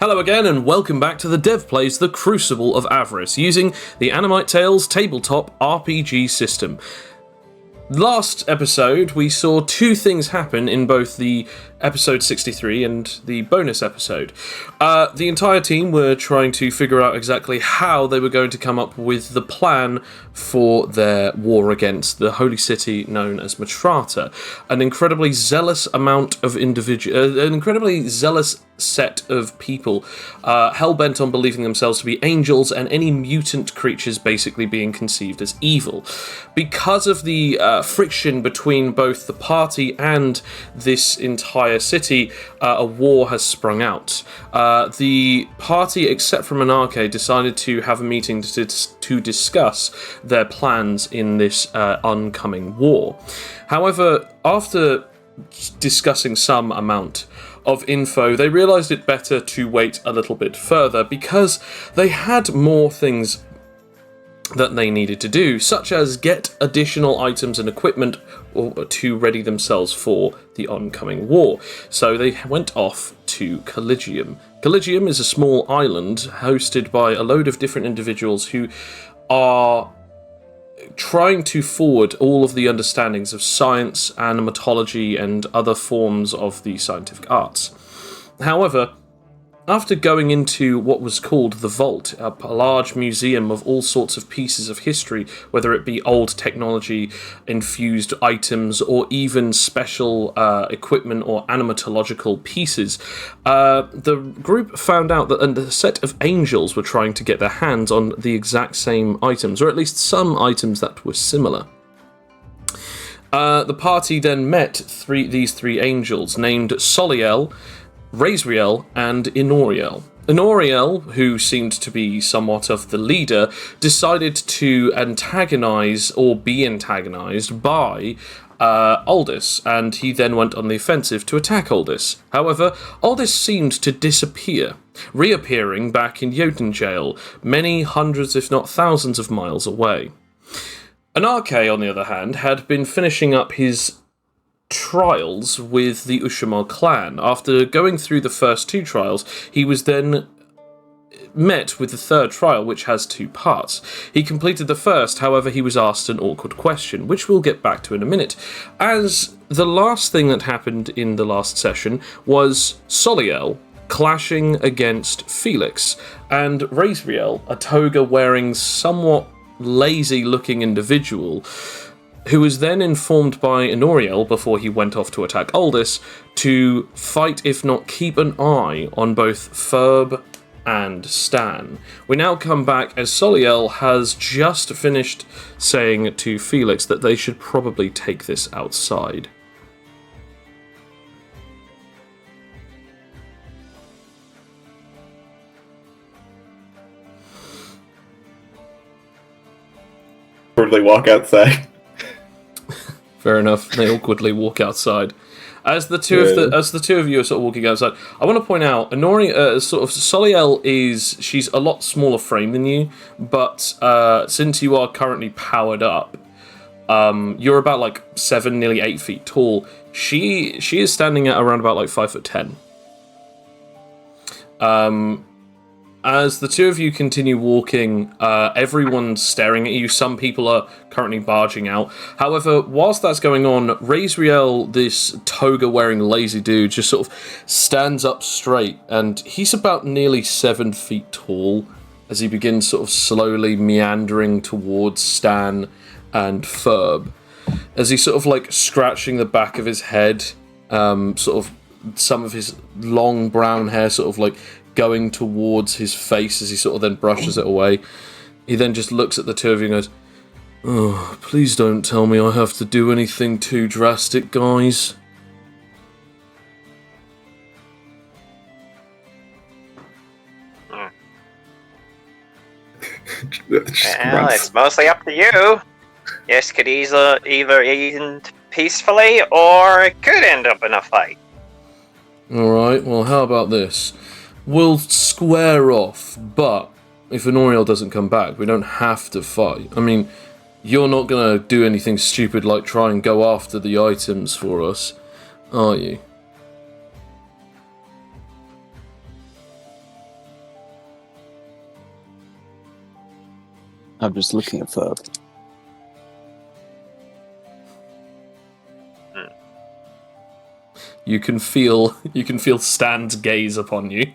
Hello again, and welcome back to the Dev Plays the Crucible of Avarice, using the Animite Tales tabletop RPG system. Last episode, we saw two things happen in both the episode 63 and the bonus episode. The entire team were trying to figure out exactly how they were going to come up with the plan for their war against the holy city known as Matrata. An incredibly zealous set of people hell-bent on believing themselves to be angels and any mutant creatures basically being conceived as evil. Because of the friction between both the party and this entire city, a war has sprung out. The party, except for Monarche, decided to have a meeting to discuss their plans in this oncoming war. However, after discussing some amount of info, they realised it better to wait a little bit further because they had more things that they needed to do, such as get additional items and equipment to ready themselves for the oncoming war. So they went off to Collegium. Collegium is a small island hosted by a load of different individuals who are trying to forward all of the understandings of science, animatology, and other forms of the scientific arts. However, after going into what was called the Vault, a large museum of all sorts of pieces of history, whether it be old technology-infused items or even special equipment or animatological pieces, the group found out that a set of angels were trying to get their hands on the exact same items, or at least some items that were similar. The party then met these three angels, named Soliel, Razriel, and Inoriel. Inoriel, who seemed to be somewhat of the leader, decided to antagonize or be antagonized by Aldous, and he then went on the offensive to attack Aldous. However, Aldous seemed to disappear, reappearing back in Jotun jail, many hundreds if not thousands of miles away. Anarche, on the other hand, had been finishing up his trials with the Ushimar clan. After going through the first two trials, he was then met with the third trial, which has two parts. He completed the first, however, he was asked an awkward question, which we'll get back to in a minute. As the last thing that happened in the last session was Soliel clashing against Felix, and Razriel, a toga-wearing, somewhat lazy-looking individual, who was then informed by Inoriel, before he went off to attack Aldous, to fight, if not keep an eye on both Ferb and Stan. We now come back as Soliel has just finished saying to Felix that they should probably take this outside. Awkwardly walk outside. Fair enough. They awkwardly walk outside. As the two of you are sort of walking outside, I want to point out, Soliel she's a lot smaller frame than you, but since you are currently powered up, you're about like 7, nearly 8 feet tall. She is standing at around about like 5'10". As the two of you continue walking, everyone's staring at you. Some people are currently barging out. However, whilst that's going on, Razriel, this toga-wearing lazy dude, just sort of stands up straight, and he's about nearly 7 feet tall as he begins sort of slowly meandering towards Stan and Ferb. As he's sort of like scratching the back of his head, sort of some of his long brown hair sort of like going towards his face as he sort of then brushes it away. He then just looks at the two of you and goes, "Oh, please don't tell me I have to do anything too drastic, guys." Well, it's mostly up to you. This could either end peacefully, or it could end up in a fight. Alright, well, how about this? We'll square off, but if Inoriel doesn't come back, we don't have to fight. I mean, you're not going to do anything stupid like try and go after the items for us, are you? I'm just looking at Ferb. You can feel Stan's gaze upon you.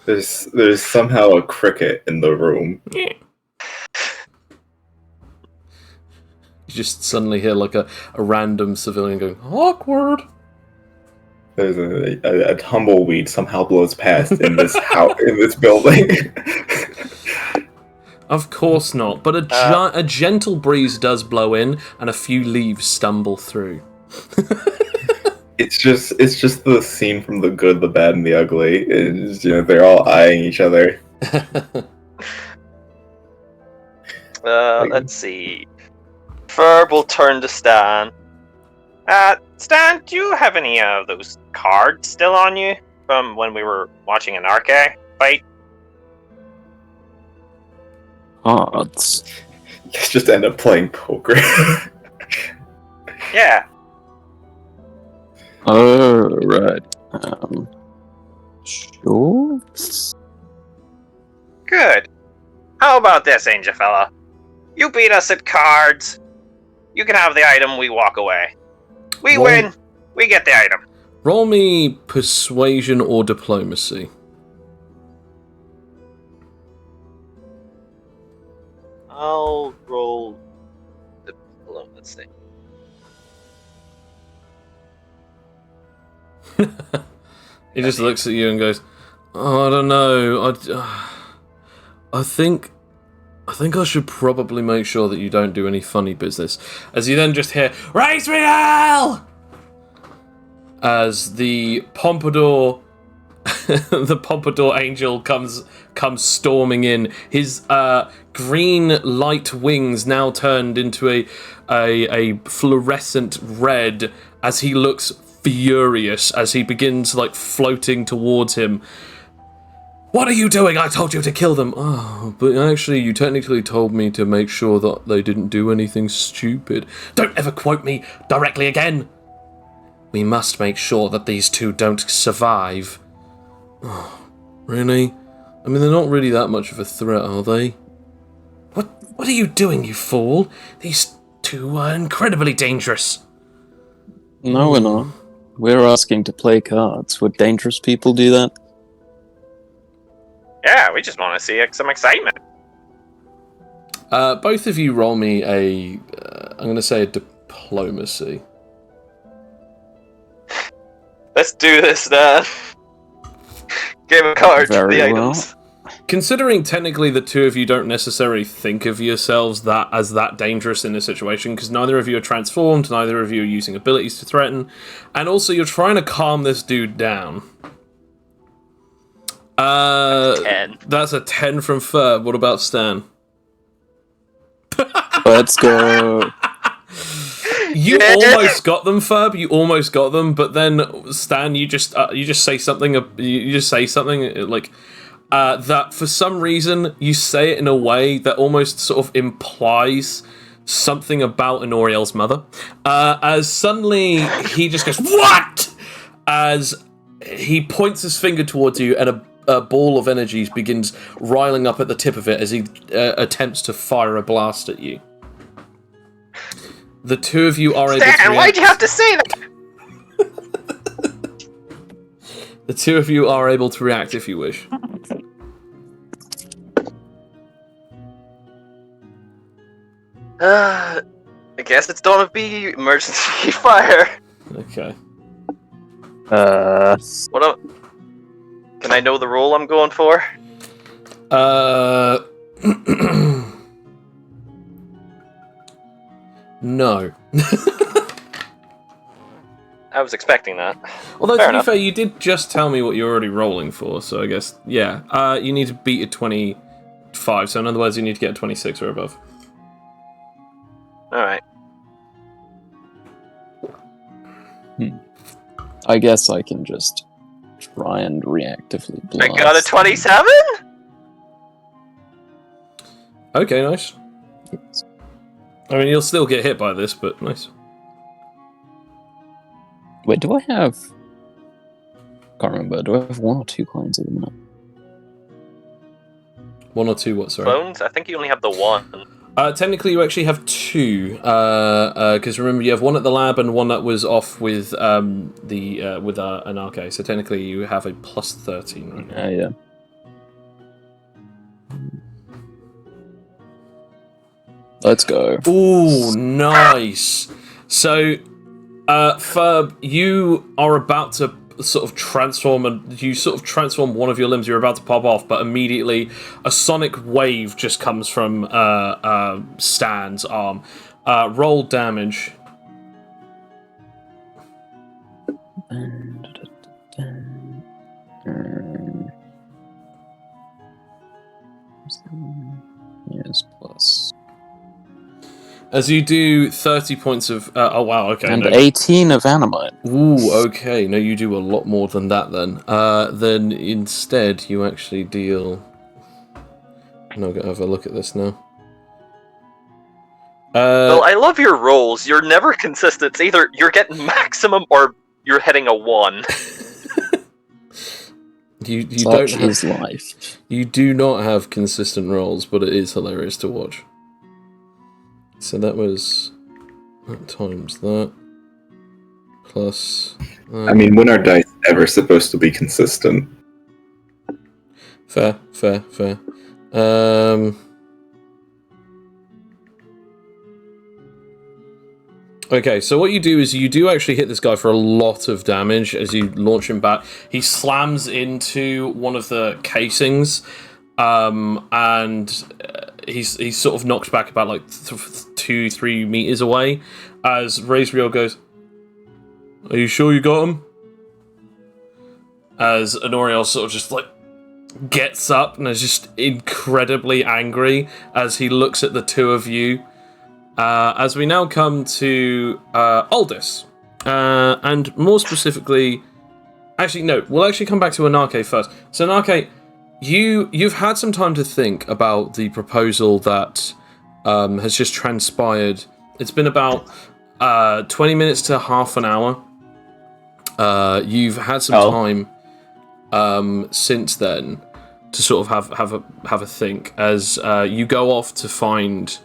There's somehow a cricket in the room. You just suddenly hear like a random civilian going, awkward. There's a tumbleweed somehow blows past in this house, in this building. Of course not, but a gentle breeze does blow in, and a few leaves stumble through. It's just the scene from The Good, the Bad, and the Ugly. It's, they're all eyeing each other. Let's see. Ferb will turn to Stan. Stan, do you have any of those cards still on you from when we were watching an arcade fight? Cards. Let's just end up playing poker. Yeah. Oh, right. Sure. Good. How about this, Angel Fella? You beat us at cards. You can have the item, we walk away. We win, we get the item. Roll me persuasion or diplomacy. I'll roll diplomacy. He just looks at you and goes, "Oh, I don't know. I think I should probably make sure that you don't do any funny business." As you then just hear, "Raise me hell!" As the Pompadour, the Pompadour angel comes storming in. His green light wings now turned into a fluorescent red as he looks furious as he begins floating towards him. "What are you doing? I told you to kill them." "Oh, but actually you technically told me to make sure that they didn't do anything stupid." "Don't ever quote me directly again." "We must make sure that these two don't survive." "Oh, really? I mean, they're not really that much of a threat, are they?" What are you doing, you fool? These two are incredibly dangerous." No, we're not. We're asking to play cards. Would dangerous people do that? Yeah, we just want to see some excitement. Both of you roll me I'm going to say a diplomacy. Let's do this, then. Game of cards for the Very well. items. Considering technically the two of you don't necessarily think of yourselves as that dangerous in a situation, because neither of you are transformed, neither of you are using abilities to threaten, and also you're trying to calm this dude down. That's a 10. That's a 10 from Ferb. What about Stan? Let's go. You almost got them, Ferb. You almost got them, but then Stan, you just say something. You just say something like that. For some reason, you say it in a way that almost sort of implies something about Honoriel's mother. As suddenly he just goes, "What?" As he points his finger towards you, and a ball of energies begins riling up at the tip of it as he attempts to fire a blast at you. The two of you are able to react. Why'd you have to say that? The two of you are able to react if you wish. I guess it's gonna be emergency fire. Okay. What? Can I know the role I'm going for? No. I was expecting that. Although, Fair to be enough. fair, you did just tell me what you're already rolling for, so I guess, yeah. You need to beat a 25, so in other words, you need to get a 26 or above. Alright. I guess I can just try and reactively blast. I got a 27? Okay, nice. I mean, you'll still get hit by this, but nice. Wait, do I have... Can't remember. Do I have one or two coins at the minute? 1 or 2 what, sorry? Clones? I think you only have the one. Technically, you actually have 2, because remember, you have one at the lab and one that was off with an arcade. So technically, you have a plus 13 right now. Yeah. Let's go. Ooh, nice. So, Ferb, you are about to sort of transform, and you sort of transform one of your limbs. You're about to pop off, but immediately a sonic wave just comes from Stan's arm. Roll damage. Yes, plus. As you do 30 points of... oh, wow, okay. And no. 18 of animate. Ooh, okay. No, you do a lot more than that, then. Then instead, you actually deal... No, I'm going to have a look at this now. Well, I love your rolls. You're never consistent. It's either you're getting maximum or you're hitting a 1. You don't Such have... is life. You do not have consistent rolls, but it is hilarious to watch. So that was... That times that. Plus... I mean, when are dice ever supposed to be consistent? Fair. Okay, so what you do is you do actually hit this guy for a lot of damage as you launch him back. He slams into one of the casings, and he's sort of knocked back about like 2-3 meters away. As Razriel goes, "Are you sure you got him?" As Honoriel sort of just like gets up and is just incredibly angry as he looks at the two of you. As we now come to Aldous, and more specifically, actually no, we'll actually come back to Anarche first. So Anarche, you've had some time to think about the proposal that has just transpired. It's been about 20 minutes to half an hour. You've had some time since then to sort of have a think as you go off to find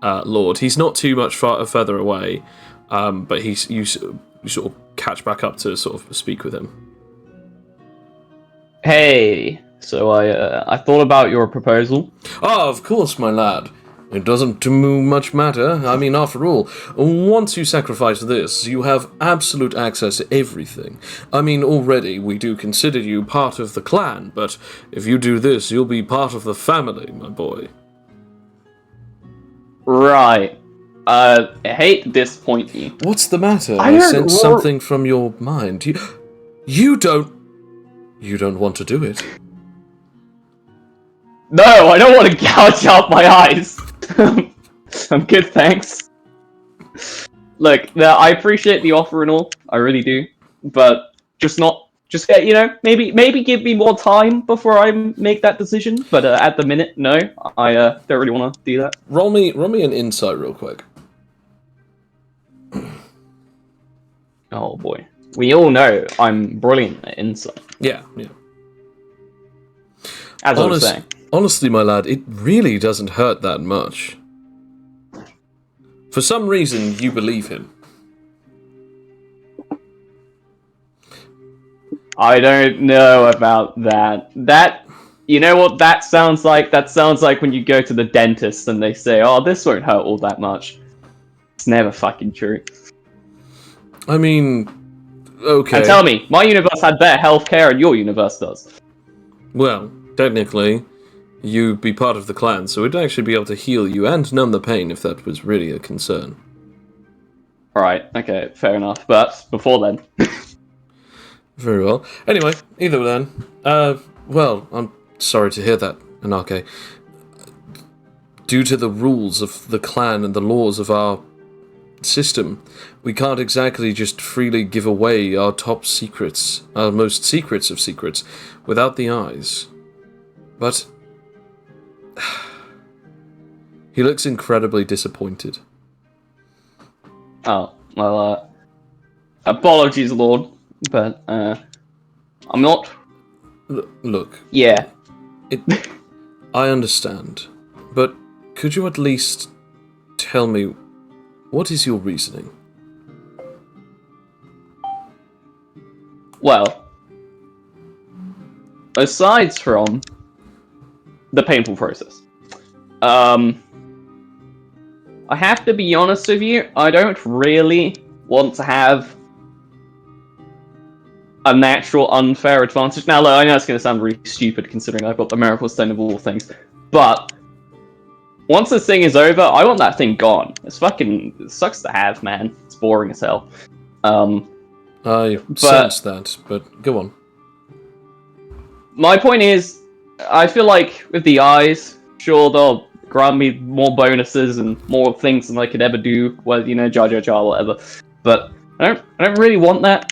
Lord. He's not too much further away, but you sort of catch back up to sort of speak with him. Hey, so I thought about your proposal. Oh, of course, my lad. It doesn't much matter. I mean, after all, once you sacrifice this, you have absolute access to everything. I mean, already we do consider you part of the clan, but if you do this, you'll be part of the family, my boy. Right. I hate to disappoint you. What's the matter? I I heard sense something from your mind. You don't want to do it. No, I don't want to gouge out my eyes. I'm good, thanks. Look, I appreciate the offer and all, I really do, but just maybe give me more time before I make that decision. But at the minute, no, I don't really want to do that. Roll me an insight real quick. Oh boy, we all know I'm brilliant at insight. Yeah. As I was saying. Honestly, my lad, it really doesn't hurt that much. For some reason, you believe him. I don't know about that. You know what that sounds like? That sounds like when you go to the dentist and they say, "Oh, this won't hurt all that much." It's never fucking true. I mean, okay. And tell me, my universe had better healthcare and your universe does. Well, technically, you'd be part of the clan, so we'd actually be able to heal you and numb the pain if that was really a concern. Right, okay, fair enough. But before then. Very well. Anyway, either then. Well, I'm sorry to hear that, Anarche. Due to the rules of the clan and the laws of our system, we can't exactly just freely give away our top secrets, our most secrets of secrets, without the eyes. But he looks incredibly disappointed. Oh, well, apologies, Lord, but, I'm not... Look. Yeah. I understand, but could you at least tell me, what is your reasoning? Well, aside from the painful process, I have to be honest with you, I don't really want to have a natural unfair advantage. Now, look, I know it's going to sound really stupid considering I've got the Miracle Stone of all things, but once this thing is over, I want that thing gone. It sucks to have, man. It's boring as hell. I sense that, but go on. My point is, I feel like with the eyes, sure, they'll grant me more bonuses and more things than I could ever do, well, Jar Jar Jar, whatever. But I don't really want that.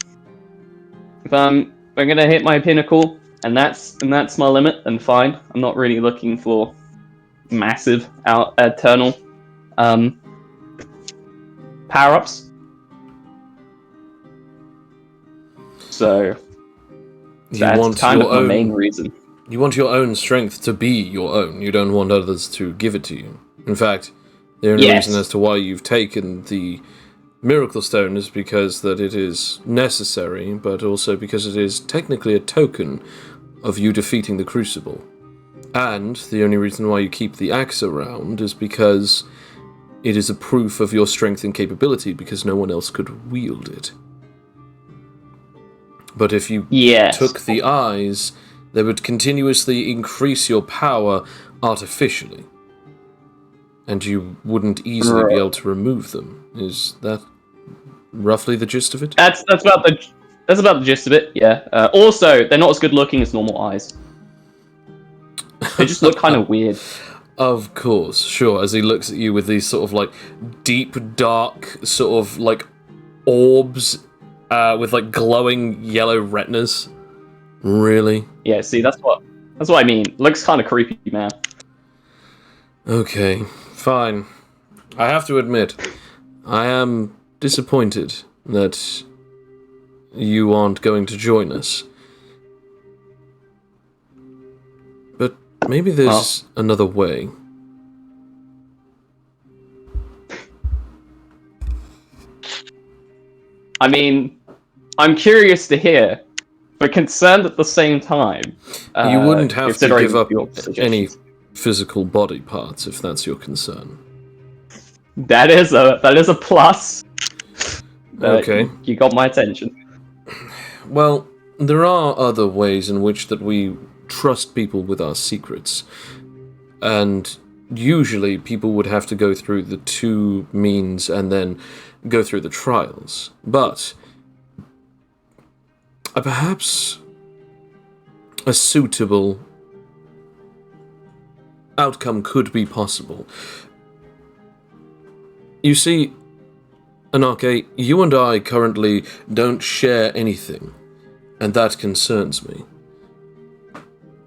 If I'm gonna hit my pinnacle, and that's my limit, then fine. I'm not really looking for massive eternal power-ups. So that's kind of my main reason. You want your own strength to be your own. You don't want others to give it to you. In fact, the only reason as to why you've taken the Miracle Stone is because that it is necessary, but also because it is technically a token of you defeating the Crucible. And the only reason why you keep the axe around is because it is a proof of your strength and capability, because no one else could wield it. But if you took the eyes, they would continuously increase your power artificially. And you wouldn't easily be able to remove them. Is that roughly the gist of it? That's about the gist of it, yeah. Also, they're not as good looking as normal eyes. They just look kind of weird. Of course, sure, as he looks at you with these sort of like deep, dark, sort of like orbs with like glowing yellow retinas. Really? Yeah, see, that's what I mean. Looks kind of creepy, man. Okay, fine. I have to admit, I am disappointed that you aren't going to join us. But maybe there's another way. I mean, I'm curious to hear, but concerned at the same time. You wouldn't have to give up your any physical body parts if that's your concern. That is a plus. Okay. You got my attention. Well, there are other ways in which that we trust people with our secrets. And usually people would have to go through the two means and then go through the trials. But perhaps a suitable outcome could be possible. You see, Anarche, you and I currently don't share anything, and that concerns me.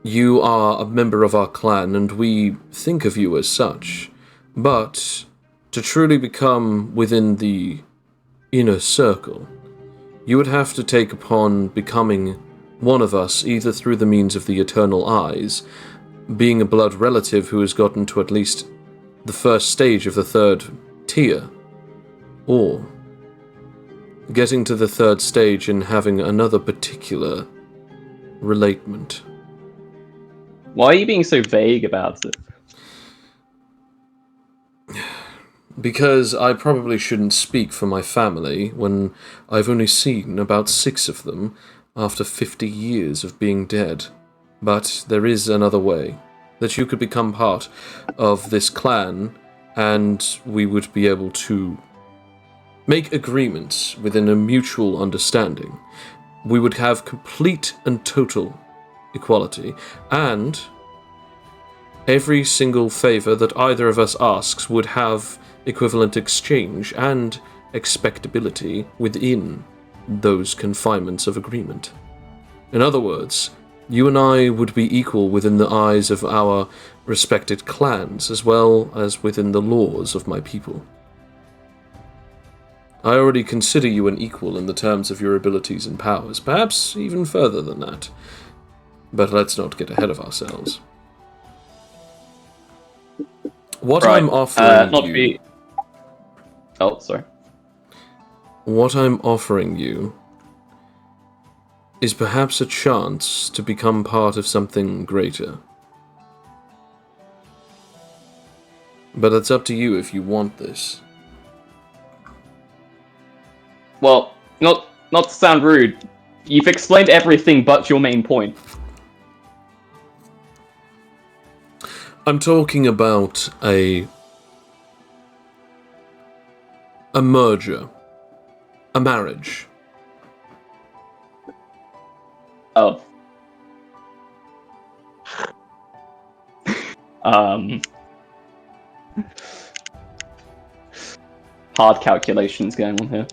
You are a member of our clan, and we think of you as such, but to truly become within the inner circle, you would have to take upon becoming one of us, either through the means of the eternal eyes, being a blood relative who has gotten to at least the first stage of the third tier, or getting to the third stage and having another particular relatement. Why are you being so vague about it? Because I probably shouldn't speak for my family when I've only seen about 6 of them after 50 years of being dead. But there is another way, that you could become part of this clan, and we would be able to make agreements within a mutual understanding. We would have complete and total equality, and every single favor that either of us asks would have equivalent exchange and expectability within those confinements of agreement. In other words, you and I would be equal within the eyes of our respected clans, as well as within the laws of my people. I already consider you an equal in the terms of your abilities and powers, perhaps even further than that. But let's not get ahead of ourselves. What Right. I'm offering Not you... to be... Oh, sorry. What I'm offering you is perhaps a chance to become part of something greater. But it's up to you if you want this. Well, not to sound rude, you've explained everything but your main point. I'm talking about a merger. A marriage. Oh. Hard calculations going on here.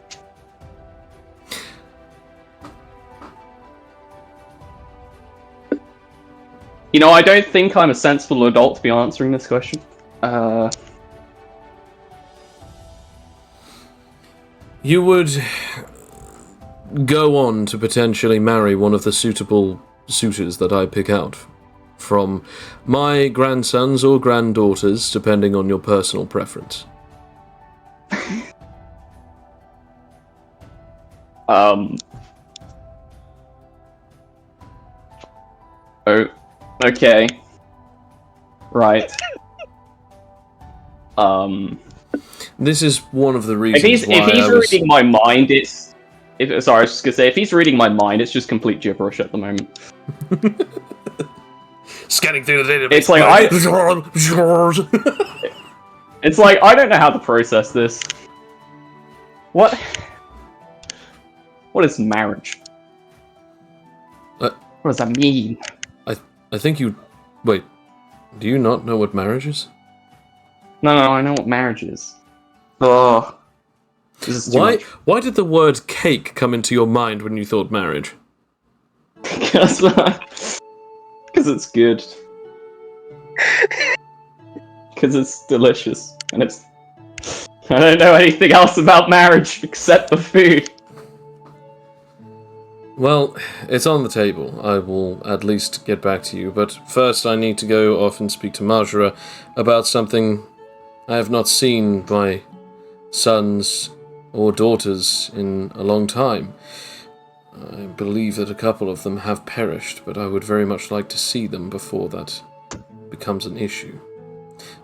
You know, I don't think I'm a sensible adult to be answering this question. You would go on to potentially marry one of the suitable suitors that I pick out from my grandsons or granddaughters, depending on your personal preference. Oh, okay. Right. This is one of the If reasons why he's I was... reading my mind, sorry, I was just gonna say, if he's reading my mind, it's just complete gibberish at the moment. Scanning through the database. It's like It's like, I don't know how to process this. What is marriage? What does that mean? I think you... Wait, do you not know what marriage is? No, I know what marriage is. Oh. This is too much. Why did the word cake come into your mind when you thought marriage? Because it's good. Because it's delicious. And it's... I don't know anything else about marriage except the food. Well, it's on the table. I will at least get back to you, but first I need to go off and speak to Majra about something I have not seen my sons or daughters in a long time. I believe that a couple of them have perished, but I would very much like to see them before that becomes an issue.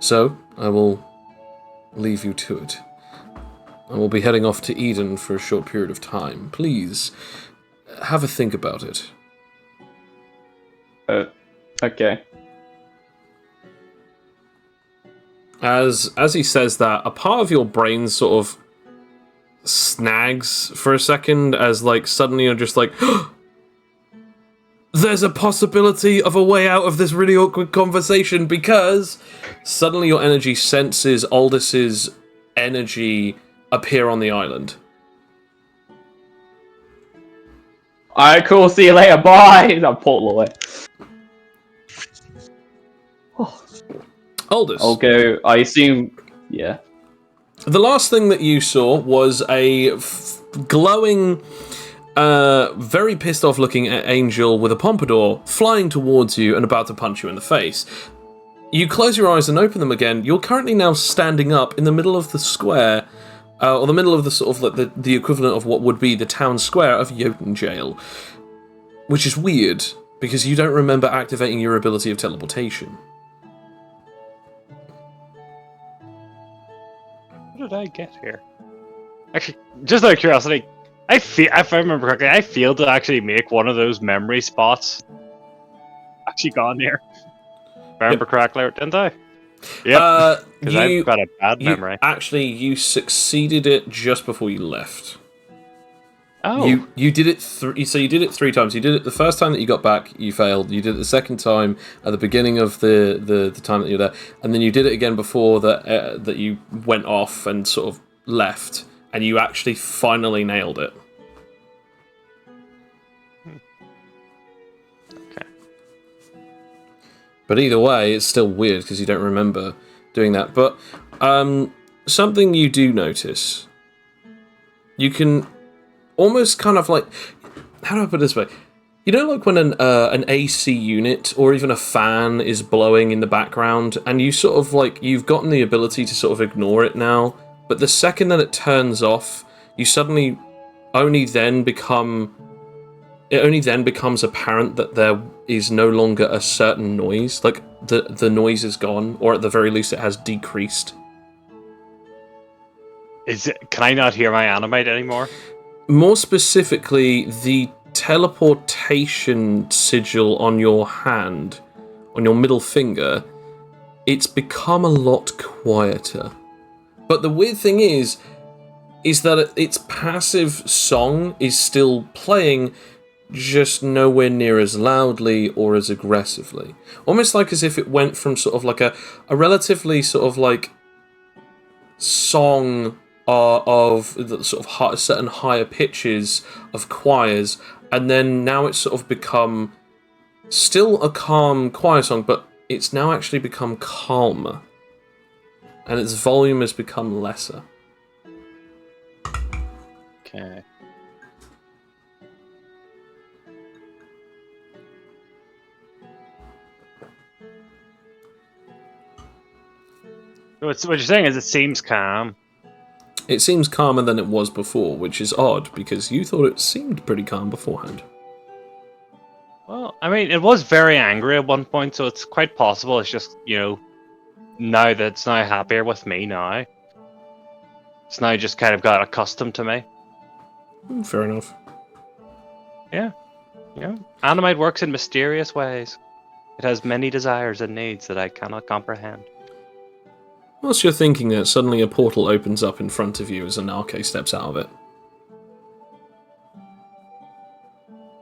So, I will leave you to it. I will be heading off to Eden for a short period of time. Please, have a think about it. Okay. As he says that, a part of your brain sort of snags for a second as, like, suddenly you're just like, there's a possibility of a way out of this really awkward conversation, because suddenly your energy senses Aldis's energy appear on the island. Alright, cool, see you later, bye! I'll portal away. Aldis. I'll go, I assume, yeah. The last thing that you saw was a glowing, very pissed off looking angel with a pompadour flying towards you and about to punch you in the face. You close your eyes and open them again. You're currently now standing up in the middle of the square, or the middle of the sort of like the equivalent of what would be the town square of Jotun Jail, which is weird because you don't remember activating your ability of teleportation. How did I get here? Actually, just out of curiosity, I feel, if I remember correctly, I failed to actually make one of those memory spots. Actually gone here. If I remember correctly, didn't I? Yep. Because I've got a bad memory. Actually, you succeeded it just before you left. Oh. You did it so you did it 3 times. You did it the first time that you got back, you failed. You did it the second time at the beginning of the time that you were there, and then you did it again before that that you went off and sort of left, and you actually finally nailed it. Okay. But either way, it's still weird because you don't remember doing that. But something you do notice, you can almost kind of like, how do I put it this way? You know, like when an AC unit or even a fan is blowing in the background, and you sort of like you've gotten the ability to sort of ignore it now, but the second that it turns off, you suddenly only then becomes apparent that there is no longer a certain noise. Like the noise is gone, or at the very least, it has decreased. Can I not hear my animate anymore? More specifically, the teleportation sigil on your hand, on your middle finger, it's become a lot quieter. But the weird thing is that its passive song is still playing, just nowhere near as loudly or as aggressively. Almost like as if it went from sort of like a relatively sort of like song of the sort of certain higher pitches of choirs, and then now it's sort of become still a calm choir song, but it's now actually become calmer, and its volume has become lesser. Okay. What you're saying is it seems calm. It seems calmer than it was before, which is odd, because you thought it seemed pretty calm beforehand. Well, I mean, it was very angry at one point, so it's quite possible it's just, now that it's now happier with me now. It's now just kind of got accustomed to me. Fair enough. Yeah. Animite works in mysterious ways. It has many desires and needs that I cannot comprehend. Whilst you're thinking that, suddenly a portal opens up in front of you as Anarche steps out of it.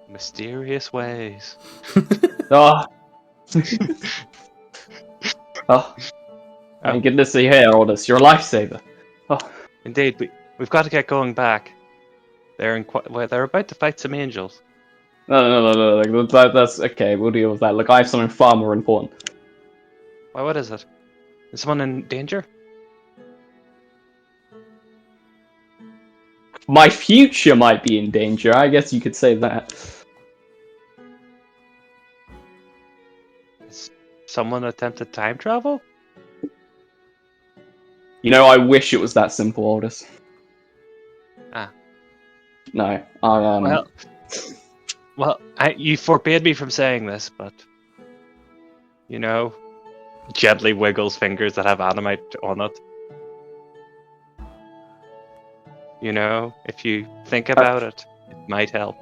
Mysterious ways. Oh. Oh. Thank goodness you're here, Aldous. You're a lifesaver. Oh. Indeed, we've got to get going back. They're about to fight some angels. No. That's okay. We'll deal with that. Look, I have something far more important. Why, what is it? Is someone in danger? My future might be in danger. I guess you could say that. Has someone attempted time travel? I wish it was that simple, Aldous. Ah. No. Well, you forbade me from saying this, but gently wiggles fingers that have animate on it. If you think about it might help.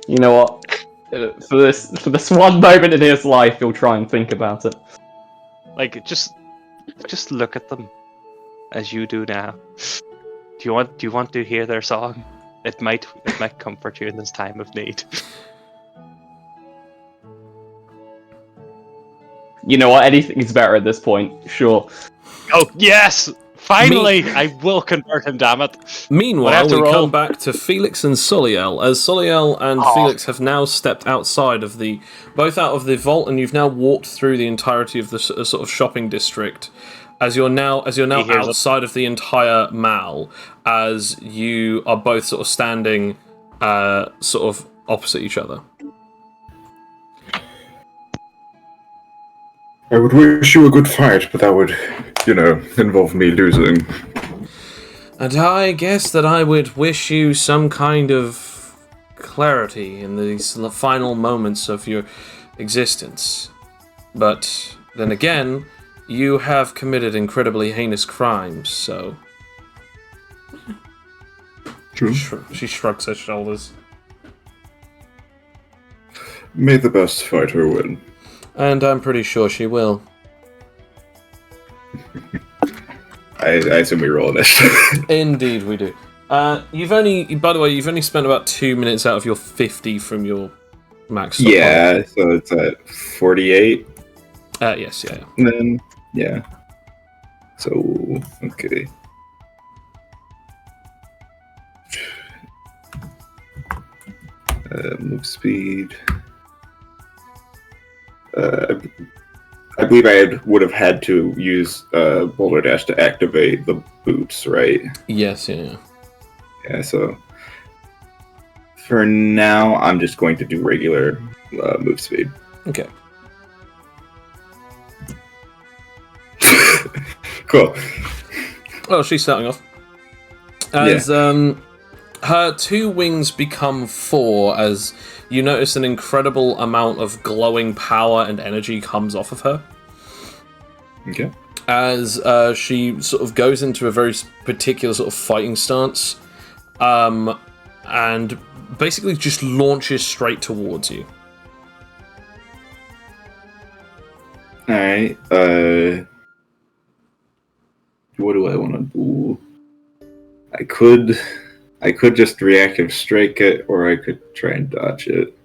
You know what? For this one moment in his life, he'll try and think about it. Like, just look at them as you do now. Do you want to hear their song? It might comfort you in this time of need. You know what? Anything is better at this point. Sure. Oh yes! Finally, I will convert him. Damn it! Meanwhile, we come back to Felix and Soliel, as Soliel and Felix have now stepped outside of both out of the vault, and you've now walked through the entirety of the sort of shopping district. As you're now outside of the entire mall, as you are both sort of standing, sort of opposite each other. I would wish you a good fight, but that would, involve me losing. And I guess that I would wish you some kind of clarity in these final moments of your existence. But then again, you have committed incredibly heinous crimes, so... True. She shrugs her shoulders. May the best fighter win. And I'm pretty sure she will. I assume we roll initiative. Indeed we do. By the way, you've only spent about 2 minutes out of your 50 from your max. Yeah, so it's at 48. Yes, yeah. And then, yeah. So, okay. Move speed. I believe I would have had to use Boulder Dash to activate the boots, right? Yes, yeah. Yeah, so For now, I'm just going to do regular move speed. Okay. Cool. Well, she's starting off. As her 2 wings become 4, as you notice an incredible amount of glowing power and energy comes off of her. Okay. As she sort of goes into a very particular sort of fighting stance, and basically just launches straight towards you. Alright, what do I want to do? I could just reactive strike it, or I could try and dodge it.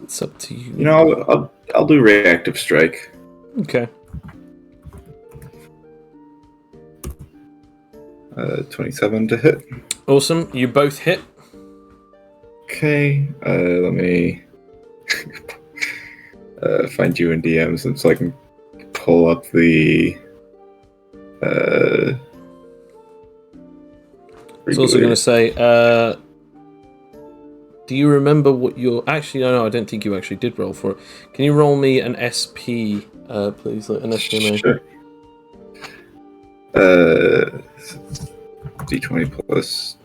It's up to you. You know, I'll do reactive strike. Okay. 27 to hit. Awesome. You both hit. Okay, let me find you in DMs so I can pull up the. I was also going to say, do you remember what your... Actually, no, I don't think you actually did roll for it. Can you roll me an SP, please? Like an SPMA? Sure. D20 plus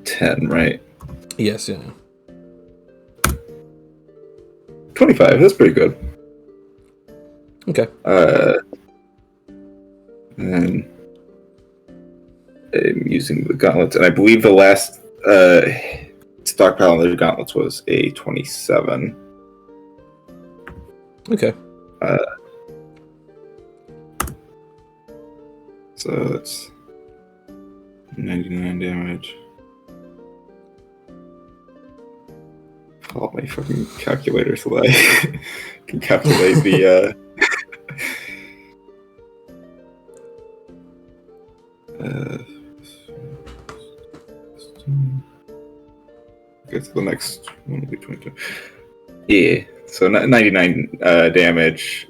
10, right? Yes, yeah. 25, that's pretty good. Okay. And then I'm using the gauntlets, and I believe the last stockpile of the gauntlets was a 27. Okay. So that's 99 damage. Pull out my fucking calculator so that I can calculate the. Okay, so the next one will be 22. Yeah, so 99 damage.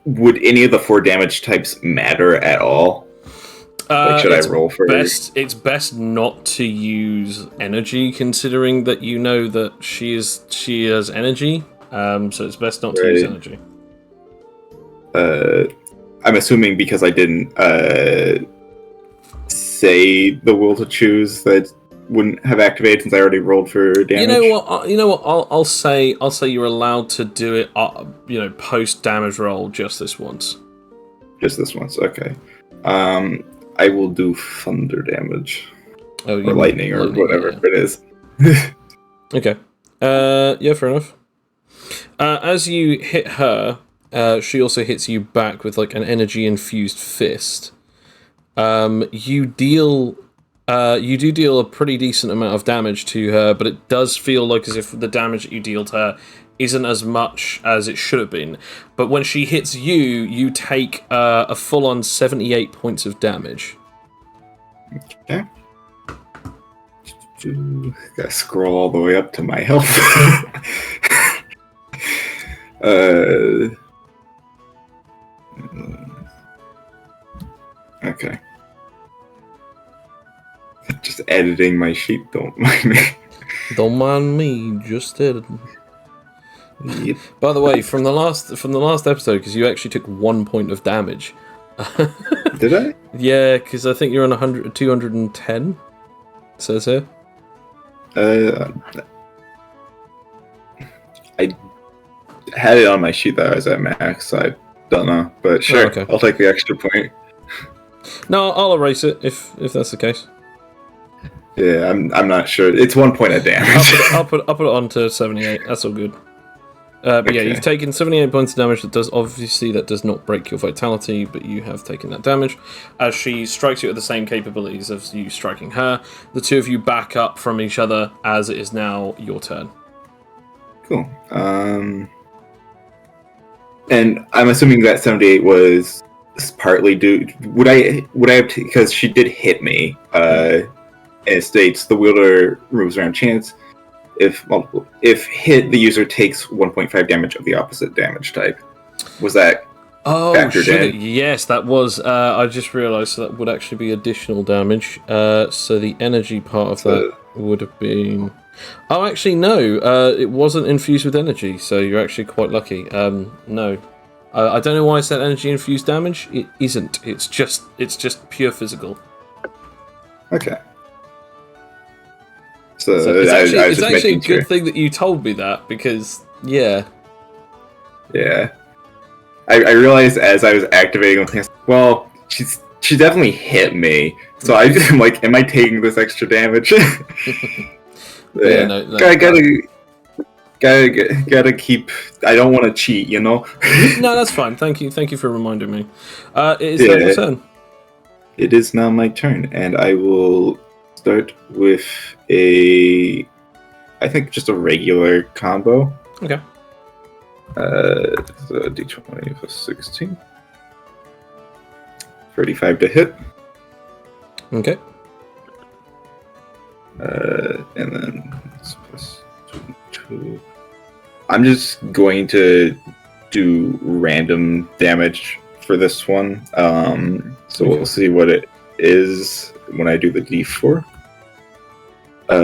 Would any of the 4 damage types matter at all? Like, should I roll for It's best not to use energy, considering that you know that she has energy. So it's best not to use energy. I'm assuming because I didn't say the will to choose that wouldn't have activated since I already rolled for damage. You know what? I'll say you're allowed to do it. Post damage roll just this once. Just this once, okay. I will do thunder damage. Or lightning, or whatever it is. Okay. Yeah, fair enough. As you hit her, she also hits you back with like an energy infused fist. You do deal a pretty decent amount of damage to her, but it does feel like as if the damage that you deal to her isn't as much as it should have been. But when she hits you, you take a full-on 78 points of damage. Okay. Gotta scroll all the way up to my health. Okay. Just editing my sheet, don't mind me. Don't mind me, just editing. Yep. By the way, from the last episode, because you actually took 1 point of damage. Did I? Yeah, because I think you're on 210. It says here. I had it on my sheet that I was at max, so I don't know. But sure, okay. I'll take the extra point. No, I'll erase it if that's the case. Yeah, I'm not sure. It's 1 point of damage. I'll put it on to 78. That's all good. But Okay. yeah, you've taken 78 points of damage. That does not break your vitality, but you have taken that damage. As she strikes you at the same capabilities as you striking her, the two of you back up from each other as it is now your turn. Cool. And I'm assuming that 78 was partly due. Would I have because she did hit me. And it states the wielder moves around chance. If hit, the user takes 1.5 damage of the opposite damage type. Was that Oh, factored sugar. in. Yes, that was. I just realised that would actually be additional damage. So the energy part of that would have been. Oh, actually, no. It wasn't infused with energy, so you're actually quite lucky. No, I don't know why I said energy infused damage. It isn't. It's just pure physical. Okay. So, So it's I actually, was it's just actually a making sure. good thing that you told me that because yeah. Yeah. I realized as I was activating, well, she definitely hit me. So I'm like, am I taking this extra damage? Yeah, no, Gotta keep. I don't want to cheat, you know. No, that's fine. Thank you for reminding me. It is now your turn. It is now my turn, and I will start with I think just a regular combo. Okay. So d20 plus 16. 35 to hit. Okay. And then it's plus 22. I'm just going to do random damage for this one. So we'll see what it is when I do the d4.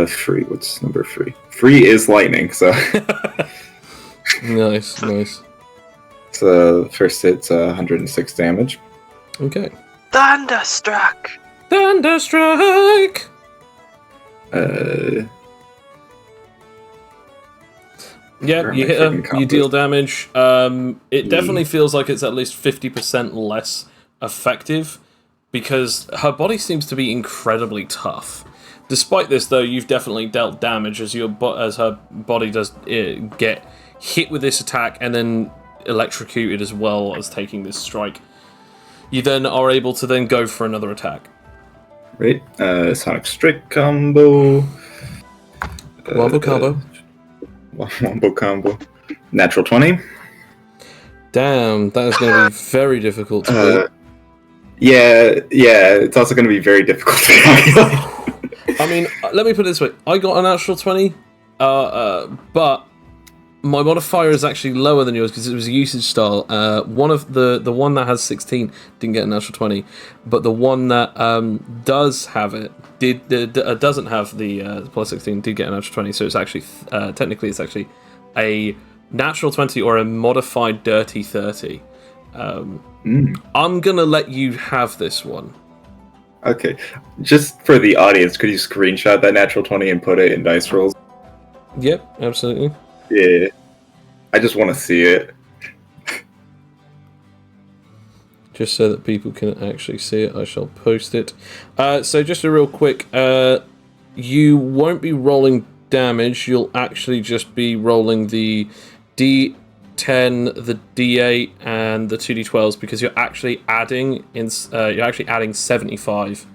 3. What's number 3? 3 is lightning, so. Nice. So first hit's 106 damage. Okay. Thunderstruck! Thunderstrike! Yeah, you hit her, you deal damage. It definitely feels like it's at least 50% less effective because her body seems to be incredibly tough. Despite this, though, you've definitely dealt damage as her body does get hit with this attack and then electrocuted as well as taking this strike. You then are able to then go for another attack. Right. Sonic Strike combo. Wombo combo. Wombo combo. Natural 20. Damn, that is going to be very difficult to beat. Yeah, it's also going to be very difficult to I mean, let me put it this way. I got a natural 20, but my modifier is actually lower than yours because it was a usage style. One of the one that has 16 didn't get a natural 20, but the one that does have it doesn't have the plus 16 did get a natural 20. So it's actually technically it's actually a natural 20 or a modified dirty 30. I'm gonna let you have this one. Okay, just for the audience, could you screenshot that natural 20 and put it in dice rolls? Yep, absolutely. Yeah, I just want to see it. Just so that people can actually see it, I shall post it. So just a real quick, you won't be rolling damage, you'll actually just be rolling the D10, the D8, and the 2D12s because you're actually adding 75.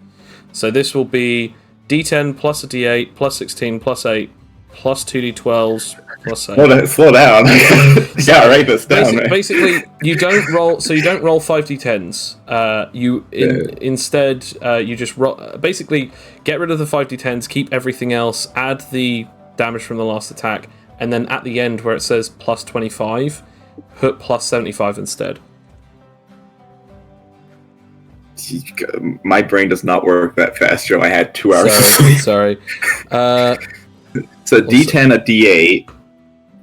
So this will be D10 plus a D8 plus 16 plus 8 plus 2D12s plus 8. Slow down. You gotta write this down. Basically, you don't roll. So you don't roll 5d10s. Instead, you just roll. Basically, get rid of the 5d10s, keep everything else, add the damage from the last attack, and then at the end where it says plus 25, put plus 75 instead. My brain does not work that fast, Joe. I had 2 hours of sleep. Sorry. So D10, a D8,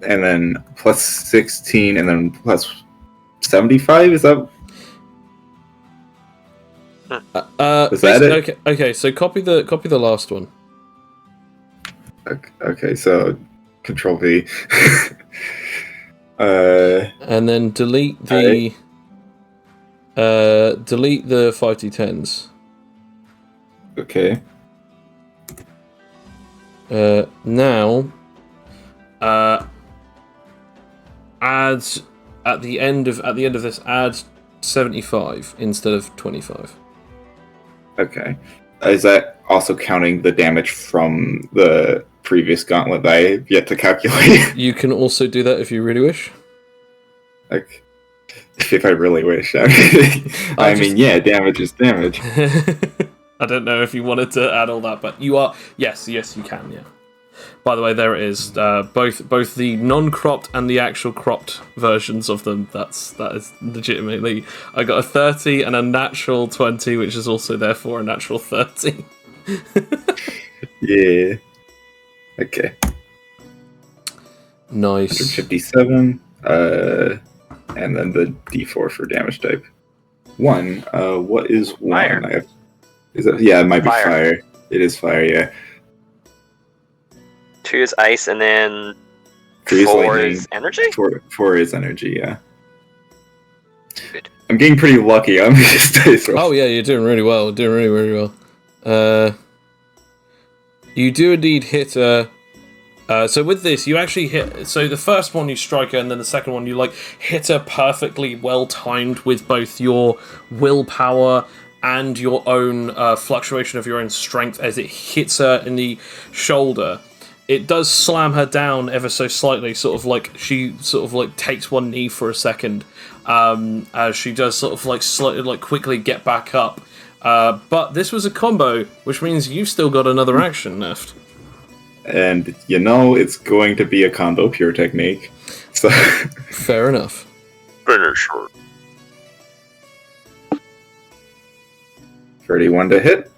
and then plus 16, and then plus 75. Is that? Is that it? Okay. So copy the last one. Okay. So Control V. And then delete the 5d10s. Okay. Now, add at the end of this, add 75 instead of 25. Okay. Is that also counting the damage from the previous gauntlet that I have yet to calculate? You can also do that if you really wish. Like, if I really wish. I mean, yeah, damage is damage. I don't know if you wanted to add all that, but you are. Yes, you can. Yeah. By the way, there it is. Both the non-cropped and the actual cropped versions of them. That is legitimately. I got a 30 and a natural 20, which is also therefore a natural 30. Yeah. Okay. Nice. 157. And then the D4 for damage type. 1. What is 1? Fire. Is it? Yeah, it might be Fire. fire. It is fire. Yeah. 2 is ice, and then 3 is 4 lightning. is energy? 4 is energy. Yeah. Good. I'm getting pretty lucky on these dice rolls. Oh yeah, you're doing really well. Doing really, really well. You do indeed hit a. So with this, you actually hit. So the first one you strike her, and then the second one you hit her perfectly well timed with both your willpower and your own fluctuation of your own strength as it hits her in the shoulder. It does slam her down ever so slightly, she takes one knee for a second, as she does slightly quickly get back up. But this was a combo, which means you've still got another action left. And it's going to be a combo pure technique. So Fair enough. Finish her. 31 to hit.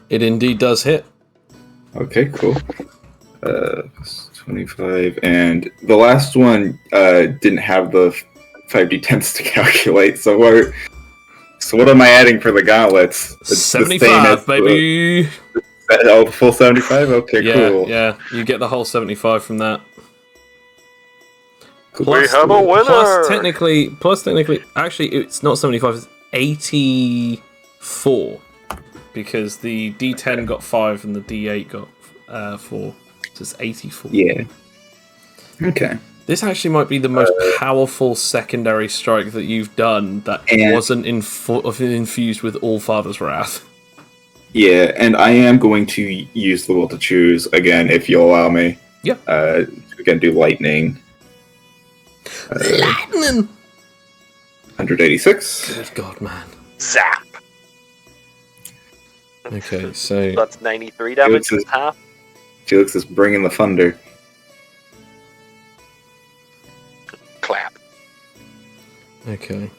It indeed does hit. Okay, cool. 25, and the last one didn't have the 5d10s to calculate. So what am I adding for the gauntlets? It's the same 75, as baby. the full 75. Okay, Yeah, cool. yeah. You get the whole 75 from that. Cool. We have a winner! Plus technically, actually, it's not 75. It's 84 because the D10 got 5 and the D8 got 4. So it's 84. Yeah. Okay. This actually might be the most powerful secondary strike that you've done that wasn't infused with All-Father's Wrath. Yeah, and I am going to use the will to choose again, if you'll allow me. Yeah. Again, do lightning. Lightning! 186. Good God, man. Zap! Okay, so... That's 93 damage, Felix is- half. Felix is bringing the thunder. Clap. Okay.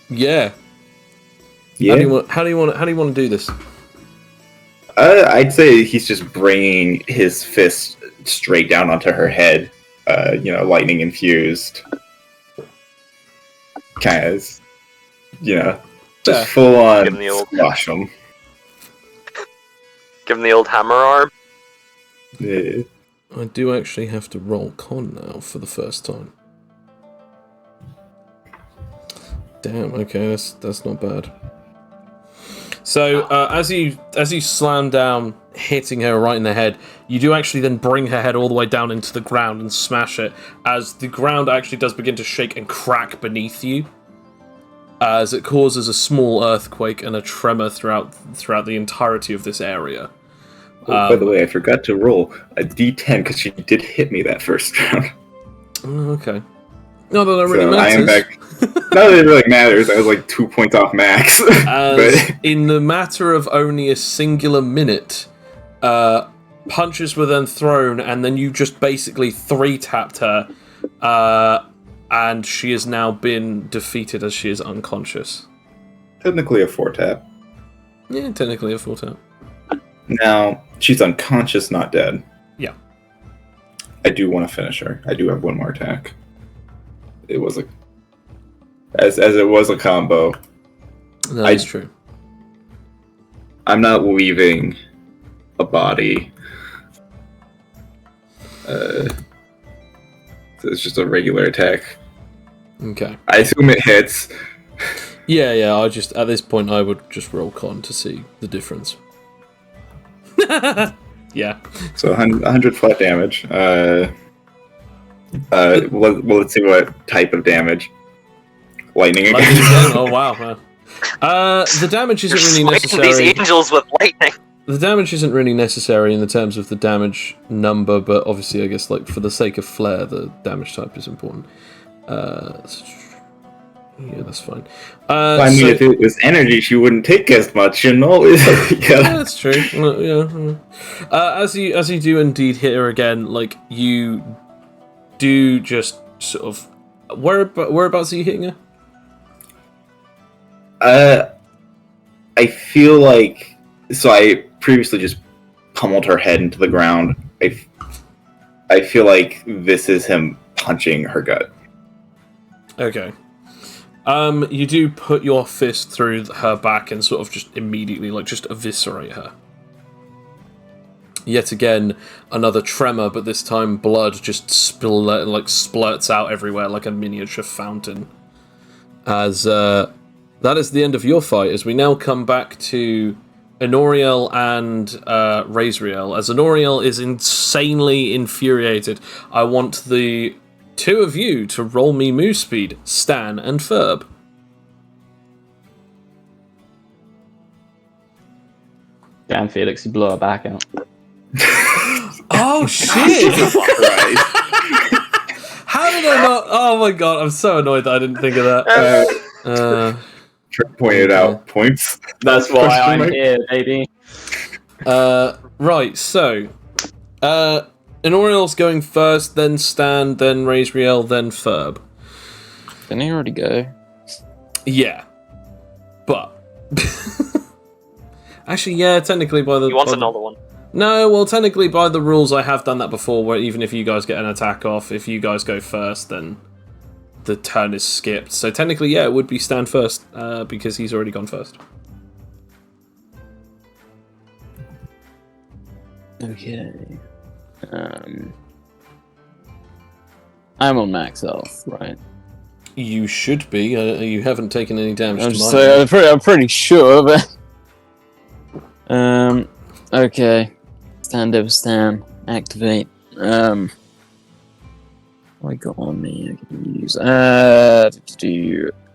Yeah. Yeah. How do you want to do this? I'd say he's just bringing his fist straight down onto her head. Lightning infused. Kind of, just Yeah. full on Give him the old- squash him. Give him the old hammer arm. Yeah. I do actually have to roll con now for the first time. Damn. Okay, that's not bad. So as you slam down, hitting her right in the head, you do actually then bring her head all the way down into the ground and smash it, as the ground actually does begin to shake and crack beneath you, as it causes a small earthquake and a tremor throughout the entirety of this area. By the way, I forgot to roll a d10 because she did hit me that first round. Oh, okay. Not that it really So matters. I am back. Not that it really matters. I was like 2 points off max. As in the matter of only a singular minute, punches were then thrown, and then you just basically 3-tapped her, and she has now been defeated as she is unconscious. Technically a 4-tap. Yeah, technically a 4-tap. Now, she's unconscious, not dead. Yeah. I do want to finish her. I do have one more attack. It was as it was a combo. That is true. I'm not leaving a body. So it's just a regular attack. Okay. I assume it hits. Yeah. I just at this point I would just roll con to see the difference. Yeah. So 100 flat damage. Let's see what type of damage. Lightning again. Lightning again? Oh wow. The damage isn't really You're smiting necessary. these angels with lightning. the damage isn't really necessary in the terms of the damage number, but obviously, I guess, like, for the sake of flair, the damage type is important. Yeah, that's fine. I mean, if it was energy, she wouldn't take as much, you know? Yeah, that's true. Yeah. As you do indeed hit her again, like, you do just sort of... Whereabouts are you hitting her? I feel like... So I previously just pummeled her head into the ground. I feel like this is him punching her gut. Okay. You do put your fist through her back and sort of just immediately, like, just eviscerate her. Yet again, another tremor, but this time blood just splurts out everywhere like a miniature fountain. As that is the end of your fight, as we now come back to Enoriel and Razriel. As Enoriel is insanely infuriated, I want the two of you to roll me move speed, Stan and Ferb. Damn, Felix, you blow her back out. Oh shit! How did I not? Oh my god, I'm so annoyed that I didn't think of that. Trick pointed out points. That's why I'm here, baby. Right, so Enoriel's going first, then Stan, then Razriel, then Ferb. Didn't he already go? Yeah, but actually, yeah, technically by the He wants another one. No, well, technically by the rules, I have done that before. Where even if you guys get an attack off, if you guys go first, then the turn is skipped. So technically, yeah, it would be Stan first because he's already gone first. Okay. I'm on max health, right? You should be. You haven't taken any damage I'm, to just mine. saying, I'm pretty sure, but okay. Stand over Stan. Activate. What I got on me? I can use.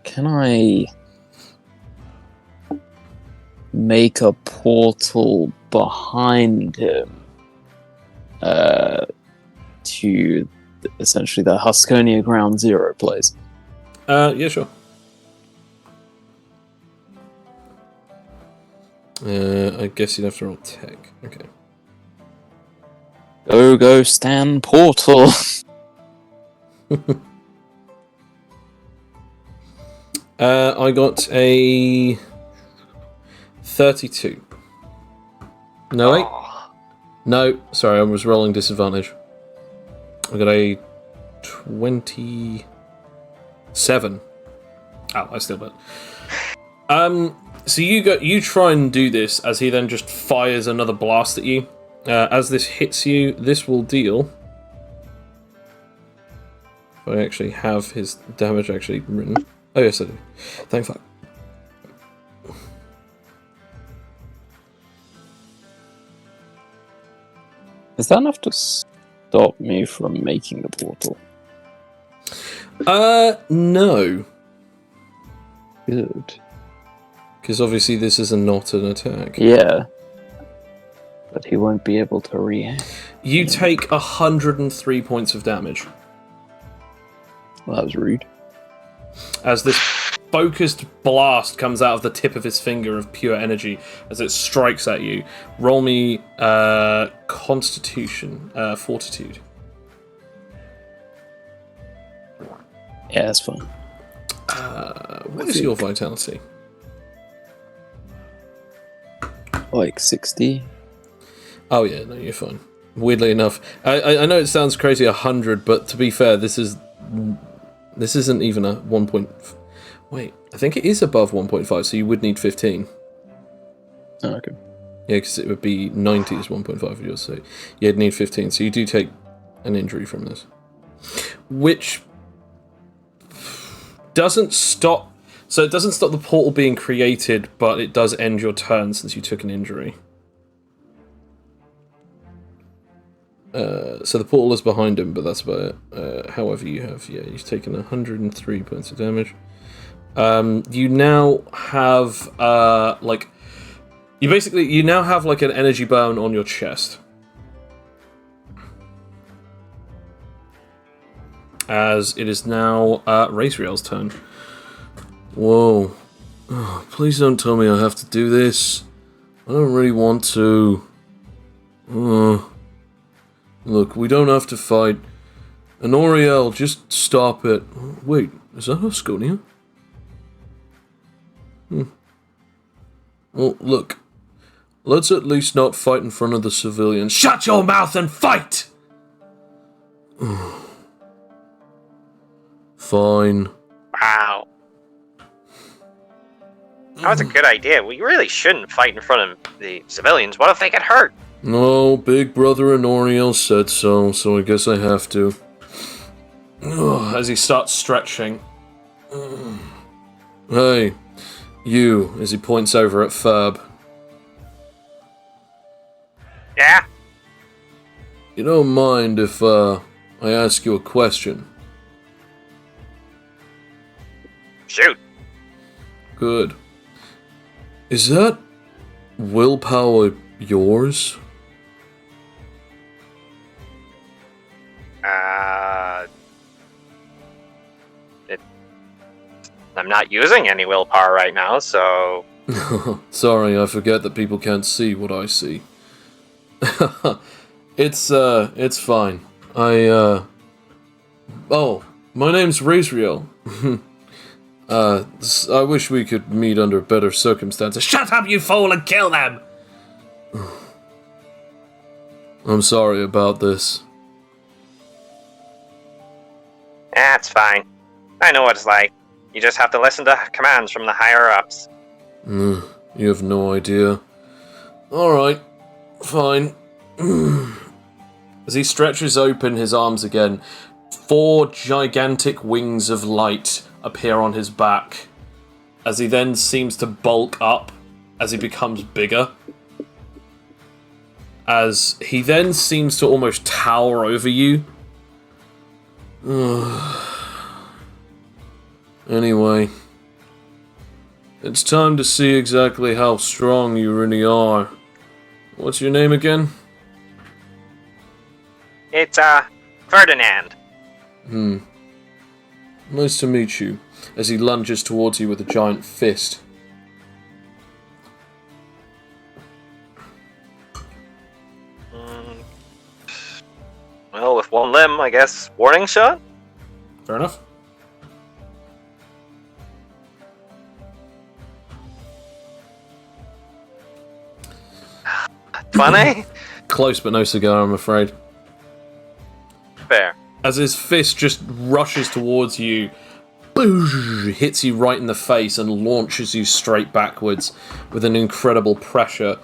Can I make a portal behind him? To essentially the Huskonia Ground Zero place. Yeah, sure. I guess you'd have to roll tech. Okay. Go, Stan portal. I got a 32. No, wait. No, sorry, I was rolling disadvantage. I got a 27. Oh, I still bet. So you try and do this as he then just fires another blast at you. As this hits you, this will deal. I actually have his damage actually written. Oh yes, I do. Thank fuck. Is that enough to stop me from making the portal? No. Good. Because obviously this is not an attack. Yeah. But he won't be able to react. You take 103 points of damage. Well, that was rude. As this focused blast comes out of the tip of his finger of pure energy as it strikes at you. Roll me Constitution, Fortitude. Yeah, that's fine. What is your vitality? Like 60? Oh yeah, no, you're fine. Weirdly enough, I know it sounds crazy, 100, but to be fair, this isn't even a 1. Wait, I think it is above 1.5, so you would need 15. Oh, okay. Yeah, because it would be 90 is 1.5 of yours, so you'd need 15. So you do take an injury from this, which doesn't stop. So it doesn't stop the portal being created, but it does end your turn since you took an injury. So the portal is behind him, but that's about it. However, you've taken 103 points of damage. You now have You now have like an energy burn on your chest. As it is now Razriel's turn. Whoa. Oh, please don't tell me I have to do this. I don't really want to. Look, we don't have to fight. And Oriel, just stop it. Wait, is that Asconia? Well, look. Let's at least not fight in front of the civilians. Shut your mouth and fight! Fine. Wow. That was a good idea. We really shouldn't fight in front of the civilians. What if they get hurt? No, Big Brother Honoriel said so I guess I have to. As he starts stretching. Hey, you, as he points over at Ferb. Yeah? You don't mind if, I ask you a question? Shoot. Good. Is that willpower yours? I'm not using any willpower right now, so... Sorry, I forget that people can't see what I see. It's fine. Oh, my name's Razriel. I wish we could meet under better circumstances. Shut up, you fool, and kill them! I'm sorry about this. That's fine. I know what it's like. You just have to listen to commands from the higher-ups. You have no idea. Alright, fine. As he stretches open his arms again, 4 gigantic wings of light appear on his back, as he then seems to bulk up as he becomes bigger. As he then seems to almost tower over you. Anyway, it's time to see exactly how strong you really are. What's your name again? It's, Ferdinand. Nice to meet you, as he lunges towards you with a giant fist. Well, with one limb, I guess, warning shot? Fair enough. Funny? Close but no cigar, I'm afraid. Fair. As his fist just rushes towards you, boosh, hits you right in the face and launches you straight backwards with an incredible pressure.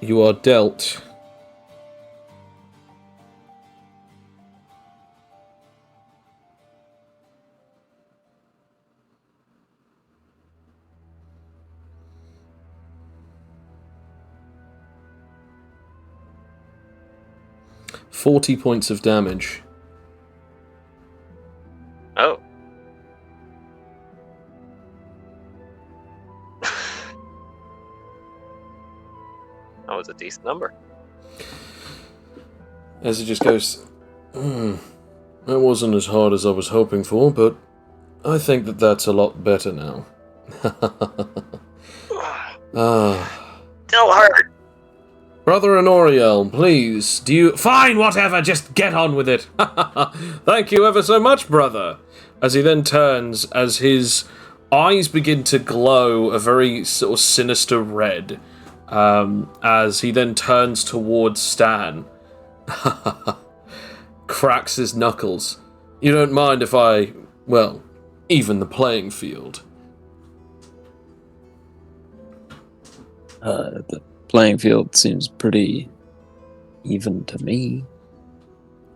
You are dealt 40 points of damage. Oh. That was a decent number. As it just goes, that wasn't as hard as I was hoping for, but I think that that's a lot better now. Still hurt. Brother Honoriel, please, do you... Fine, whatever, just get on with it. Thank you ever so much, brother. As he then turns, as his eyes begin to glow a very sort of sinister red, as he then turns towards Stan. Cracks his knuckles. You don't mind if I, well, even the playing field. The playing field seems pretty even to me.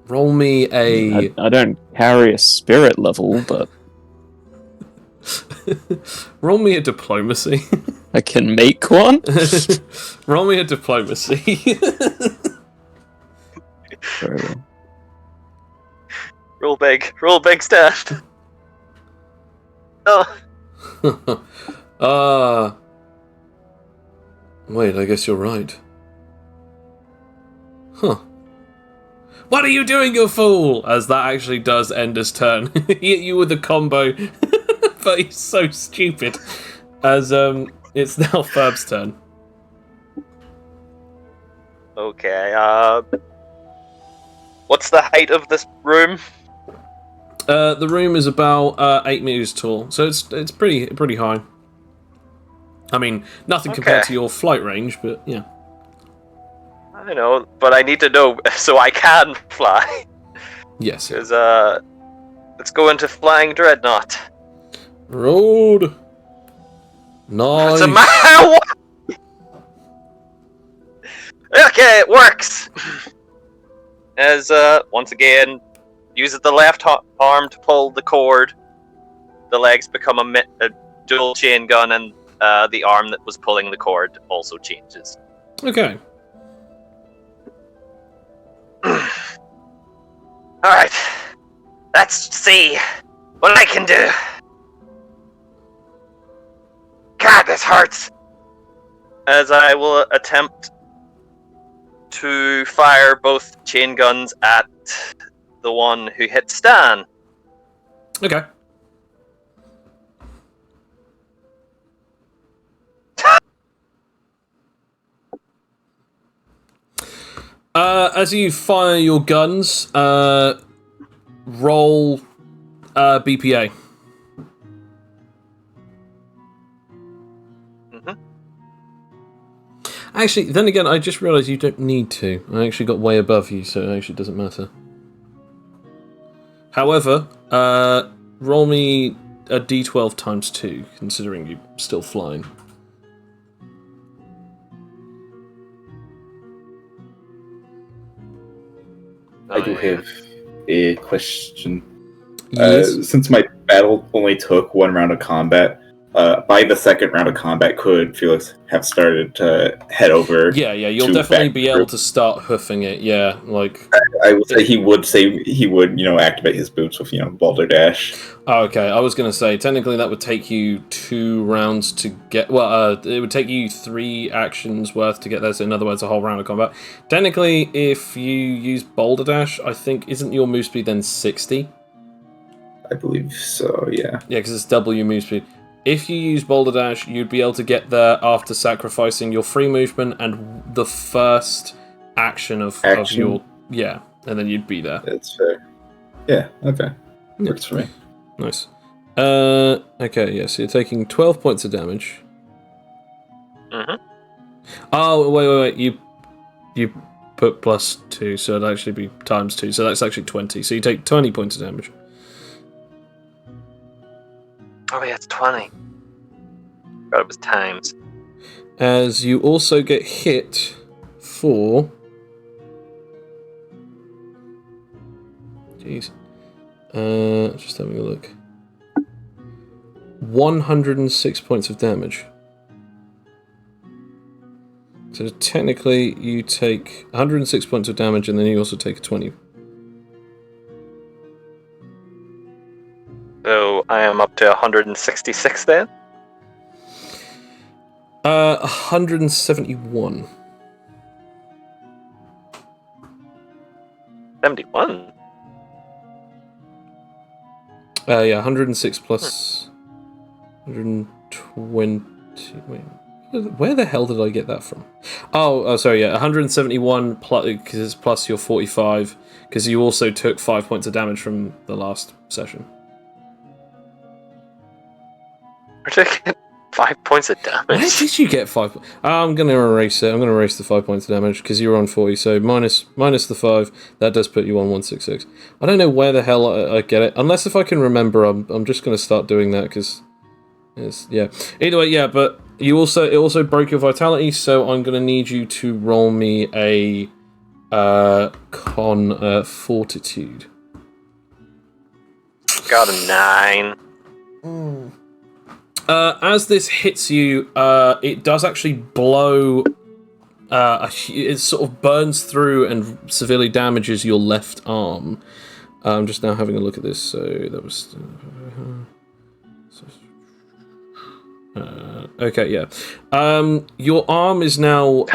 Roll me a... I don't carry a spirit level, but... Roll me a diplomacy. I can make one? Roll me a diplomacy. Very well. Roll big stuff. Oh. Wait, I guess you're right. Huh. What are you doing, you fool? As that actually does end his turn. He hit you with a combo, but he's so stupid. As it's now Ferb's turn. Okay, what's the height of this room? The room is about 8 meters tall, so it's pretty high. I mean, nothing compared to your flight range, but yeah. I know, but I need to know so I can fly. Yes. Because, let's go into Flying Dreadnought. Road. Nice. It's a man. Okay, it works. As once again, uses the left arm to pull the cord. The legs become a dual chain gun, and the arm that was pulling the cord also changes. Okay. Alright. Let's see what I can do. God, this hurts. As I will attempt to fire both chain guns at the one who hit Stan. Okay. As you fire your guns, roll BPA. Actually, then again, I just realised you don't need to. I actually got way above you, so it actually doesn't matter. However, roll me a d12 times 2, considering you're still flying. I do have a question. Yes. Since my battle only took one round of combat, by the second round of combat, could Felix have started to head over? Yeah, you'll definitely be able to start hoofing it. Yeah, like I would say he would, activate his boots with, Balderdash. Oh, okay, I was going to say, technically that would take you 2 rounds to get... Well, it would take you 3 actions worth to get there, so in other words, a whole round of combat. Technically, if you use Boulder Dash, I think, isn't your move speed then 60? I believe so, yeah. Yeah, because it's double your move speed. If you use Boulder Dash, you'd be able to get there after sacrificing your free movement and the first action of your... Yeah, and then you'd be there. That's fair. Yeah, okay. Works for me. Nice. Okay, yeah, so you're taking 12 points of damage. Mm-hmm. Oh, wait. You put plus 2, so it'd actually be times 2, so that's actually 20. So you take 20 points of damage. Oh yeah, it's 20. Forgot it was times. As you also get hit for... Jeez. Just having a look. 106 points of damage. So technically you take 106 points of damage and then you also take a 20. So I am up to 166 then? 171. 71? Yeah, 106 plus 120. Wait, where the hell did I get that from? Oh, sorry, yeah, 171 plus, because it's plus your 45, because you also took 5 points of damage from the last session. We're taking 5 points of damage. Where did you get 5? I'm going to erase it. I'm going to erase the 5 points of damage because you were on 40. So minus the 5, that does put you on 166. I don't know where the hell I get it. Unless if I can remember, I'm just going to start doing that because, yeah. Either way, yeah. But it also broke your vitality. So I'm going to need you to roll me a con fortitude. Got a 9. As this hits you, it does actually blow. It sort of burns through and severely damages your left arm. I'm just now having a look at this. So that was. Okay, yeah. Your arm is now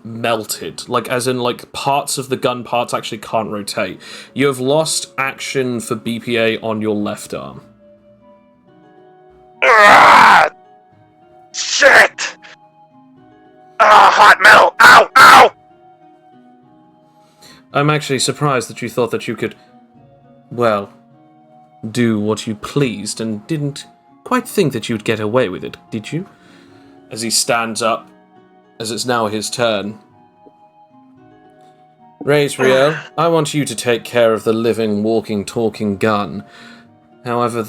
melted, like as in like parts of the gun parts actually can't rotate. You have lost action for BPA on your left arm. Ah! Shit! Ah, hot metal! Ow! Ow! I'm actually surprised that you thought that you could, well, do what you pleased and didn't quite think that you'd get away with it, did you? As he stands up, as it's now his turn. Raisriel, I want you to take care of the living, walking, talking gun. However,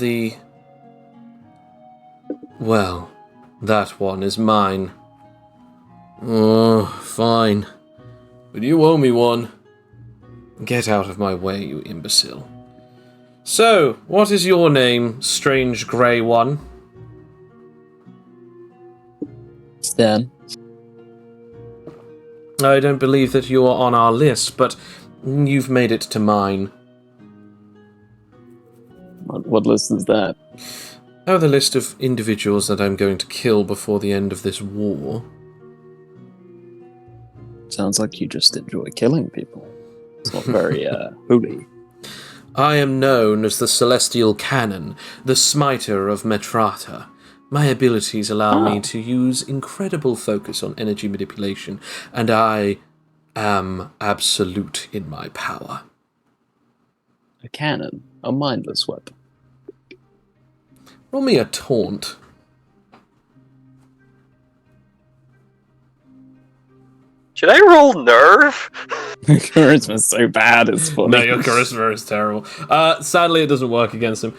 well, that one is mine. Oh, fine. But you owe me one. Get out of my way, you imbecile. So, what is your name, strange grey one? Stan. I don't believe that you are on our list, but you've made it to mine. What list is that? Oh, the list of individuals that I'm going to kill before the end of this war. Sounds like you just enjoy killing people. It's not very, holy. I am known as the Celestial Cannon, the Smiter of Metrata. My abilities allow me to use incredible focus on energy manipulation, and I am absolute in my power. A cannon. A mindless weapon. Roll me a taunt. Should I roll nerve? Charisma's so bad, it's funny. No, your charisma is terrible. Sadly, it doesn't work against him.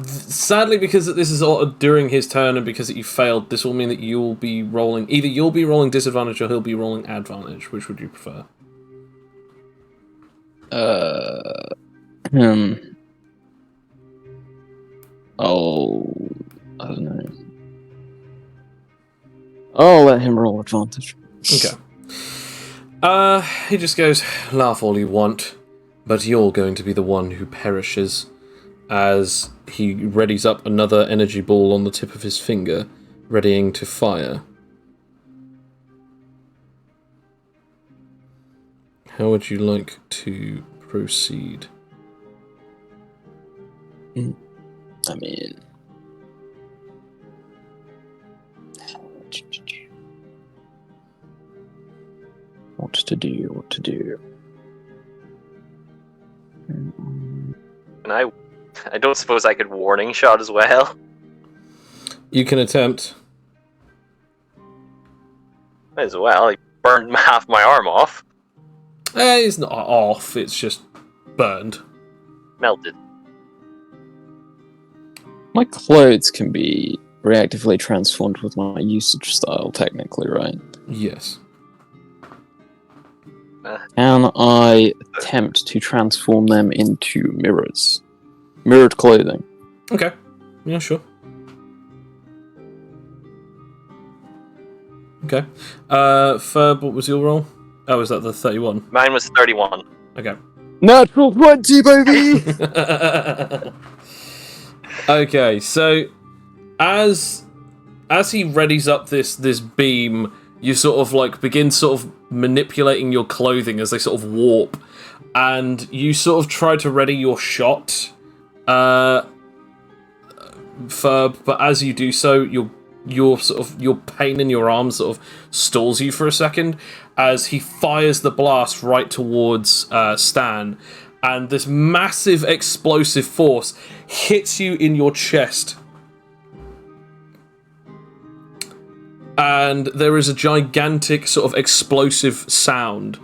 Sadly, because this is all during his turn and because you failed, this will mean that you'll be rolling... Either you'll be rolling disadvantage or he'll be rolling advantage. Which would you prefer? Oh, I don't know. I'll let him roll advantage. Okay. He just goes, laugh all you want, but you're going to be the one who perishes, as he readies up another energy ball on the tip of his finger, readying to fire. How would you like to proceed? I mean... What to do. And I don't suppose I could warning shot as well. You can attempt. Might as well. He burned half my arm off. It's not off, it's just burned. Melted. My clothes can be reactively transformed with my usage style, technically, right? Yes. Can I attempt to transform them into mirrors? Mirrored clothing. Okay. Yeah, sure. Okay. Ferb, what was your roll? Oh, was that the 31? Mine was 31. Okay. Natural 20, baby! Okay, so as he readies up this beam, you sort of like begin sort of manipulating your clothing as they sort of warp, and you sort of try to ready your shot, Ferb, but as you do so, your pain in your arm sort of stalls you for a second as he fires the blast right towards Stan, and this massive explosive force hits you in your chest. And there is a gigantic sort of explosive sound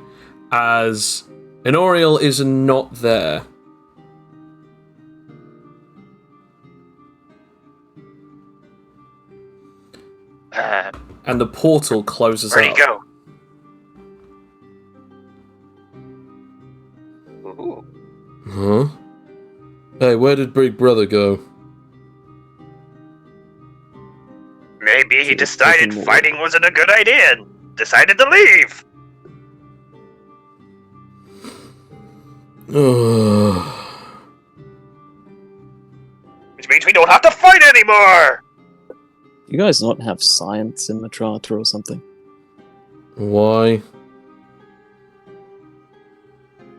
as Enoriel is not there. And the portal closes Where'd he up. go? Ooh. Huh? Hey, where did Big Brother go? Maybe he decided fighting wasn't a good idea and decided to leave. Which means we don't have to fight anymore. you guys not have science in Matrata or something? Why?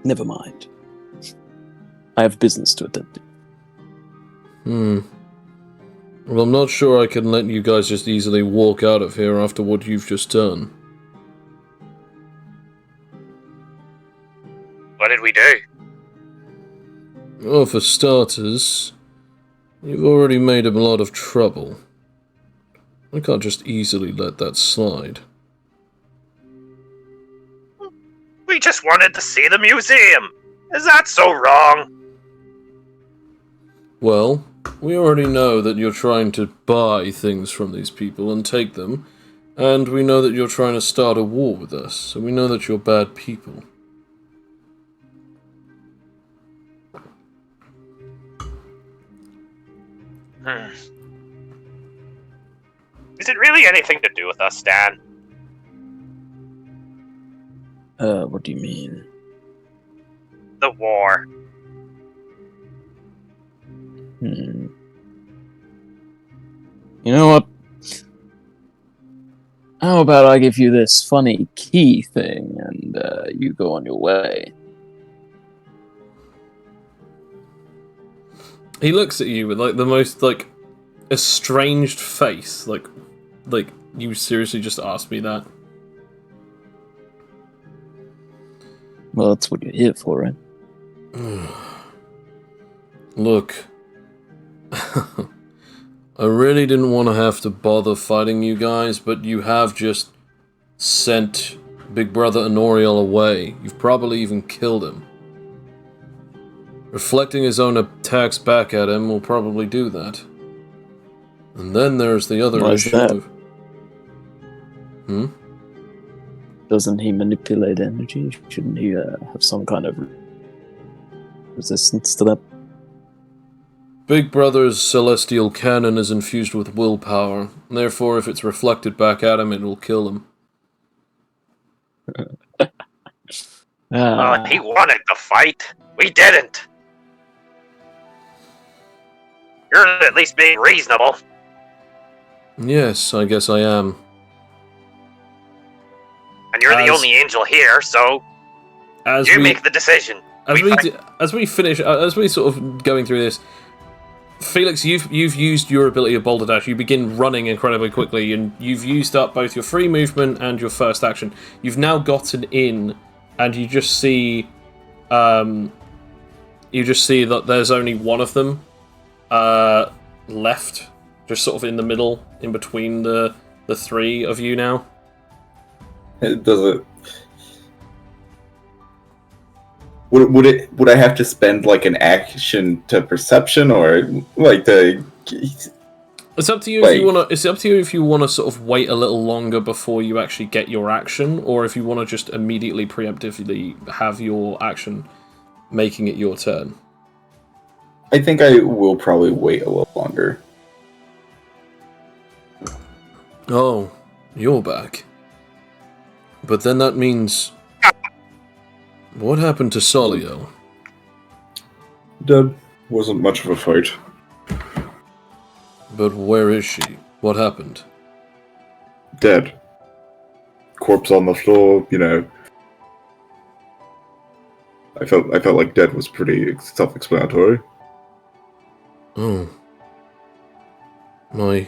Never mind. I have business to attend to. Well, I'm not sure I can let you guys just easily walk out of here after what you've just done. What did we do? Well, for starters, you've already made him a lot of trouble. I can't just easily let that slide. We just wanted to see the museum. Is that so wrong? Well, we already know that you're trying to buy things from these people and take them, and we know that you're trying to start a war with us, so we know that you're bad people. Is it really anything to do with us, Stan? What do you mean? The war. You know what? How about I give you this funny key thing and you go on your way? He looks at you with like the most like estranged face, like you seriously just asked me that? Well, that's what you're here for, right? Look, I really didn't want to have to bother fighting you guys, but you have just sent Big Brother Honoriel away. You've probably even killed him. Reflecting his own attacks back at him will probably do that. And then there's the other issue of... Doesn't he manipulate energy? Shouldn't he have some kind of resistance to that? Big Brother's celestial cannon is infused with willpower. Therefore, if it's reflected back at him, it will kill him. He wanted to fight. We didn't. You're at least being reasonable. Yes, I guess I am. And you're the only angel here, so you make the decision. As we sort of going through this, Felix, you've used your ability of Boulder Dash. You begin running incredibly quickly, and you've used up both your free movement and your first action. You've now gotten in, and you just see that there's only one of them left, just sort of in the middle, in between the three of you now. Does it? Would I have to spend like an action to perception, or like the? It's up to you if you want to. It's up to you if you want to sort of wait a little longer before you actually get your action, or if you want to just immediately preemptively have your action, making it your turn. I think I will probably wait a little longer. Oh, you're back. But then that means... What happened to Soliel? Dead. Wasn't much of a fight. But where is she? What happened? Dead. Corpse on the floor, you know. I felt like dead was pretty self-explanatory. Oh. My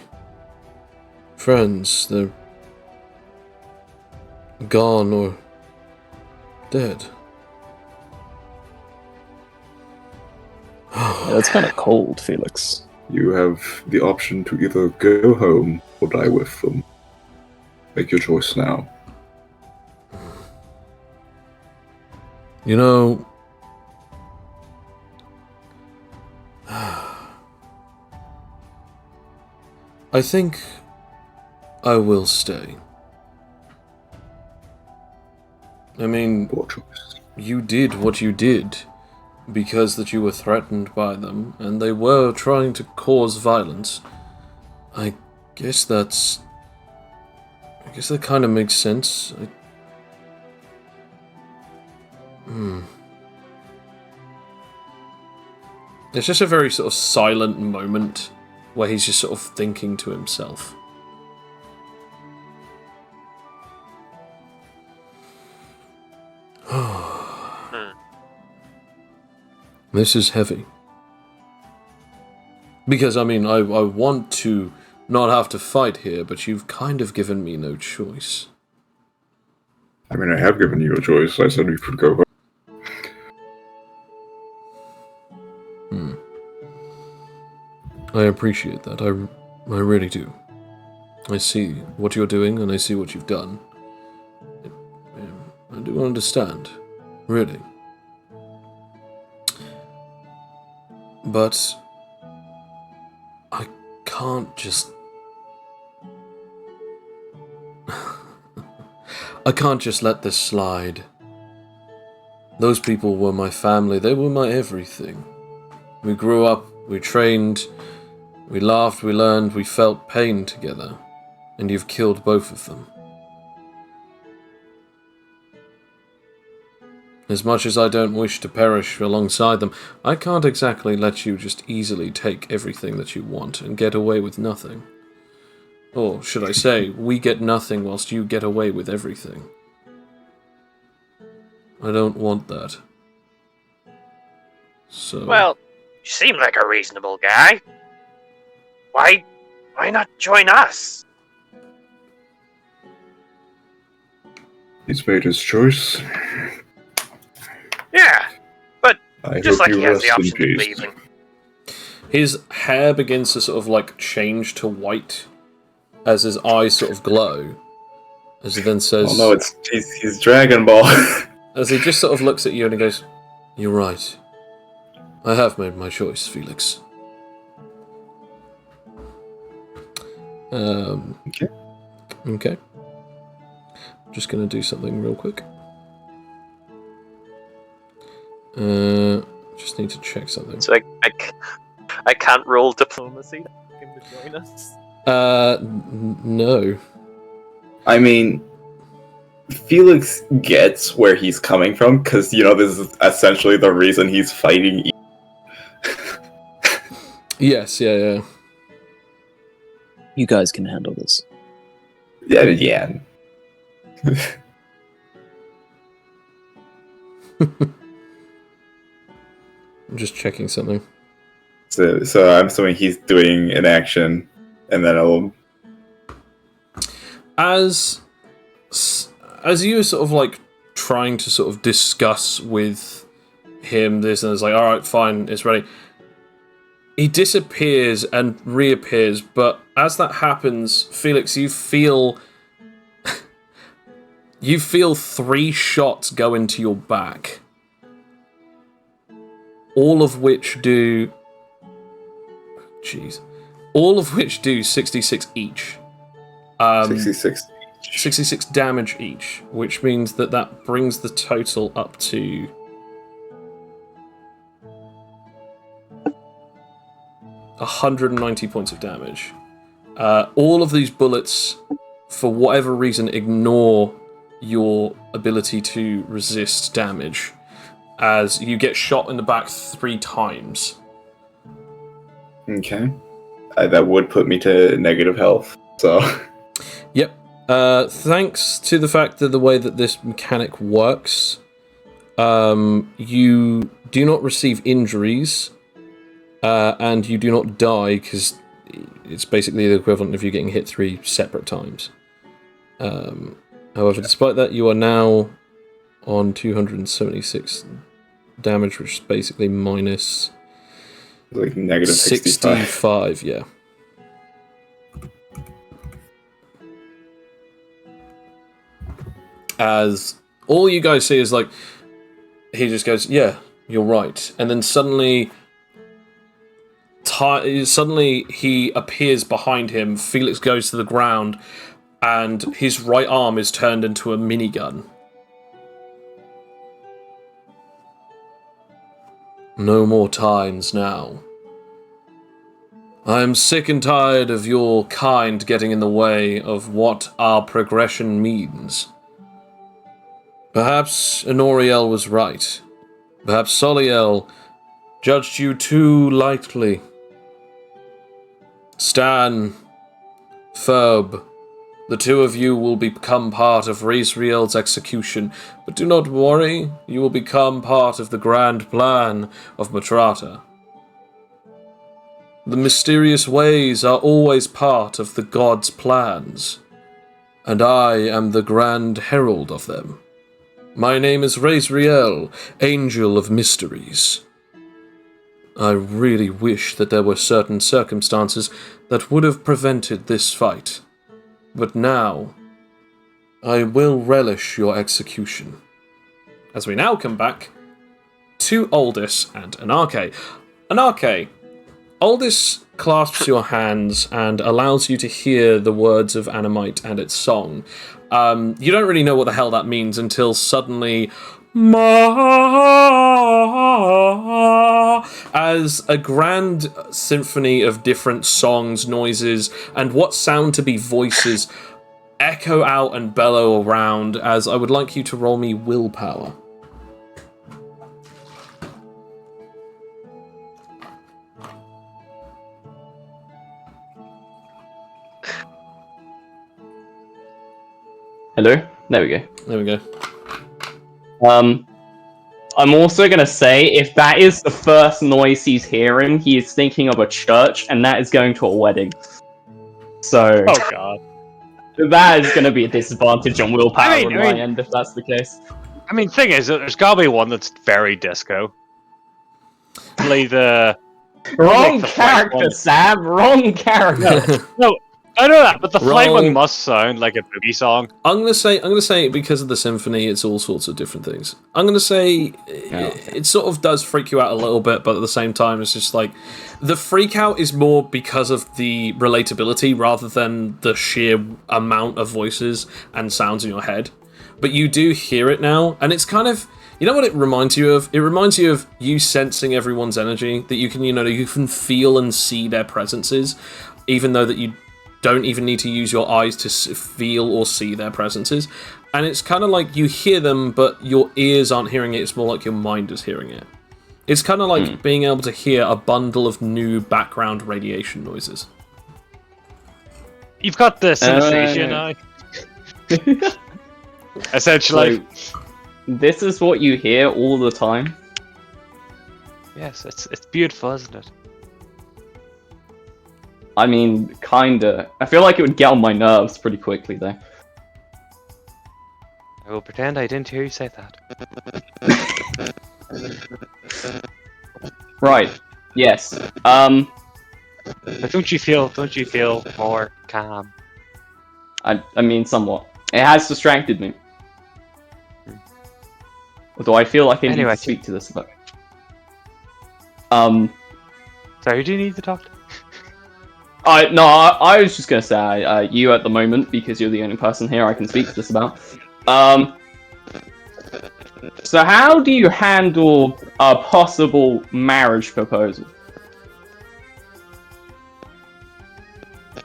friends, they're gone or dead. Yeah, it's kind of cold, Felix. You have the option to either go home or die with them. Make your choice now. You know... I think I will stay. I mean, Poor choice. You did what you did because that you were threatened by them, and they were trying to cause violence. I guess that kind of makes sense. It's just a very sort of silent moment where he's just sort of thinking to himself. This is heavy. Because, I mean, I want to not have to fight here, but you've kind of given me no choice. I mean, I have given you a choice. I said we could go home. I appreciate that. I really do. I see what you're doing, and I see what you've done. I do understand. Really. But I can't just... I can't just let this slide. Those people were my family. They were my everything. We grew up, we trained, we laughed, we learned, we felt pain together. And you've killed both of them. As much as I don't wish to perish alongside them, I can't exactly let you just easily take everything that you want and get away with nothing. Or, should I say, we get nothing whilst you get away with everything. I don't want that. So... Well, you seem like a reasonable guy. Why not join us? He's made his choice. Yeah, but I just hope like you he has the rest in option of peace. leaving. His hair begins to sort of like change to white as his eyes sort of glow. As he then says... Oh no, he's Dragon Ball. As he just sort of looks at you and he goes, "You're right. I have made my choice, Felix." Okay. Okay. Just gonna do something real quick. Just need to check something. So I can't roll diplomacy to him to join us. No. I mean, Felix gets where he's coming from, because, you know, this is essentially the reason he's fighting. Yes, yeah. You guys can handle this. Yeah. I'm just checking something. So I'm assuming he's doing an action, and then I'll... As you were sort of like trying to sort of discuss with him this, and it's like, alright, fine, it's ready. He disappears and reappears, but as that happens, Felix, you feel 3 shots go into your back. All of which do 66 each. 66 damage each, which means that brings the total up to 190 points of damage. All of these bullets, for whatever reason, ignore your ability to resist damage, as you get shot in the back 3 times. Okay. That would put me to negative health, so... Yep. Thanks to the fact that the way that this mechanic works, you do not receive injuries, and you do not die, because it's basically the equivalent of you getting hit 3 separate times. However, despite that, you are now on 276 damage, which is basically minus... like negative 65. Yeah. As all you guys see is like, he just goes, "Yeah, you're right," and then suddenly he appears behind him. Felix goes to the ground, and his right arm is turned into a minigun. No more times now. I am sick and tired of your kind getting in the way of what our progression means. Perhaps Enoriel was right. Perhaps Soliel judged you too lightly. Stan, Ferb, The two of you will become part of Razriel's execution, but do not worry, you will become part of the grand plan of Matrata. The mysterious ways are always part of the gods' plans, and I am the grand herald of them. My name is Razriel, Angel of Mysteries. I really wish that there were certain circumstances that would have prevented this fight. But now, I will relish your execution. As we now come back to Aldous and Anarche. Anarche, Aldous clasps your hands and allows you to hear the words of Animite and its song. You don't really know what the hell that means until suddenly, as a grand symphony of different songs, noises, and what sound to be voices echo out and bellow around, as I would like you to roll me willpower. Hello? There we go. There we go. I'm also gonna say, if that is the first noise he's hearing, he is thinking of a church, and that is going to a wedding. So, Oh god. that is gonna be a disadvantage on willpower I on mean- my end, if that's the case. I mean, thing is, there's gotta be one that's very disco. Play the... Wrong the character, one. Sam! Wrong character! No, I know that, but the flight Wrong. one must sound like a boogie song. I'm gonna say because of the symphony, it's all sorts of different things. I'm gonna say it sort of does freak you out a little bit, but at the same time, it's just like the freak out is more because of the relatability rather than the sheer amount of voices and sounds in your head. But you do hear it now, and it's kind of, you know what it reminds you of? It reminds you of you sensing everyone's energy, that you can feel and see their presences, even though that you don't even need to use your eyes to feel or see their presences. And it's kind of like you hear them, but your ears aren't hearing it. It's more like your mind is hearing it. It's kind of like being able to hear a bundle of new background radiation noises. You've got the synesthesia now. Essentially. So, this is what you hear all the time? Yes, it's beautiful, isn't it? I mean, kinda. I feel like it would get on my nerves pretty quickly, though. I will pretend I didn't hear you say that. Right. Yes. But don't you feel more calm? I mean, somewhat. It has distracted me. Although I feel like I need Anyway. to speak to this about. Sorry, do you need to talk to? I was just gonna say, you at the moment, because you're the only person here I can speak to this about. So how do you handle a possible marriage proposal?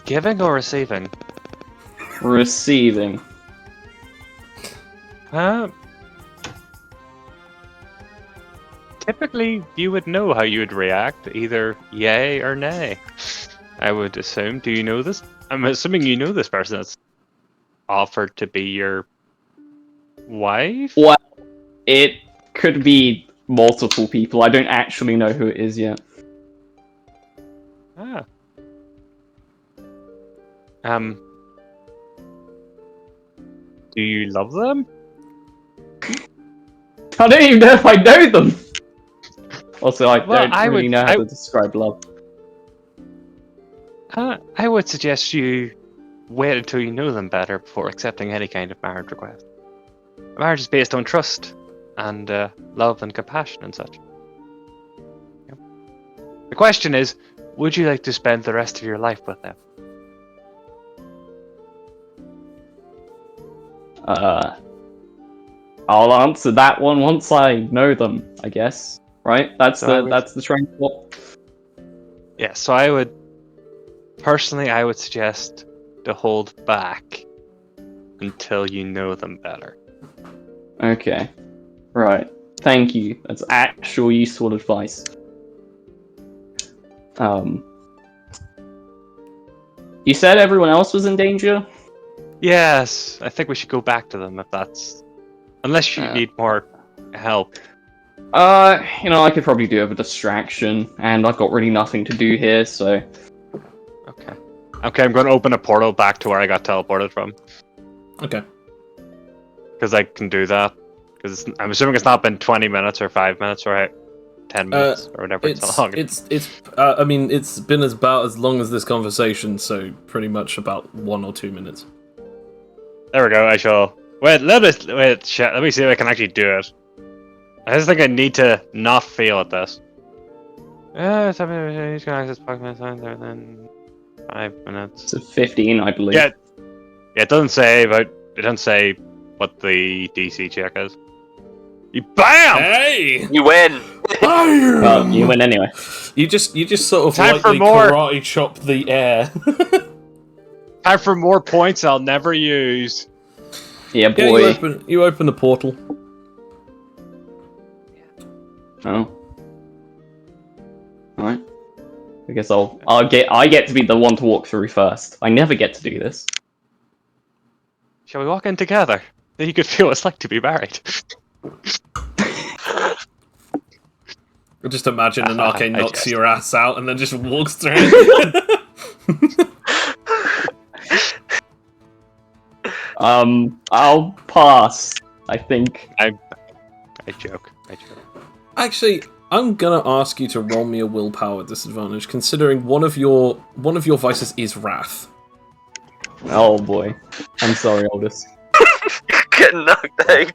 Giving or receiving? Receiving. Typically, you would know how you would react, either yay or nay. I would assume. Do you know this? I'm assuming you know this person that's offered to be your wife? Well, it could be multiple people. I don't actually know who it is yet. Ah. Do you love them? I don't even know if I know them. Also, I don't I really would- know how to describe love. I would suggest you wait until you know them better before accepting any kind of marriage request. Marriage is based on trust and love and compassion and such. Yep. The question is, would you like to spend the rest of your life with them? I'll answer that one once I know them, I guess. Right? That's the train of thought. Yeah, so I would suggest to hold back until you know them better. Okay. Right. Thank you. That's actual useful advice. You said everyone else was in danger? Yes, I think we should go back to them if that's... Unless you need more help. I could probably do with a distraction, and I've got really nothing to do here, so... Okay. Okay, I'm going to open a portal back to where I got teleported from. Okay. Because I can do that. Because I'm assuming it's not been 20 minutes or 5 minutes or 10 minutes or whatever it's long. I mean, it's been about as long as this conversation, so pretty much about 1 or 2 minutes. There we go, I shall... Let me see if I can actually do it. I just think I need to not fail at this. He's gonna access Pokemon Center then 5 minutes. It's a 15, I believe. Yeah, it doesn't say what the DC check is. You BAM! Hey! You win. Well, you win anyway. You just sort of Time for lightly more. karate chop the air. Time for more points I'll never use. Yeah, Yeah, boy. you open the portal. Oh. Alright. I guess I get to be the one to walk through first. I never get to do this. Shall we walk in together? Then you could feel what it's like to be married. Just imagine an arcane I knocks just- your ass out and then just walks through it. I'll pass, I think. I joke. Actually, I'm gonna ask you to roll me a willpower disadvantage, considering one of your vices is wrath. Oh boy. I'm sorry, Aldous. Getting knocked out.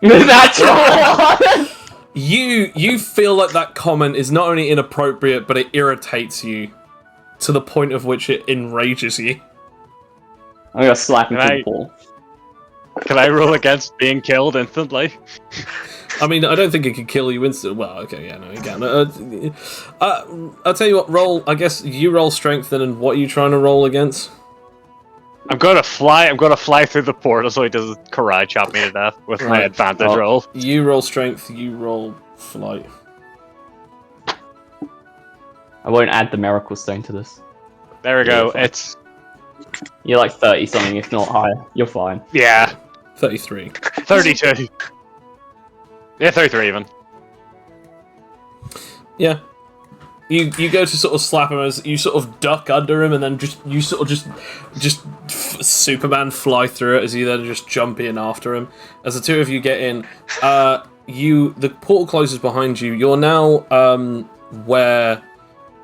That's all! You feel like that comment is not only inappropriate, but it irritates you to the point of which it enrages you. I'm gonna slap him Can through I- the ball. Can I roll against being killed instantly? I mean, I don't think it could kill you instantly. Well, okay, yeah, no, you can. I'll tell you what, roll. I guess you roll strength, and what are you trying to roll against? I'm gonna fly through the portal so he doesn't karate chop me to death with my Right. advantage Oh. roll. You roll strength, you roll flight. I won't add the miracle stone to this. There we go. fine. It's You're like 30 something, if not higher. You're fine. 33. 32. Yeah, 33 even. Yeah. You go to sort of slap him as you sort of duck under him, and then just Superman fly through it as you then just jump in after him. As the two of you get in, the portal closes behind you. You're now where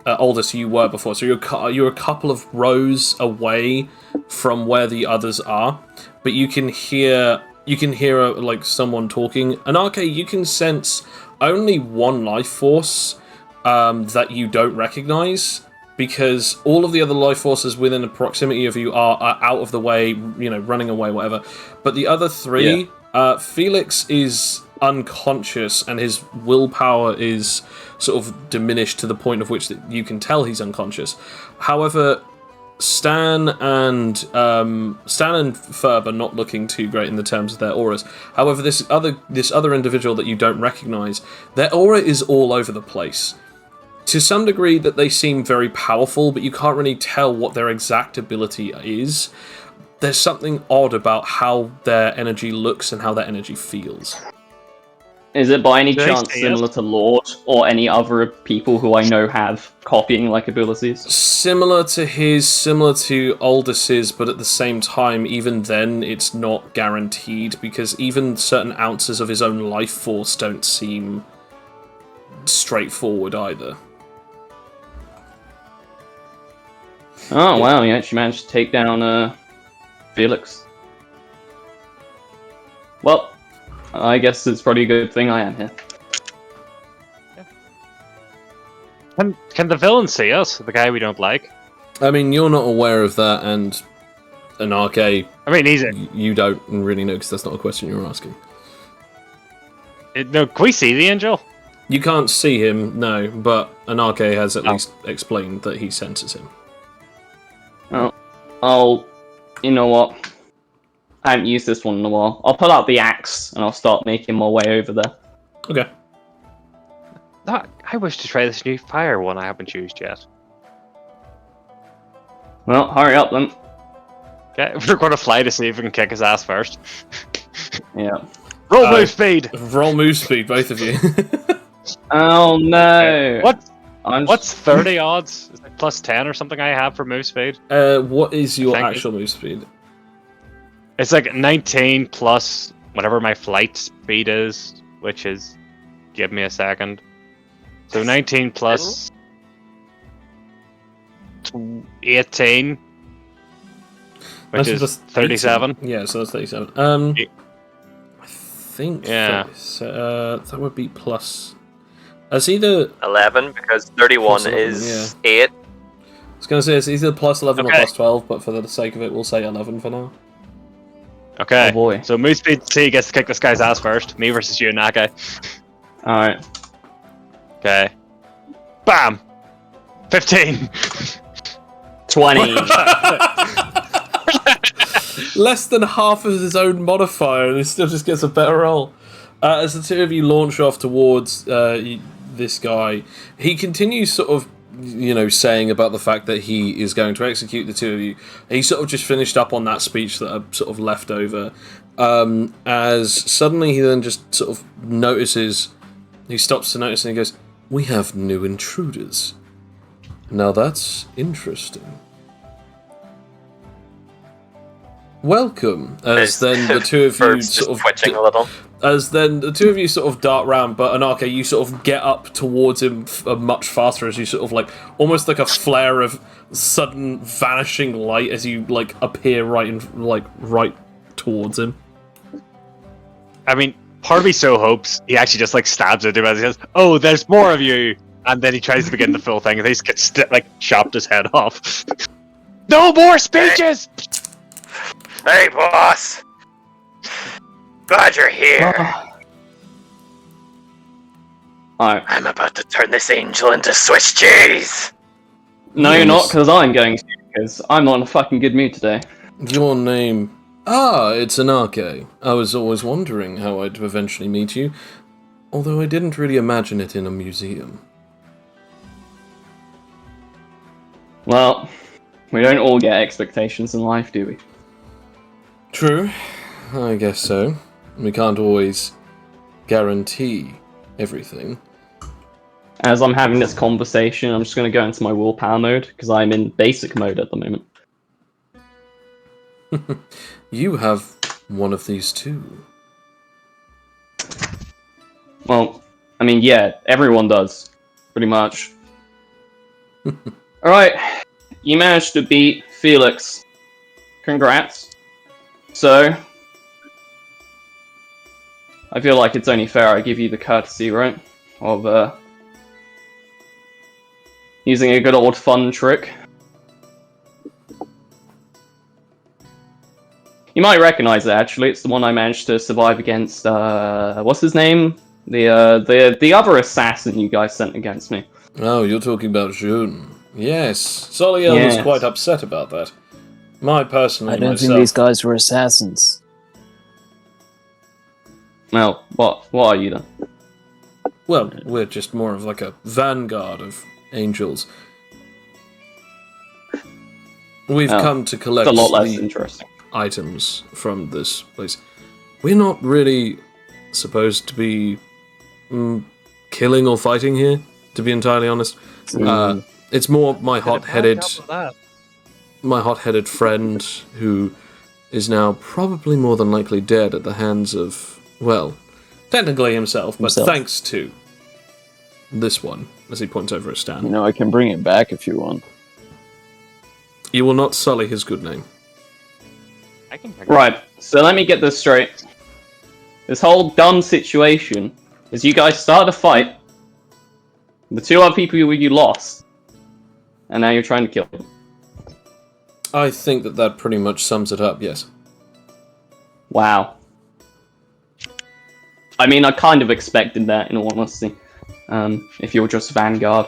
Aldous you were before, so you're a couple of rows away from where the others are, but you can hear like someone talking. And Arcade, you can sense only one life force that you don't recognize, because all of the other life forces within the proximity of you are out of the way, running away, whatever. But the other three, Felix is unconscious, and his willpower is sort of diminished to the point of which that you can tell he's unconscious. However, Stan and Ferb are not looking too great in the terms of their auras. However, this other individual that you don't recognize, their aura is all over the place. To some degree that they seem very powerful, but you can't really tell what their exact ability is. There's something odd about how their energy looks and how their energy feels. Is it by any Do they chance see similar us? to Lord or any other people who I know have copying-like abilities? Similar to Aldous', but at the same time, even then, it's not guaranteed, because even certain ounces of his own life force don't seem straightforward either. Oh wow, you actually managed to take down Felix. Well, I guess it's probably a good thing I am here. Can the villain see us? The guy we don't like? I mean, you're not aware of that, and Anarche, I mean, he's you don't really know, because that's not a question you're asking. no. Can we see the angel? You can't see him, no, but Anarche has at least explained that he senses him. You know what? I haven't used this one in a while. I'll pull out the axe and I'll start making my way over there. Okay. I wish to try this new fire one I haven't used yet. Well, hurry up then. Okay, we're going to fly to see if we can kick his ass first. Yeah. Roll move speed! Roll move speed, both of you. Oh no! What's 30 odds? Is it plus 10 or something I have for move speed? What is your Thank you. actual move speed? It's like 19 plus whatever my flight speed is, which is... Give me a second. So 19 plus... 18. Which That's is just 37. 18. Yeah, so that's 37. Yeah. I think Yeah. that would be plus... It's either... 11, because 31 Plus 11, is 8. I was going to say it's either plus 11 or Okay. plus 12, but for the sake of it, we'll say 11 for now. Okay. Oh boy. So move speed C gets to kick this guy's ass first. Me versus you and that guy. Alright. Okay. Bam! 15! 20. Less than half of his own modifier, and he still just gets a better roll. As the two of you launch off towards this guy, he continues sort of, saying about the fact that he is going to execute the two of you. He sort of just finished up on that speech that I sort of left over. As suddenly he then just sort of notices, he stops to notice and he goes, "We have new intruders. Now that's interesting. Welcome." As then the two of you Bird's sort just of twitching a little. as then the two of you sort of dart round, but Anarka, you sort of get up towards him much faster as you sort of almost like a flare of sudden vanishing light as you appear right towards him. I mean, part of me so hopes he actually just stabs at him as he says, "Oh, there's more of you!" And then he tries to begin the full thing and he just gets chopped his head off. No more speeches! Hey, boss! Glad you're here. Alright. I'm about to turn this angel into Swiss cheese! No, you're not, because I'm going to, because I'm not in a fucking good mood today. Your name... it's Anarke. I was always wondering how I'd eventually meet you, although I didn't really imagine it in a museum. Well, we don't all get expectations in life, do we? True, I guess so. We can't always guarantee everything. As I'm having this conversation, I'm just going to go into my willpower mode, because I'm in basic mode at the moment. You have one of these too. Well, I mean, yeah, everyone does. Pretty much. Alright, you managed to beat Felix. Congrats. So, I feel like it's only fair I give you the courtesy, right? Of, using a good old fun trick. You might recognize it, actually. It's the one I managed to survive against, what's his name? The other assassin you guys sent against me. Oh, you're talking about June. Yes, Soliel was Yes. quite upset about that. I personally I don't myself... think these guys were assassins. Well, what are you then? Well, we're just more of a vanguard of angels. We've come to collect It's a lot less the interesting. items from this place. We're not really supposed to be killing or fighting here, to be entirely honest. It's more my hot-headed friend who is now probably more than likely dead at the hands of, well, technically himself, but thanks to this one, as he points over at Stan. You know, I can bring it back if you want. You will not sully his good name. I can pick Right, so let me get this straight. This whole dumb situation is you guys started a fight, the two other people you lost, and now you're trying to kill them. I think that pretty much sums it up, yes. Wow. I mean, I kind of expected that, in all honesty. If you're just Vanguard.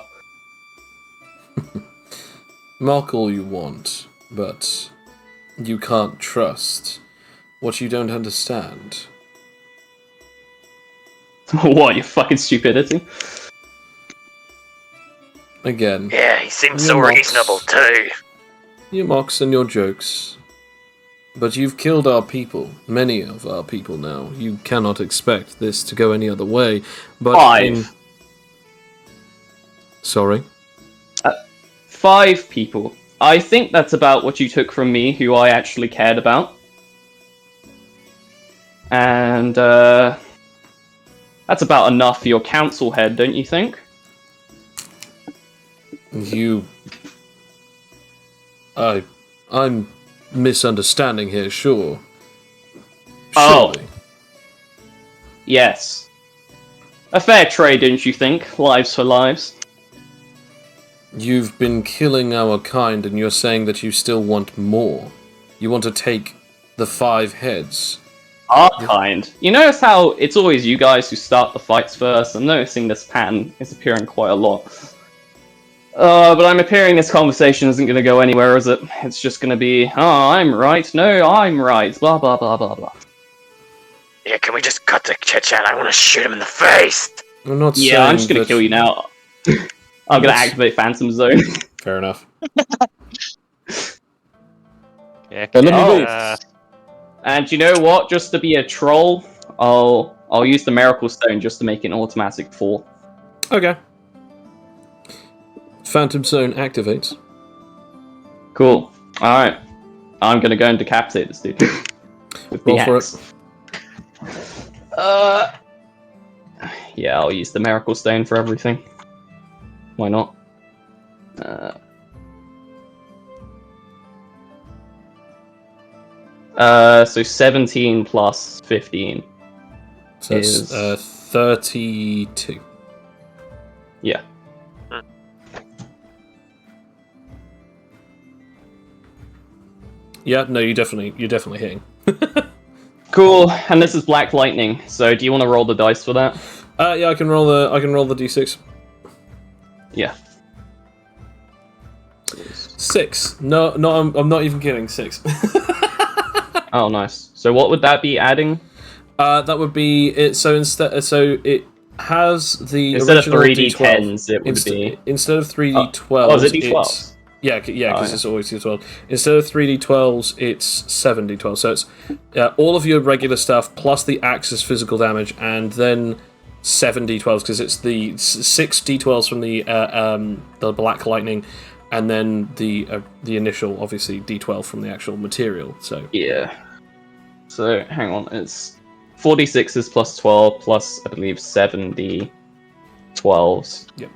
Mock all you want, but you can't trust what you don't understand. What, your fucking stupidity? Again, Yeah, he seems Your so mocks. reasonable too. your mocks and your jokes. But you've killed our people, many of our people now. You cannot expect this to go any other way. But 5. Sorry? 5 people. I think that's about what you took from me, who I actually cared about. And, that's about enough for your council head, don't you think? I'm misunderstanding here, sure. Oh. Surely. Yes. A fair trade, don't you think? Lives for lives. You've been killing our kind, and you're saying that you still want more. You want to take the 5 heads. Our kind. You notice how it's always you guys who start the fights first? I'm noticing this pattern is appearing quite a lot. But I'm appearing this conversation isn't going to go anywhere, is it? It's just going to be, oh, I'm right, no, I'm right, blah, blah, blah, blah, blah. Yeah, can we just cut the chit-chat? I want to shoot him in the face! I'm not saying Yeah, I'm just going to that- kill you now. I'm going to activate Phantom Zone. Fair enough. Yeah, Let me okay, go. And you know what? Just to be a troll, I'll use the Miracle Stone just to make it an automatic 4. Okay. Phantom Zone activates. Cool. Alright. I'm going to go and decapitate this dude. With the Roll for axe. Yeah, I'll use the Miracle Stone for everything. Why not? So 17 plus 15. So Is- it's 32. Yeah. Yeah, no, you're definitely hitting. Cool. And this is Black Lightning. So do you want to roll the dice for that? Yeah, I can roll the d6. Yeah. 6. No, I'm not even kidding. 6. Oh, nice. So what would that be adding? That would be it. So it has the Instead of original 3d10s, it would D12. be... Instead of 3d12. Oh, is it it's- d12s? Yeah, because yeah. it's always d12. Instead of 3d12s, it's 7d12. So it's all of your regular stuff plus the axe's physical damage, and then 7d12s because it's the 6d12s from the Black Lightning, and then the initial, obviously, d12 from the actual material. So Yeah. So, hang on, it's 46s plus 12 plus, I believe, 7d12s. Yep.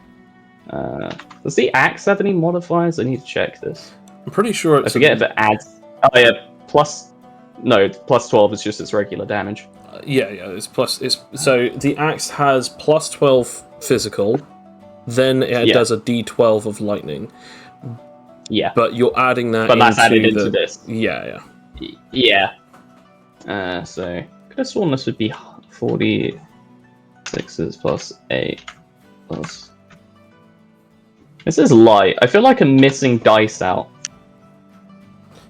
Does the axe have any modifiers? I need to check this. I'm pretty sure I it's forget if it adds... Oh yeah, plus 12 is just its regular damage. yeah, it's plus. It's so the axe has plus 12 physical, then it Yeah. does a d12 of lightning, Yeah, but you're adding that. but that's added the, into this. Yeah. Yeah. So, could have sworn this would be 46s plus 8 plus... This is light. I feel like I'm missing dice out.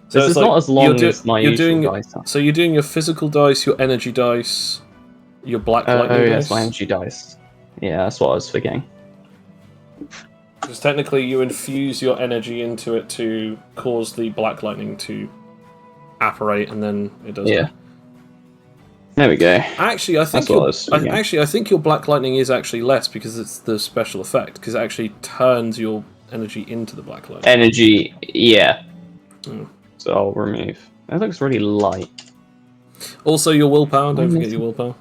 So This it's is like not as long as my you're usual doing dice out. So you're doing your physical dice, your energy dice, your black lightning Oh, dice. yes, my energy dice. Yeah, that's what I was forgetting. Because technically, you infuse your energy into it to cause the black lightning to apparate, and then it does. Yeah. There we go. Actually, I think That's what I was thinking. I think your black lightning is actually less because it's the special effect, because it actually turns your energy into the black lightning. Energy, yeah. Mm. So I'll remove. That looks really light. Also, your willpower. Don't forget your willpower.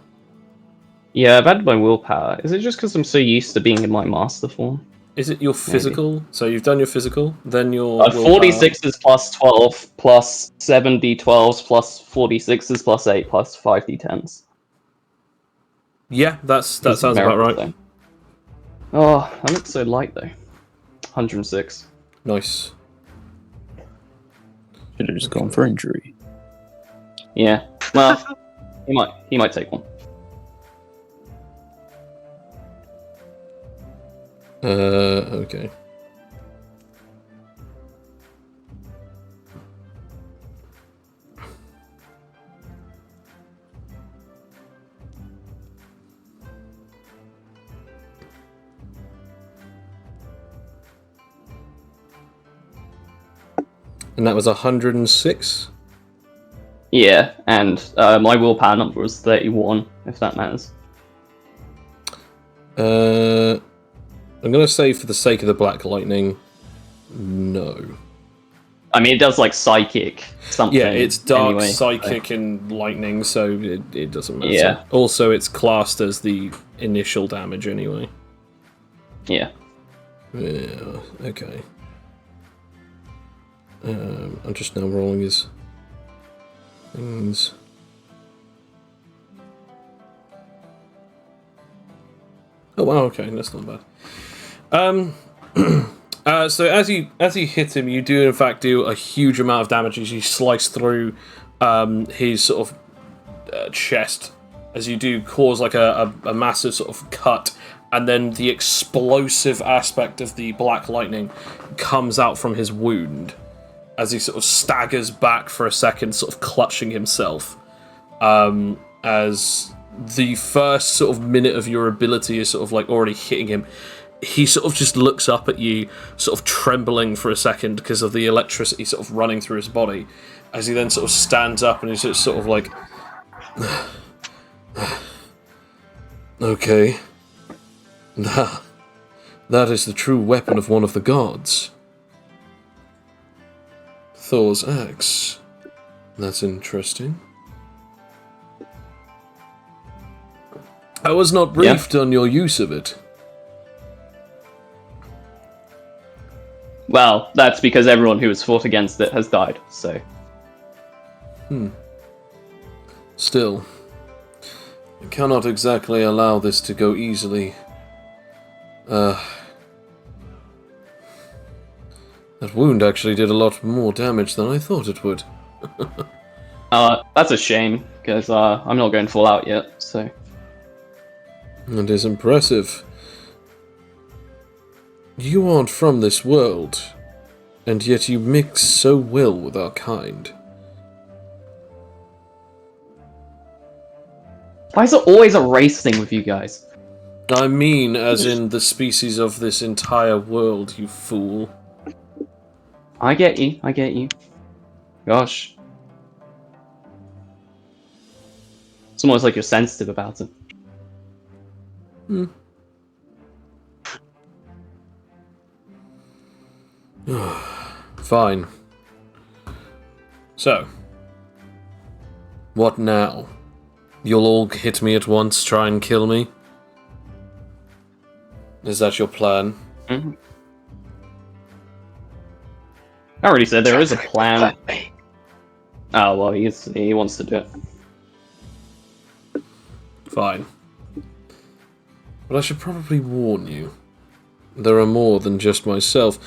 Yeah, I've added my willpower. Is it just because I'm so used to being in my master form? Is it your physical? So you've done your physical, then your willpower. 46s plus 12 plus 7d12s plus 46s plus 8 plus 5d10s. Yeah, that This sounds is about miracle right. thing. Oh, that looks so light though. 106. Nice. Should have just gone for injury. Yeah. Well, he might take one. Okay. And that was 106. Yeah, and my willpower number was 31, if that matters. I'm gonna say for the sake of the black lightning, no. I mean, it does like psychic something. Yeah, it's dark, anyway, psychic, and lightning, so it doesn't matter. Yeah. Also, it's classed as the initial damage anyway. Yeah. Yeah, okay. I'm just now rolling his things. Oh wow, okay, that's not bad. So as you hit him, you do in fact do a huge amount of damage as you slice through his sort of chest, as you do cause like a massive sort of cut, and then the explosive aspect of the black lightning comes out from his wound as he sort of staggers back for a second, sort of clutching himself, as the first sort of minute of your ability is sort of like already hitting him. He sort of just looks up at you, sort of trembling for a second because of the electricity sort of running through his body, as he then sort of stands up and he's just sort of like, okay, that is the true weapon of one of the gods. Thor's axe. That's interesting. I was not briefed on your use of it. Well, that's because everyone who has fought against it has died, so... Still, I cannot exactly allow this to go easily. That wound actually did a lot more damage than I thought it would. That's a shame, because I'm not going full out yet, so... It is impressive. You aren't from this world, and yet you mix so well with our kind. Why is it always a race thing with you guys? I mean, as in the species of this entire world, you fool. I get you. Gosh. It's almost like you're sensitive about it. Fine. So, what now? You'll all hit me at once, try and kill me? Is that your plan? Mm-hmm. I already said there is a plan. Oh, well, he wants to do it. Fine. But I should probably warn you. There are more than just myself.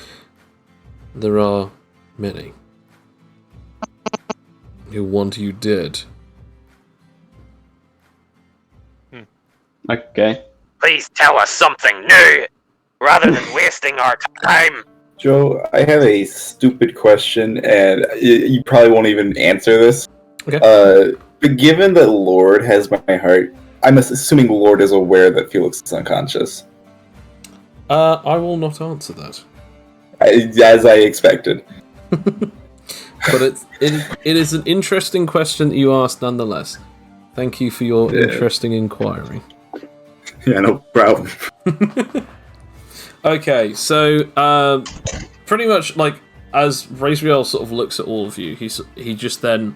There are many who want you dead. Okay. Please tell us something new, rather than wasting our time. Joe, I have a stupid question, and you probably won't even answer this. Okay. But given that Lord has my heart, I'm assuming Lord is aware that Felix is unconscious. I will not answer that. As I expected. But it is an interesting question that you asked nonetheless. Thank you for your interesting inquiry. Yeah, no problem. Okay, so pretty much like as Razriel sort of looks at all of you, he just then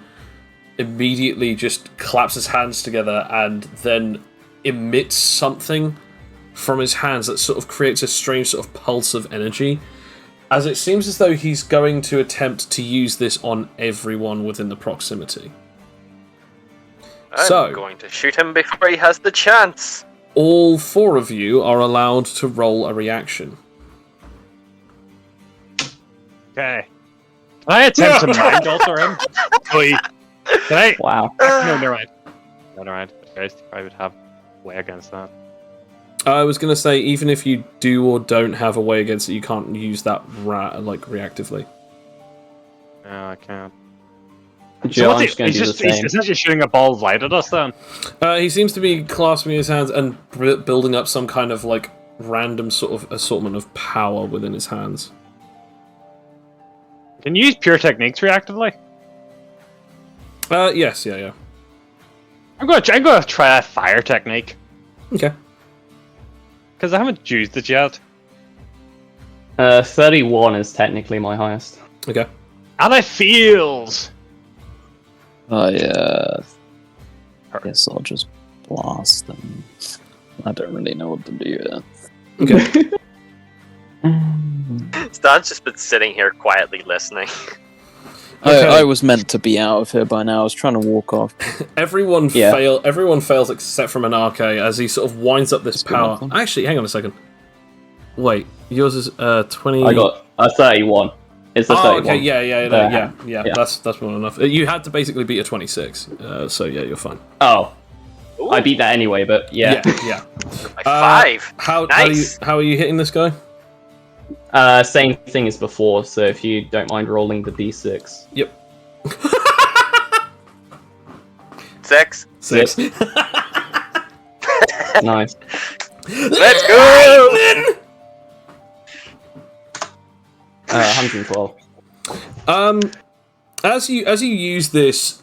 immediately just claps his hands together and then emits something from his hands that sort of creates a strange sort of pulse of energy, as it seems as though he's going to attempt to use this on everyone within the proximity. I'm going to shoot him before he has the chance. All four of you are allowed to roll a reaction. Okay. Can I attempt to mind alter him? Can I? Wow. No, never mind. No, never mind. I would have way against that. I was going to say, even if you do or don't have a way against it, you can't use that reactively. No, I can't. Joe, I'm just going to do the he's same. essentially shooting a ball of light at us then. He seems to be clasping his hands and building up some kind of like random sort of assortment of power within his hands. Can you use pure techniques reactively? Yes, yeah. I'm gonna try a fire technique Okay. because I haven't used it yet, 31 is technically my highest. Okay. and it feels. I guess I'll just blast them. I don't really know what to do yet. Okay. Stan's just been sitting here quietly listening. Okay. I was meant to be out of here by now. I was trying to walk off. Everyone Yeah. Everyone fails except for Monarche as he sort of winds up this That's good power. enough, then. Actually, hang on a second. Wait, yours is 20. I got a 31. It's a 31. Okay, yeah. Yeah. That's more than enough. You had to basically beat a 26, so yeah, you're fine. Oh, Ooh, I beat that anyway, but yeah. Yeah. by 5. Nice. How are you hitting this guy? Same thing as before, so if you don't mind rolling the d6. Yep. 6. 6. Nice. Let's go! 112. As you use this,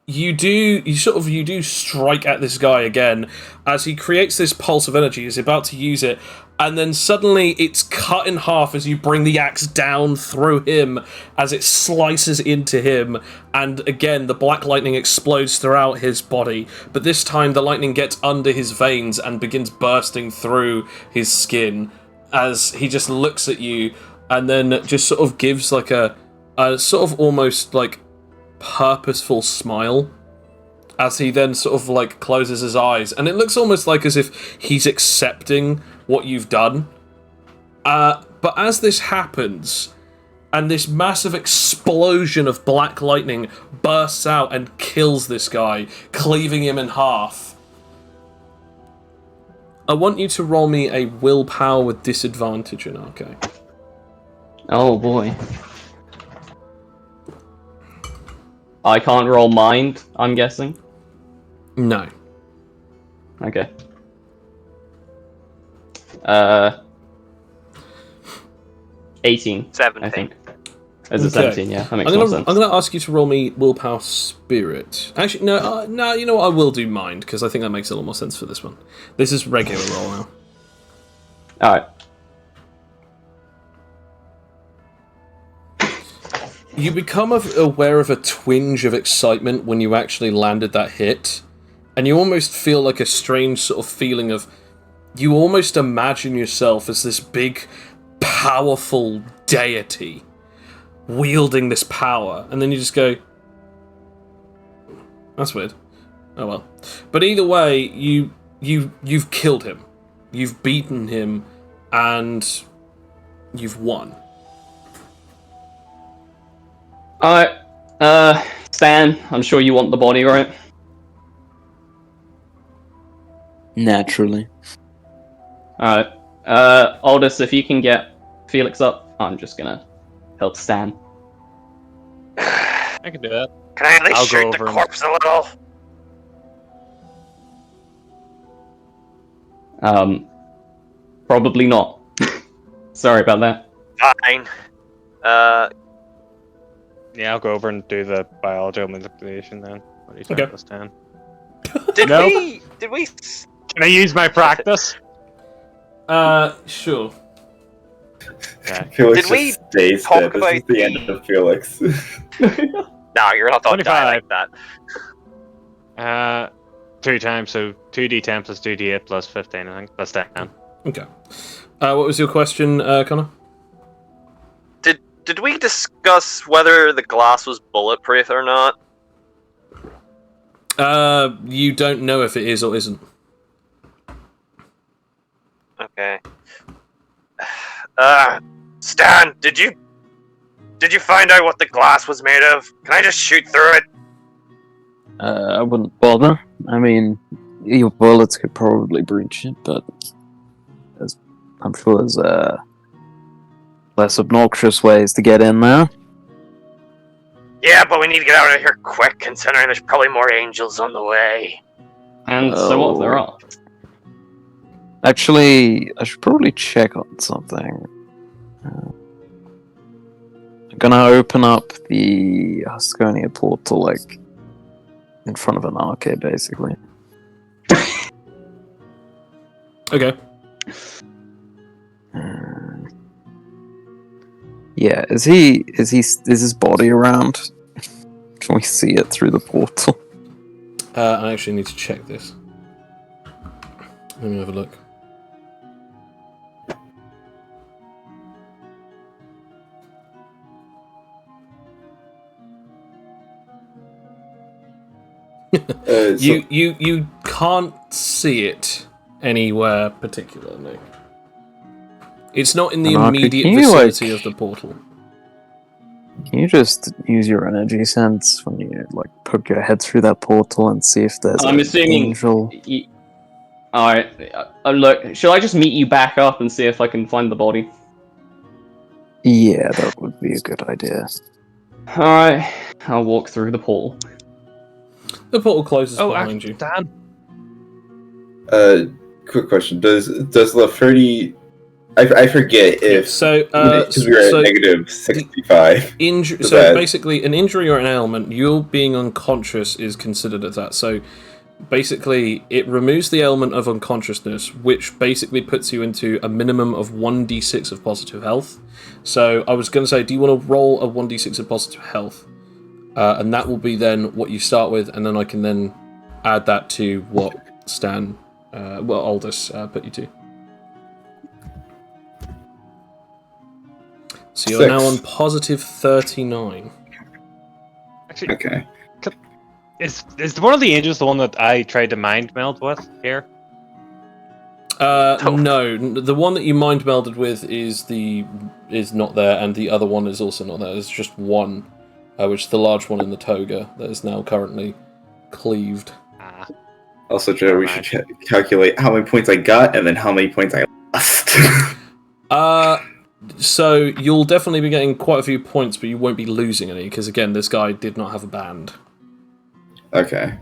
you do strike at this guy again as he creates this pulse of energy. He's about to use it, and then suddenly it's cut in half as you bring the axe down through him as it slices into him, and again the black lightning explodes throughout his body, but this time the lightning gets under his veins and begins bursting through his skin as he just looks at you and then just sort of gives like a sort of almost like purposeful smile as he then sort of like closes his eyes, and it looks almost like as if he's accepting what you've done. But as this happens, and this massive explosion of black lightning bursts out and kills this guy, cleaving him in half, I want you to roll me a willpower with disadvantage in Arcane. Oh boy. I can't roll mind, I'm guessing. No. Okay. 18, 17. I think. Is it Okay. 17? Yeah, that I'm makes more gonna sense. ask you to roll me willpower spirit. Actually, no. You know what? I will do mind because I think that makes a lot more sense for this one. This is regular roll now. Alright. You become aware of a twinge of excitement when you actually landed that hit, and you almost feel like a strange sort of feeling of. You almost imagine yourself as this big, powerful deity wielding this power, and then you just go, that's weird. Oh well. But either way, you've killed him. You've beaten him, and you've won. Alright. Stan, I'm sure you want the body, right? Naturally. Alright. Aldous, if you can get Felix up, I'm just gonna help Stan. I can do that. Can I at least I'll go shoot the over him. corpse a little? Probably not. Sorry about that. Fine. Yeah, I'll go over and do the biological manipulation then. What do you think, Okay. Stan? Did Nope. we? Can I use my practice? Sure. Okay. Felix Did we just stays talk dead. This is about the end of Felix. No, you're not gonna die 25. like that. 2 times, so 2d10 plus 2d8 plus 15, I think. Plus 10. Okay. What was your question, Connor? Did we discuss whether the glass was bulletproof or not? You don't know if it is or isn't. Okay. Stan, did you find out what the glass was made of? Can I just shoot through it? I wouldn't bother. I mean, your bullets could probably breach it, but I'm sure there's less obnoxious ways to get in there. Yeah, but we need to get out of here quick, considering there's probably more angels on the way. And so what there are. Actually, I should probably check on something. I'm gonna open up the Asconia portal, like, in front of an arcade, basically. Okay. Yeah, is his body around? Can we see it through the portal? I actually need to check this. Let me have a look. You can't see it anywhere particular, no. It's not in the immediate vicinity of the portal. Can you just use your energy sense when you poke your head through that portal and see if there's I'm an assuming. angel? Alright, look, should I just meet you back up and see if I can find the body? Yeah, that would be a good idea. Alright, I'll walk through the portal. The portal closes behind you. Dan. Quick question: Does Lafferty? I forget if because we were at negative 65. Basically, an injury or an ailment, you being unconscious is considered as that. So basically, it removes the ailment of unconsciousness, which basically puts you into a minimum of 1d6 of positive health. So I was going to say, do you want to roll a 1d6 of positive health? And that will be then what you start with, and then I can then add that to what Aldous put you to. So you're now on positive 39. Actually, Okay. Is one of the angels the one that I tried to mind meld with here? No, the one that you mind melded with is not there, and the other one is also not there. There's just one, which is the large one in the toga that is now currently cleaved. Also, Joe, we should calculate how many points I got and then how many points I lost. So you'll definitely be getting quite a few points, but you won't be losing any because again, this guy did not have a band. Okay.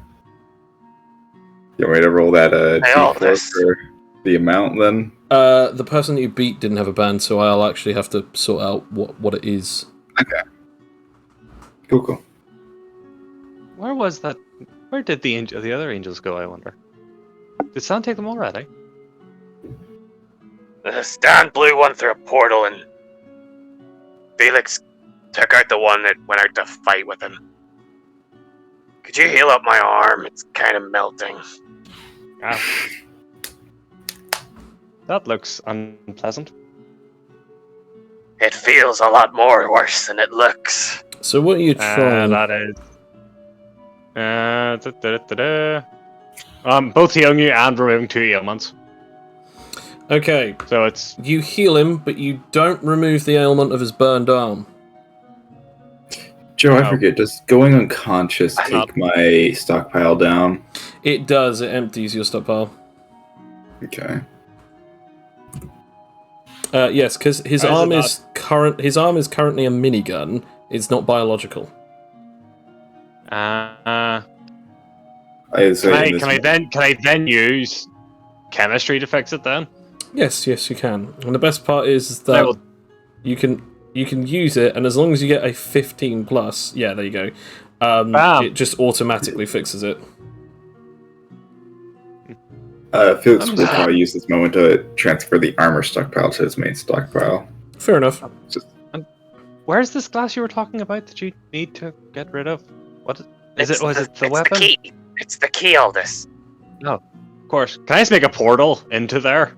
You want me to roll that d4 for the amount then? The person that you beat didn't have a band, so I'll actually have to sort out what it is. Okay. Cool. Where was that? Where did the other angels go, I wonder? Did Stan take them already? Stan blew one through a portal and Felix took out the one that went out to fight with him. Could you heal up my arm? It's kind of melting. Ah. That looks unpleasant. It feels a lot more worse than it looks. So what are you trying? That is... both healing you and removing 2 ailments. Okay, so it's... You heal him, but you don't remove the ailment of his burned arm. Joe, I forget, does going unconscious take my stockpile down? It does, it empties your stockpile. Okay. Yes, because his arm is currently a minigun. It's not biological. Can I then use chemistry to fix it then? Yes, you can. And the best part is that you can use it, and as long as you get a 15 plus, yeah, there you go. It just automatically fixes it. Felix will probably use this moment to transfer the armor stockpile to his main stockpile. Fair enough. Where's this glass you were talking about that you need to get rid of? What is it? Was it the weapon? The key. It's the key, all this. No, of course. Can I just make a portal into there?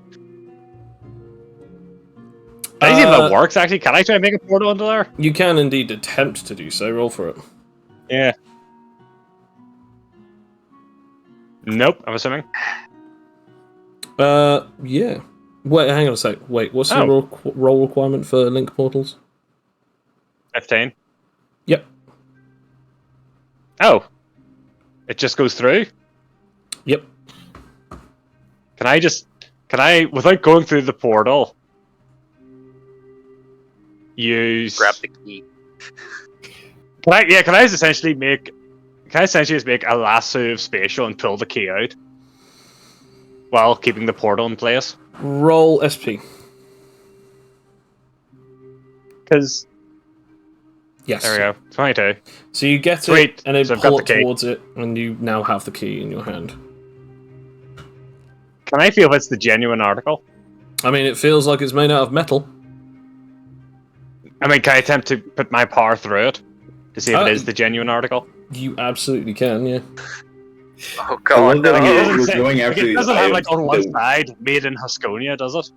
Can I see if that works, actually? Can I try and make a portal into there? You can indeed attempt to do so. Roll for it. Yeah. Nope, I'm assuming. Yeah. Wait, hang on a sec. Wait, what's your roll requirement for link portals? 15. Yep. Oh. It just goes through? Yep. Can I, without going through the portal, grab the key? Can I essentially just make a lasso of spatial and pull the key out while keeping the portal in place? Roll SP. Because Yes. There we go. 22. So you get Sweet. it, and then So I've got pull the it key. towards it, and you now have the key in your hand. Can I feel if it's the genuine article? I mean, it feels like it's made out of metal. I mean, can I attempt to put my power through it to see if it is Uh, the genuine article? You absolutely can, yeah. Oh I god, love that no. you're Doesn't say- going after it these doesn't have like items on one that- side made in Husconia, does it?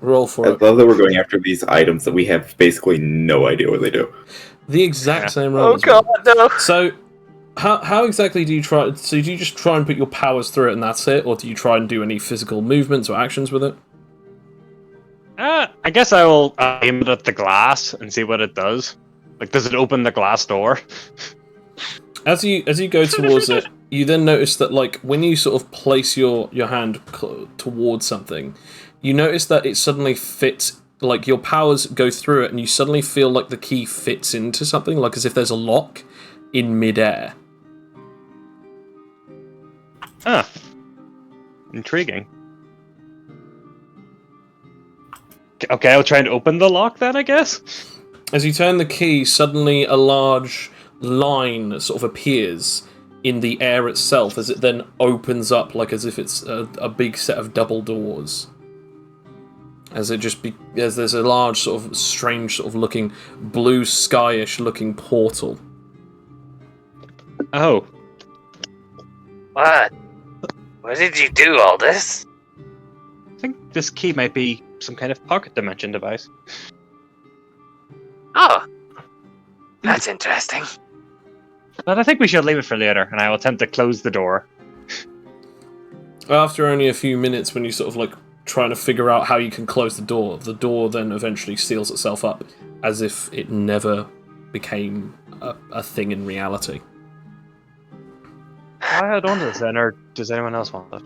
Roll for I it. love that we're going after these items that we have basically no idea what they do. The exact Yeah. same roll Oh as well. god, no. So, how exactly do you try? So, do you just try and put your powers through it and that's it, or do you try and do any physical movements or actions with it? I guess I will aim it at the glass and see what it does. Like, does it open the glass door? As you go towards it, you then notice that like when you sort of place your hand towards something, you notice that it suddenly fits. Like your powers go through it, and you suddenly feel like the key fits into something, like as if there's a lock in midair. Ah, intriguing. Okay, I'll try and open the lock then, I guess. As you turn the key, suddenly a large line sort of appears in the air itself, as it then opens up, like as if it's a big set of double doors. As there's a large sort of strange sort of looking blue skyish looking portal. Oh, What? Why did you do all this? I think this key might be some kind of pocket dimension device. Oh. That's interesting. But I think we should leave it for later, and I will attempt to close the door. After only a few minutes, when you sort of like trying to figure out how you can close the door then eventually seals itself up, as if it never became a thing in reality. I had on this then, or does anyone else want it?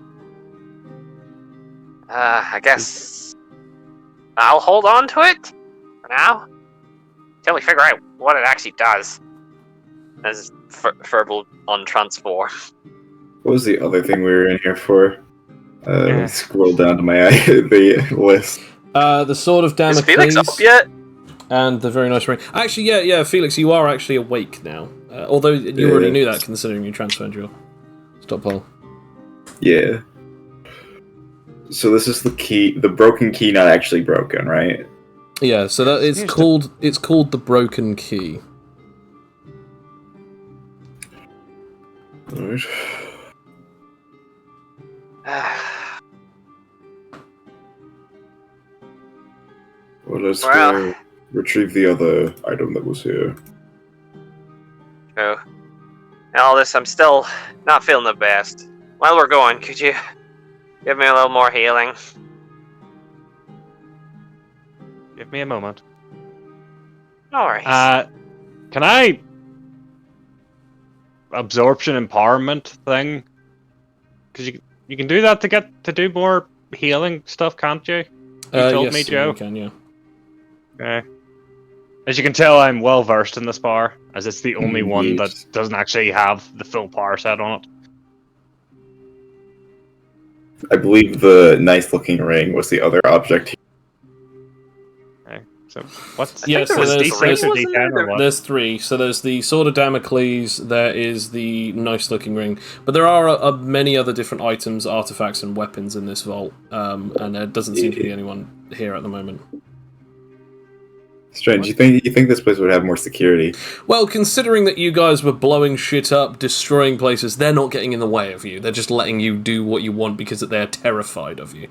I guess I'll hold on to it for now until we figure out what it actually does. As verbal on transform. What was the other thing we were in here for? Let Yeah. me scroll down to my the list. The Sword of Is Damocles Felix up yet? and the very nice ring. Actually, yeah, Felix, you are actually awake now. Although you already knew that, considering you transferred your stockpile. Yeah. So this is the key, the broken key, not actually broken, right? Yeah, so that it's called the Broken Key. Alright. Well, let's Well. go retrieve the other item that was here. True. And all this, I'm still not feeling the best. While we're going, could you give me a little more healing? Give me a moment. No worries. Can I absorption empowerment thing? Because you can do that to do more healing stuff, can't you? You told yes, me, Joe. You can, yeah. Okay. As you can tell, I'm well versed in this power, as it's the only one that Yes. doesn't actually have the full power set on it. I believe the nice-looking ring was the other object. Okay. So what's Yeah, there so was there's, three, there's, wasn't there? or what? there's three. So there's the Sword of Damocles, there is the nice looking ring, but there are many other different items, artifacts, and weapons in this vault, and there doesn't seem to be anyone here at the moment. Strange. You think this place would have more security? Well, considering that you guys were blowing shit up, destroying places, they're not getting in the way of you. They're just letting you do what you want because they're terrified of you.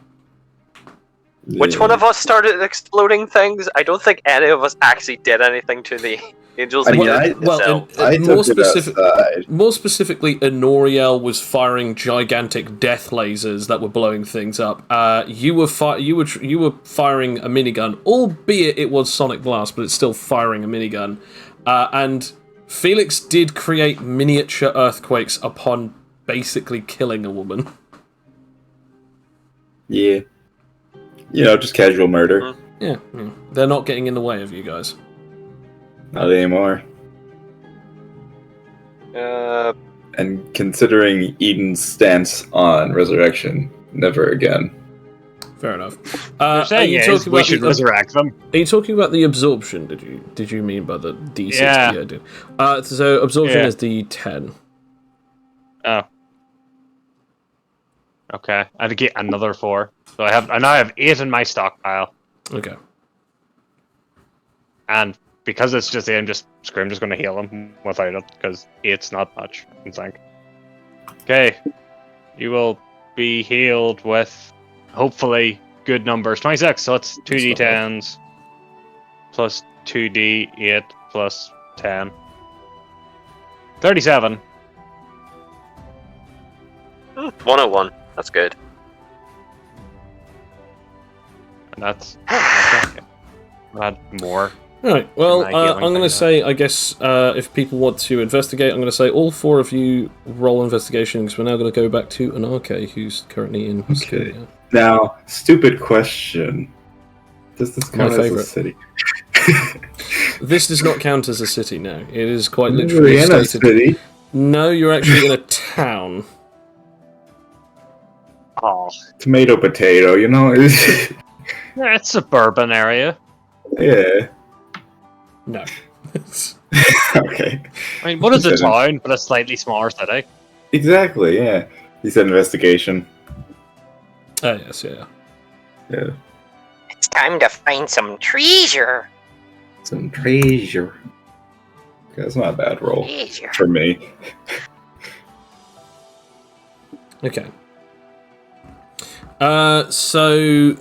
Which one of us started exploding things? I don't think any of us actually did anything to the angels. I mean, more took it outside. More specifically, Enoriel was firing gigantic death lasers that were blowing things up. You were firing a minigun, albeit it was Sonic Blast, but it's still firing a minigun. And Felix did create miniature earthquakes upon basically killing a woman. Yeah. You know, just casual murder. Yeah, they're not getting in the way of you guys. Not anymore. And considering Eden's stance on resurrection, never again. Fair enough. What Are I'm saying you is, talking we about should resurrect them. Are you talking about the absorption? Did you mean by the D6? Yeah. I did. So absorption Yeah. is D10. Oh. Okay. I had to get another 4. So I now have 8 in my stockpile. Okay. And because it's just 8, I'm just gonna heal him without it, because 8's not much, I think. Okay. You will be healed with hopefully good numbers. 26, so it's 2d10s plus 2d8 plus 10. 37. 101. That's good. And that's... okay. Add more. Right. Well, My healing I'm going to thing say, I guess, if people want to investigate, I'm going to say all 4 of you roll investigation, because we're now going to go back to Anarche, who's currently in. Okay. Now, stupid question. Does this My count as a favourite. city? This does not count as a city now. It is quite We're literally in a stated. city. No, you're actually in a town. Oh. Tomato, potato, you know? Yeah, it's a suburban area. Yeah. No. Okay. I mean, what is a Consider- town but a slightly smaller city? Exactly, yeah. He said investigation. Oh, yes, yeah. Yeah. It's time to find some treasure. Some treasure. That's not a bad roll Treasure. for me. Okay. So...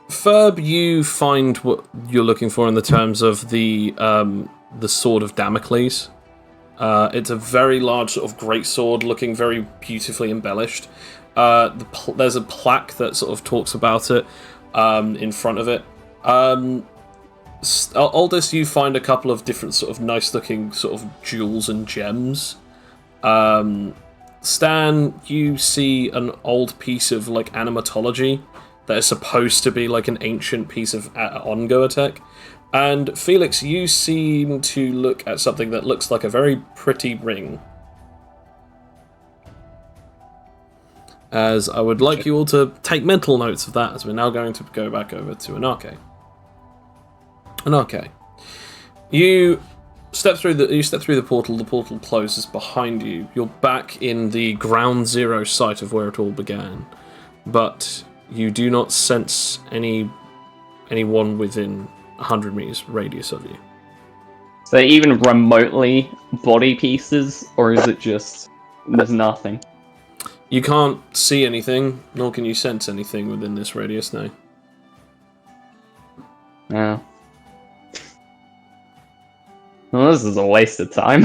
Ferb, you find what you're looking for in the terms of the Sword of Damocles. It's a very large sort of great sword, looking very beautifully embellished. There's a plaque that sort of talks about it in front of it. Aldous, you find a couple of different sort of nice-looking sort of jewels and gems. Stan, you see an old piece of like animatology that is supposed to be like an ancient piece of ongo attack. And Felix, you seem to look at something that looks like a very pretty ring. As I would like you all to take mental notes of that, as we're now going to go back over to Anarche. Anarche, you step through the portal. The portal closes behind you. You're back in the ground zero site of where it all began, but you do not sense anyone within 100 meters radius of you. So even remotely body pieces, or is it just there's nothing? You can't see anything, nor can you sense anything within this radius now. Yeah. Well, this is a waste of time.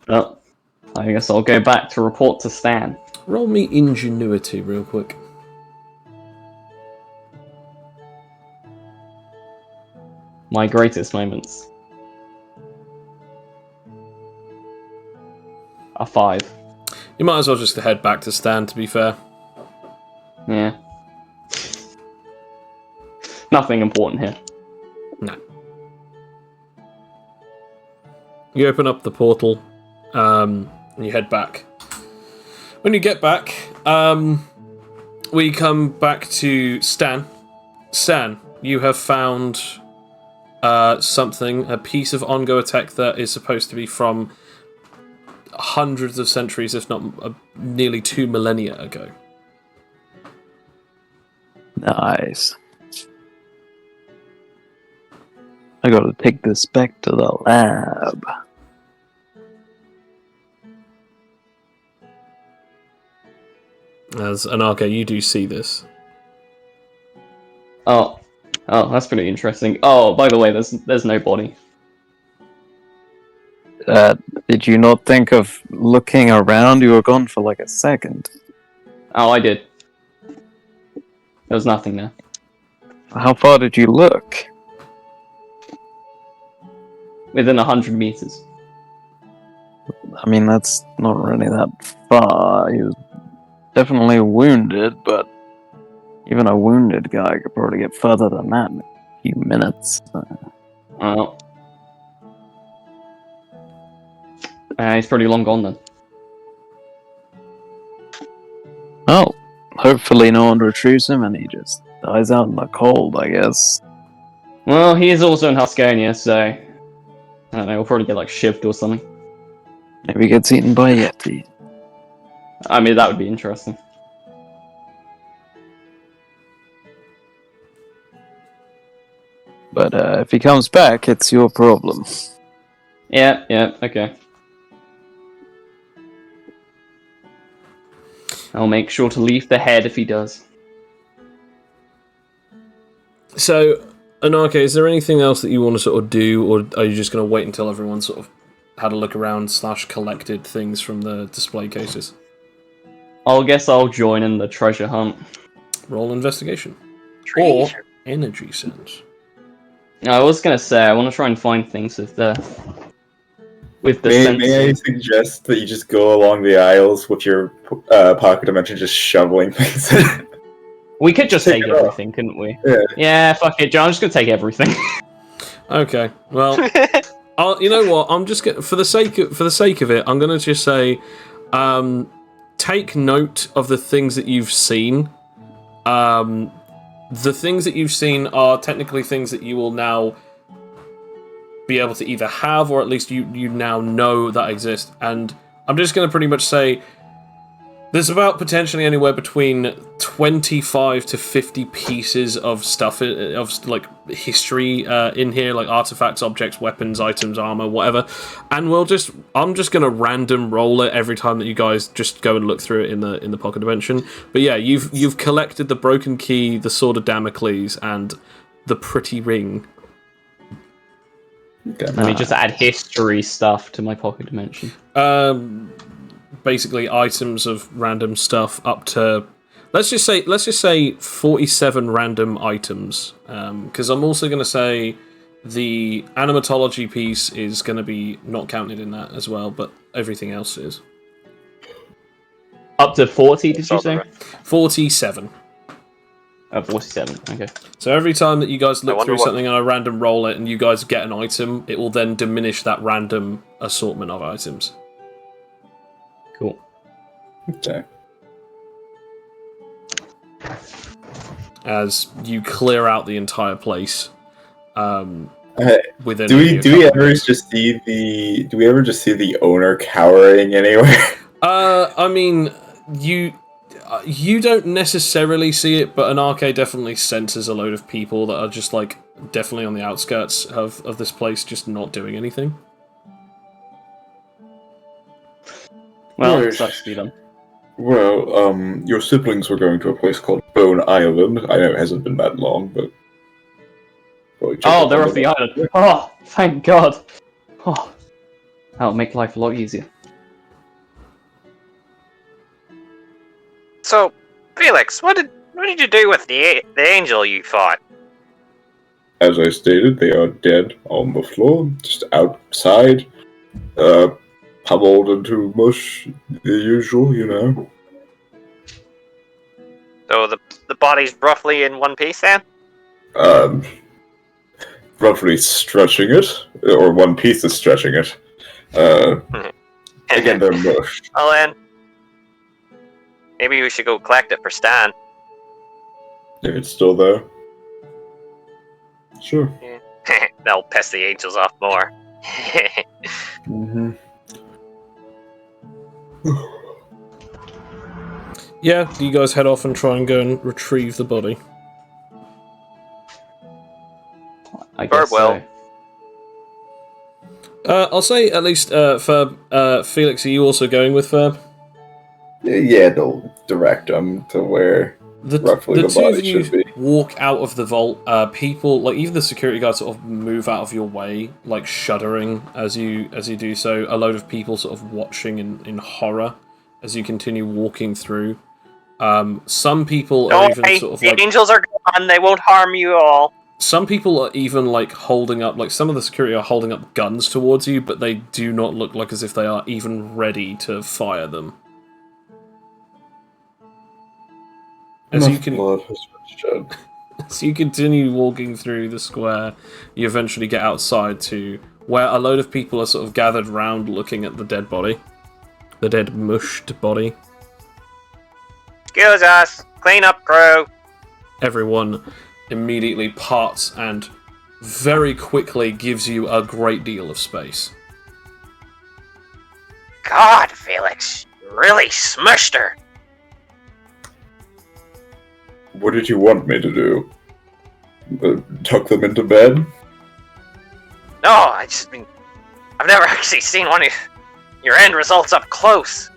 Well, I guess I'll go back to report to Stan. Roll me ingenuity real quick. My greatest moments. A 5. You might as well just head back to Stan, to be fair. Yeah. Nothing important here. No. You open up the portal, and you head back. When you get back, we come back to Stan. Stan, you have found something, a piece of ongo attack that is supposed to be from hundreds of centuries, if not nearly 2 millennia ago. Nice. I gotta take this back to the lab. As Anarche, you do see this. Oh, that's pretty interesting. Oh, by the way, there's no body. Did you not think of looking around? You were gone for like a second. Oh, I did. There was nothing there. How far did you look? Within 100 meters. I mean, that's not really that far. He was definitely wounded, but even a wounded guy could probably get further than that in a few minutes. Oh. He's pretty long gone then. Well, hopefully no one retrieves him and he just dies out in the cold, I guess. Well, he is also in Huscania, so I don't know. We'll probably get like shivved or something. Maybe he gets eaten by a Yeti. I mean, that would be interesting. But if he comes back, it's your problem. Yeah, okay. I'll make sure to leave the head if he does. So, Anarke, is there anything else that you want to sort of do, or are you just going to wait until everyone sort of had a look around / collected things from the display cases? I'll join in the treasure hunt. Roll investigation. Treasure. Or energy sense. I was gonna say I want to try and find things with the May I senses. suggest that you just go along the aisles with your pocket dimension, just shoveling things in? We could just Take take it off. everything, couldn't we? Yeah. Yeah, fuck it, John. I'm just gonna take everything. Okay, well, you know what? I'm just for the sake of it, I'm gonna just say, take note of the things that you've seen. The things that you've seen are technically things that you will now be able to either have, or at least you now know that exist. And I'm just going to pretty much say there's about potentially anywhere between 25 to 50 pieces of stuff, of like history in here, like artifacts, objects, weapons, items, armor, whatever. And I'm just going to random roll it every time that you guys just go and look through it in the pocket dimension. But yeah, you've collected the broken key, the sword of Damocles, and the pretty ring. Okay. Let me just add history stuff to my pocket dimension. Basically items of random stuff up to let's just say 47 random items, because I'm also going to say the animatology piece is going to be not counted in that as well, but everything else is. Up to 40, did you say? 47. 47, okay. So every time that you guys look wonder through what- something and I random roll it and you guys get an item, it will then diminish that random assortment of items. Cool. Okay. As you clear out the entire place. Within Do we a couple ever minutes. just see the owner cowering anywhere? I mean, you don't necessarily see it, but an arcade definitely senses a load of people that are just like definitely on the outskirts of this place, just not doing anything. Well, Right. sucks to be done. Well, your siblings were going to a place called Bone Island. I know it hasn't been that long, but... probably check Oh, up they're on off the them. island. Oh, thank God. Oh, that'll make life a lot easier. So, Felix, what did you do with the angel you fought? As I stated, they are dead on the floor, just outside, pummeled into mush, the usual, you know. So the body's roughly in one piece then? Roughly stretching it, or one piece is stretching it. Again, they're mush. Well then, maybe we should go collect it for Stan. If it's still there. Sure. That'll piss the angels off more. Mm-hmm. Yeah, you guys head off and try and go and retrieve the body. I guess Well. so. I'll say at least Ferb, Felix, are you also going with Ferb? Yeah, they'll direct them to where roughly The the two of body you should be. walk out of the vault. People, like even the security guards, sort of move out of your way, like shuddering as you do so. A load of people sort of watching in horror as you continue walking through. Some people are Don't even worry, sort of the like. angels are gone. They won't harm you all. Some people are even like holding up, like some of the security are holding up guns towards you, but they do not look like as if they are even ready to fire them. As you can. Blood has been shed. As you continue walking through the square, you eventually get outside to where a load of people are sort of gathered round looking at the dead body. The dead, mushed body. Excuse us! Clean up, crew! Everyone immediately parts and very quickly gives you a great deal of space. God, Felix, you really smushed her. What did you want me to do? Tuck them into bed? No, I've never actually seen one of your end results up close.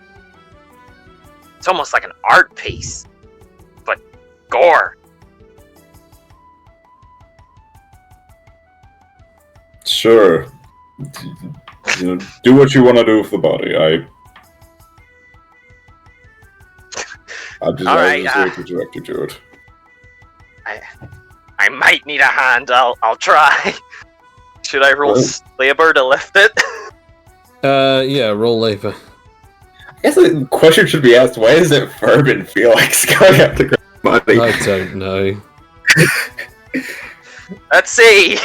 It's almost like an art piece, but gore. Sure. Do what you want to do with the body. I'm just here to direct you to it. I might need a hand. I'll try. Should I roll labor to lift it? Yeah, roll labor. I guess the question should be asked, why is it Ferb and Felix going up to grab the body? I don't know. Let's see.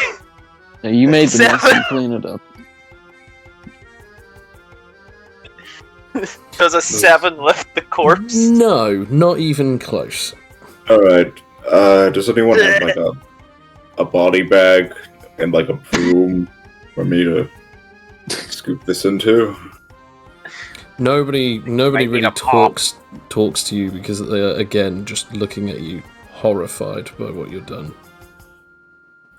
Now, you made the mess 7. and clean it up. Does a 7 lift the corpse? No, not even close. Alright, does anyone have like a body bag and like a broom for me to scoop this into? Nobody Might really need a pop. talks to you because they're again just looking at you, horrified by what you've done.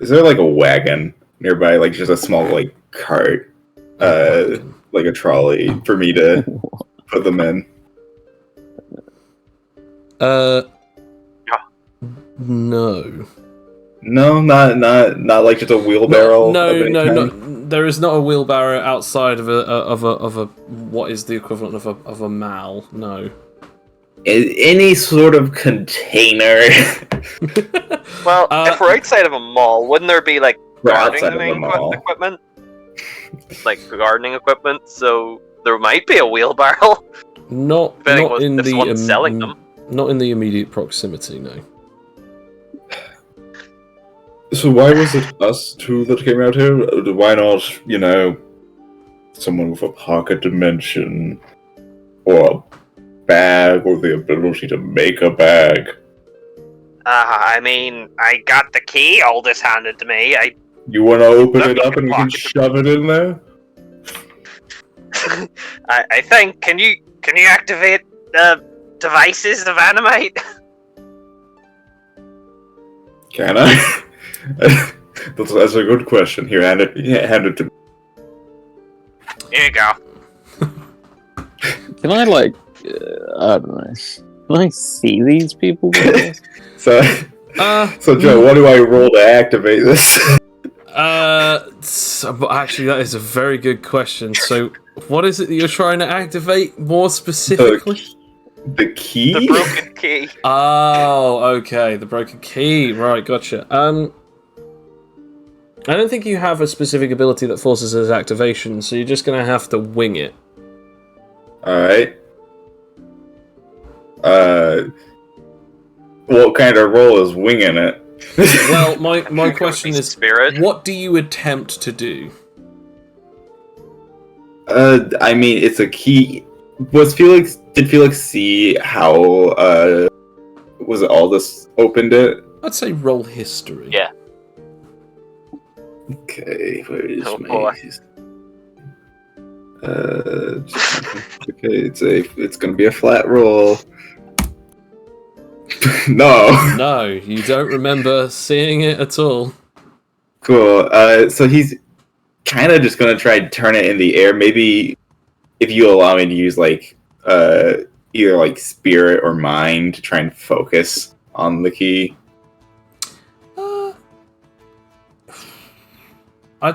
Is there like a wagon nearby, like just a small like cart, like a trolley for me to put them in? No. No, not like just a wheelbarrow. No. There is not a wheelbarrow outside of a what is the equivalent of a mal. No. Any sort of container. Well, if we're outside of a mall, wouldn't there be like We're gardening outside of a mall. equipment? Like gardening equipment, so there might be a wheelbarrow. Not Depending not on in if someone's selling them. Not in the immediate proximity. No. So why was it us two that came out here? Why not, someone with a pocket dimension, or a bag, or the ability to make a bag? I mean, I got the key Aldous handed to me. You want to open Look it up and we can pocket shove it in there? I think. Can you activate the devices of animate? Can I? That's a good question. Here, hand it to me. Here you go. Can I, I don't know. Can I see these people? So Joe, what do I roll to activate this? Actually, that is a very good question. So, what is it that you're trying to activate more specifically? The key? The broken key. Oh, okay, the broken key. Right, gotcha. I don't think you have a specific ability that forces its activation, so you're just gonna have to wing it. Alright. What kind of roll is winging it? Well, my question is, Spirit. what do you attempt to do? I mean, it's a key. Did Felix see how, was it Aldous opened it? I'd say roll history. Yeah. Okay, where is Oh, my... boy. Okay, it's gonna be a flat roll. No. No, you don't remember seeing it at all. Cool. So he's kind of just gonna try to turn it in the air. Maybe if you allow me to use either spirit or mind to try and focus on the key. Why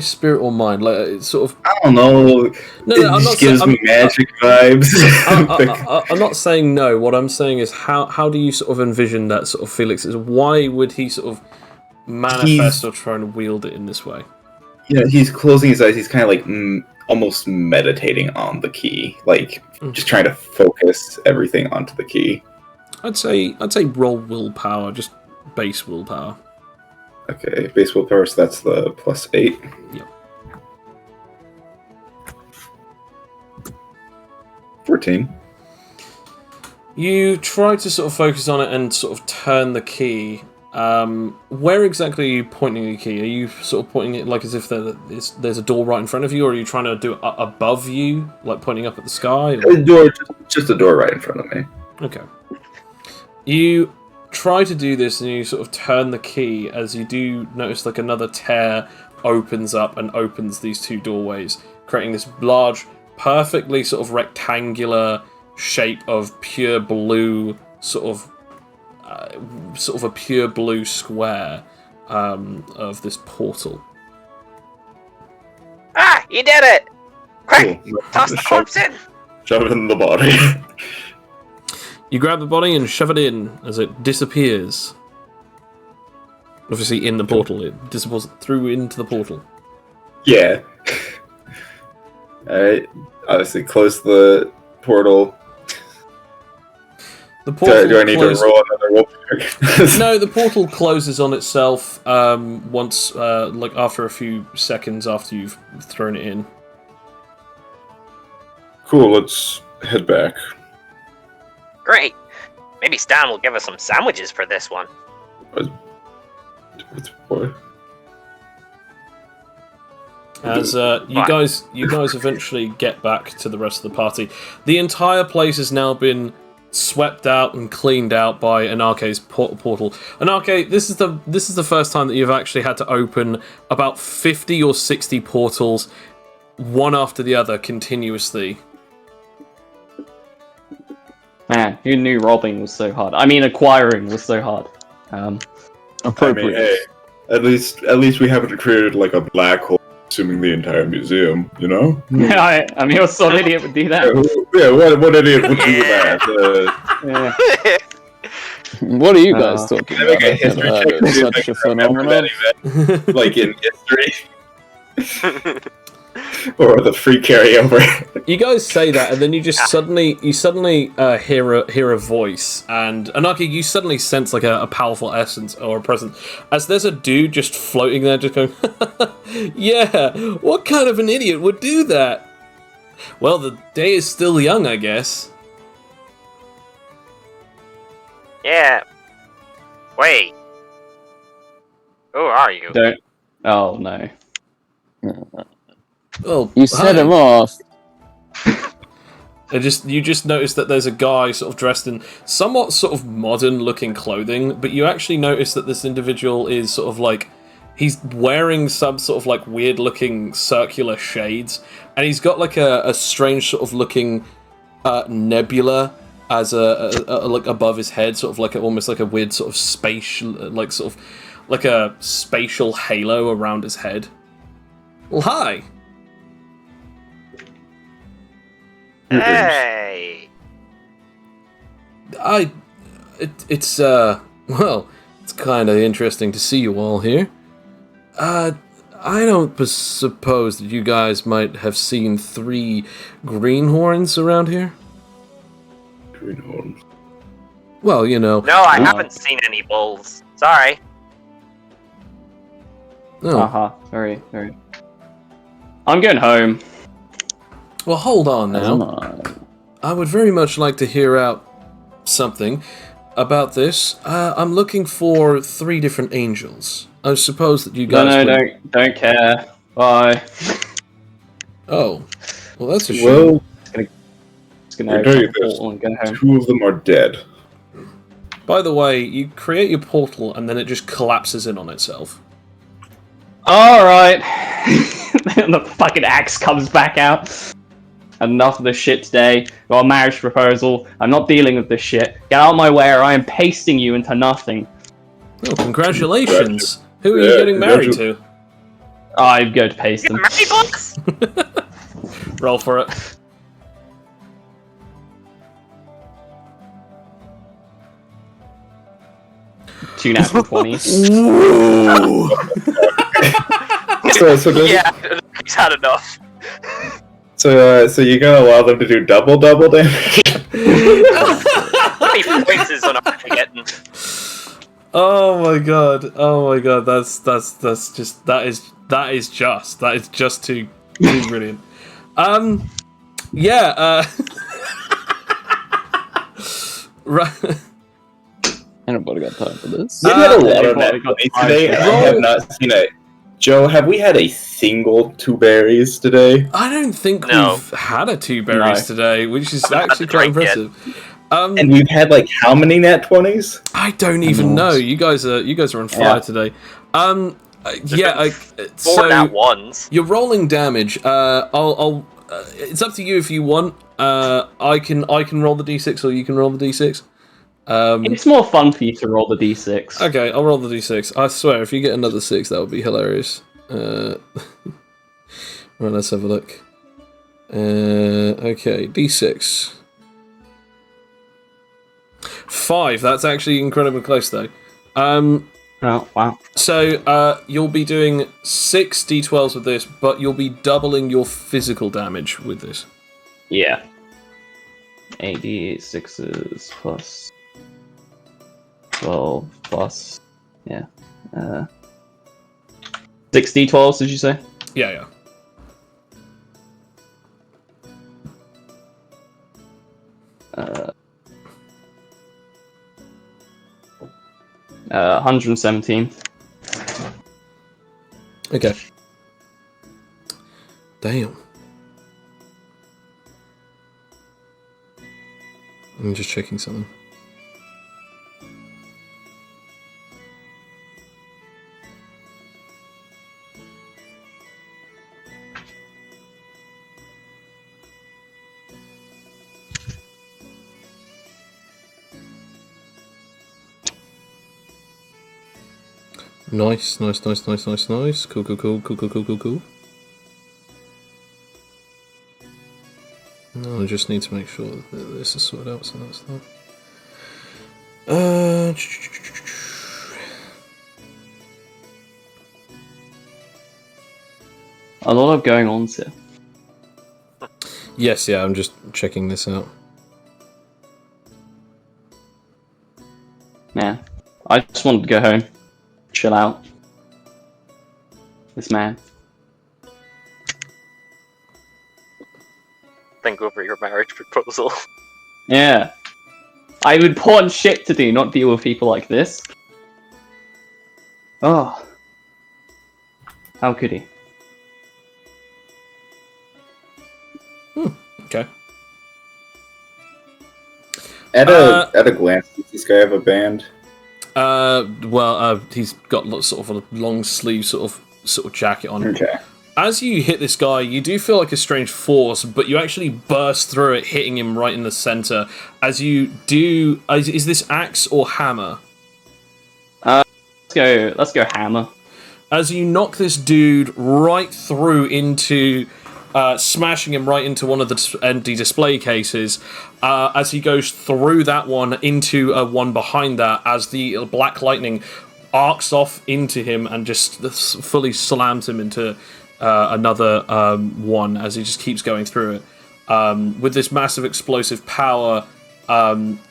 spirit or mind? Like it's sort of. I don't know. No, it just gives me magic vibes. I'm not saying no. What I'm saying is how do you sort of envision that sort of Felix is? Why would he sort of manifest or try and wield it in this way? Yeah, he's closing his eyes. He's kind of almost meditating on the key, just trying to focus everything onto the key. I'd say roll willpower, just base willpower. Okay, base willpower, so that's the +8. Yep. 14. You try to sort of focus on it and sort of turn the key. Where exactly are you pointing the key? Are you sort of pointing it like as if there's a door right in front of you, or are you trying to do it above you, like pointing up at the sky? Or? A door, just a door right in front of me. Okay. You try to do this and you sort of turn the key as you do notice like another tear opens up and opens these two doorways, creating this large, perfectly sort of rectangular shape of pure blue, sort of a pure blue square of this portal. Ah, you did it! Quick, Cool. toss the corpse in! Shove it in the body. You grab the body and shove it in as it disappears. Obviously in the portal, it disappears through into the portal. Yeah. Alright. Obviously, close the portal. The portal Do I need to roll another wolf? No, the portal closes on itself once, like after a few seconds after you've thrown it in. Cool, let's head back. Great. Maybe Stan will give us some sandwiches for this one. What? As you guys eventually get back to the rest of the party, the entire place has now been swept out and cleaned out by Anarche's portal. Anarche, this is the first time that you've actually had to open about 50 or 60 portals, one after the other, continuously. Man, who knew robbing was so hard? I mean, acquiring was so hard. Appropriate. Hey, at least we haven't created like a black hole consuming the entire museum, you know? Yeah, I mean, what sort of idiot would do that? Yeah, what idiot would do that? Yeah. What are you guys talking Can I make a about? history check to see if I Such a can remember that phenomenon. event, like in history? Or the free carryover? You guys say that, and then you just suddenly hear a voice, and Anarchy, you suddenly sense like a powerful essence or a presence, as there's a dude just floating there, just going, "Yeah, what kind of an idiot would do that?" Well, the day is still young, I guess. Yeah. Wait. Who are you? Don't. Oh no. Well, You set him off. You just notice that there's a guy sort of dressed in somewhat sort of modern-looking clothing, but you actually notice that this individual is sort of like he's wearing some sort of like weird-looking circular shades, and he's got like a strange sort of looking nebula as a like above his head, sort of like almost like a weird sort of spatial, like sort of like a spatial halo around his head. Well, hi. Hey. It's kind of interesting to see you all here. I don't suppose that you guys might have seen 3 greenhorns around here? Greenhorns. Well, you know. No, I haven't seen any bulls. Sorry. Oh, Uh-huh. Very, very. I'm going home. well, hold on now. I would very much like to hear out something about this. I'm looking for 3 different angels. I suppose that you guys No, would... don't care. Bye. Oh. Well, that's a shame. Well, Just gonna I tell you open the this, portal and go home. 2 of them are dead. By the way, you create your portal and then it just collapses in on itself. Alright. And the fucking axe comes back out. Enough of this shit today. Got a marriage proposal. I'm not dealing with this shit. Get out of my way or I am pasting you into nothing. Oh, congratulations! Who are you Yeah, getting married to? I'm going to paste them. Marry books? Roll for it. Two natural 20s. So does, Yeah, he's had enough. so you gonna allow them to do double damage? How many points is on are we getting? Oh my god! Oh my god! That is just too brilliant. Yeah. Right. Anybody got time for this? We've had a lot They've of already that got today, and I have not seen it. Joe, have we had a single 2 berries today? I don't think No. we've had a 2 berries today, which is Haven't had actually the quite drink yet. impressive. And we've had like how many nat 20s? I don't even know. You guys are on fire Yeah. today. Four So nat ones. you're rolling damage. I'll it's up to you if you want. I can roll the d6 or you can roll the d6. It's more fun for you to roll the d6. Okay, I'll roll the d6. I swear, if you get another 6, that would be hilarious. Right, let's have a look. Okay, d6. 5. That's actually incredibly close, though. Oh, wow. So you'll be doing 6 d12s with this, but you'll be doubling your physical damage with this. Yeah. 8d6s plus 12 plus. Yeah. 6 d12s, did you say? Yeah. 117. Okay. Damn. I'm just checking something. Nice. Cool. No, I just need to make sure that this is sorted out, so that's that. A lot of going on here. Yes, yeah, I'm just checking this out. Man, I just wanted to go home. Chill out. This man. Think over your marriage proposal. Yeah. I have important shit to do, not deal with people like this. Oh. How could he? Okay. At a glance, does this guy have a band? He's got sort of a long sleeve sort of jacket on. Okay. As you hit this guy, you do feel like a strange force, but you actually burst through it, hitting him right in the center. As you do, is this axe or hammer? Let's go hammer. As you knock this dude right through into, smashing him right into one of the empty display cases, as he goes through that one into one behind that, as the black lightning arcs off into him and just fully slams him into another one as he just keeps going through it. With this massive explosive power,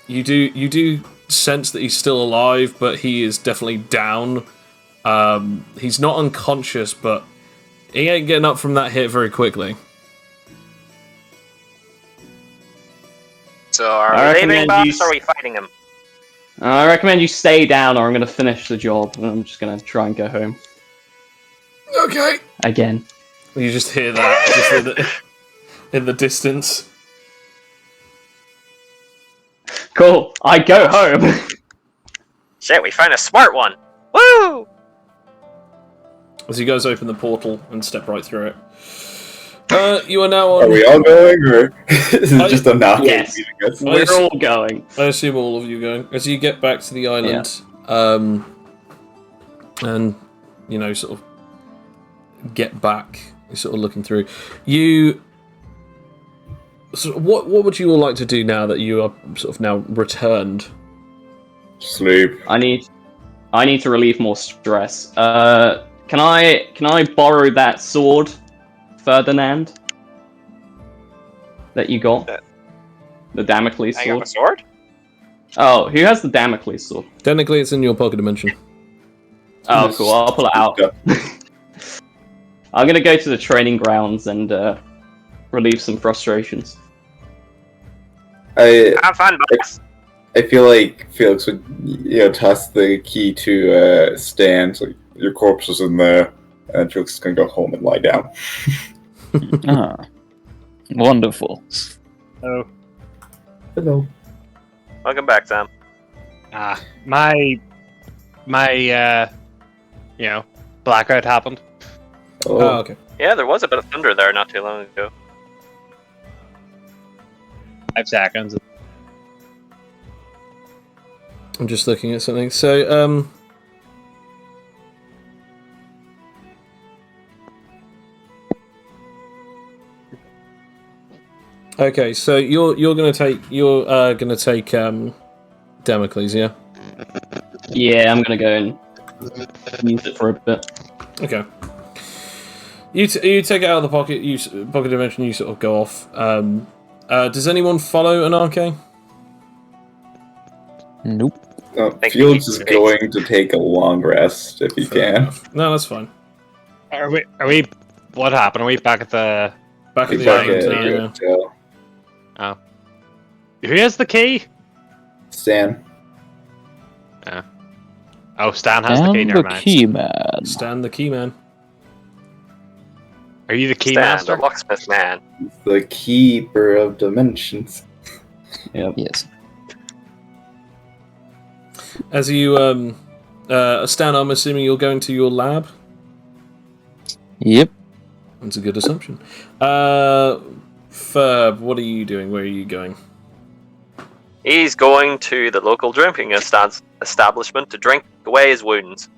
you do sense that he's still alive, but he is definitely down. He's not unconscious, but he ain't getting up from that hit very quickly. So are I we leaving, recommend boss, or are we fighting him? I recommend you stay down or I'm going to finish the job and I'm just going to try and go home. Okay. Again. You just hear that in the distance. Cool. I go home. Shit, we found a smart one. Woo! As you guys open the portal and step right through it. You are now on... Are we all going, or is it just a knock? Yes. We're all going. I assume all of you going. As you get back to the island, and, sort of get back, you're sort of looking through. What would you all like to do now that you are sort of now returned? Sleep. I need to relieve more stress. Can I borrow that sword, Ferdinand? That you got? The Damocles I got a sword? sword? Oh, who has the Damocles sword? Technically, it's in your pocket dimension. Oh, cool. I'll pull it out. I'm gonna go to the training grounds and relieve some frustrations. Have fun, boys. I feel like Felix would, toss the key to Stan. So your corpse is in there, and Felix is gonna go home and lie down. Ah, wonderful. Oh, Hello. Welcome back, Sam. my blackout happened. Oh, okay. Yeah, there was a bit of thunder there not too long ago. 5 seconds. I'm just looking at something. So, okay, so you're gonna take Damocles, yeah? Yeah, I'm gonna go and use it for a bit. Okay. You take it out of the pocket. Pocket dimension. You sort of go off. Does anyone follow Anarche? Nope. Felix is going to take a long rest if he Fair can. enough. No, that's fine. Are we? What happened? Are we back at the? Back at He's the back island. at Yeah. jail. Who has the key? Stan. Oh, Stan has the key. And Never the mind. key man. Stan the key man. Are you the key Stan, master? the locksmith man. He's the keeper of dimensions. Yes. As you Stan, I'm assuming you're going to your lab. Yep. That's a good assumption. Ferb, what are you doing? Where are you going? He's going to the local drinking establishment to drink away his wounds.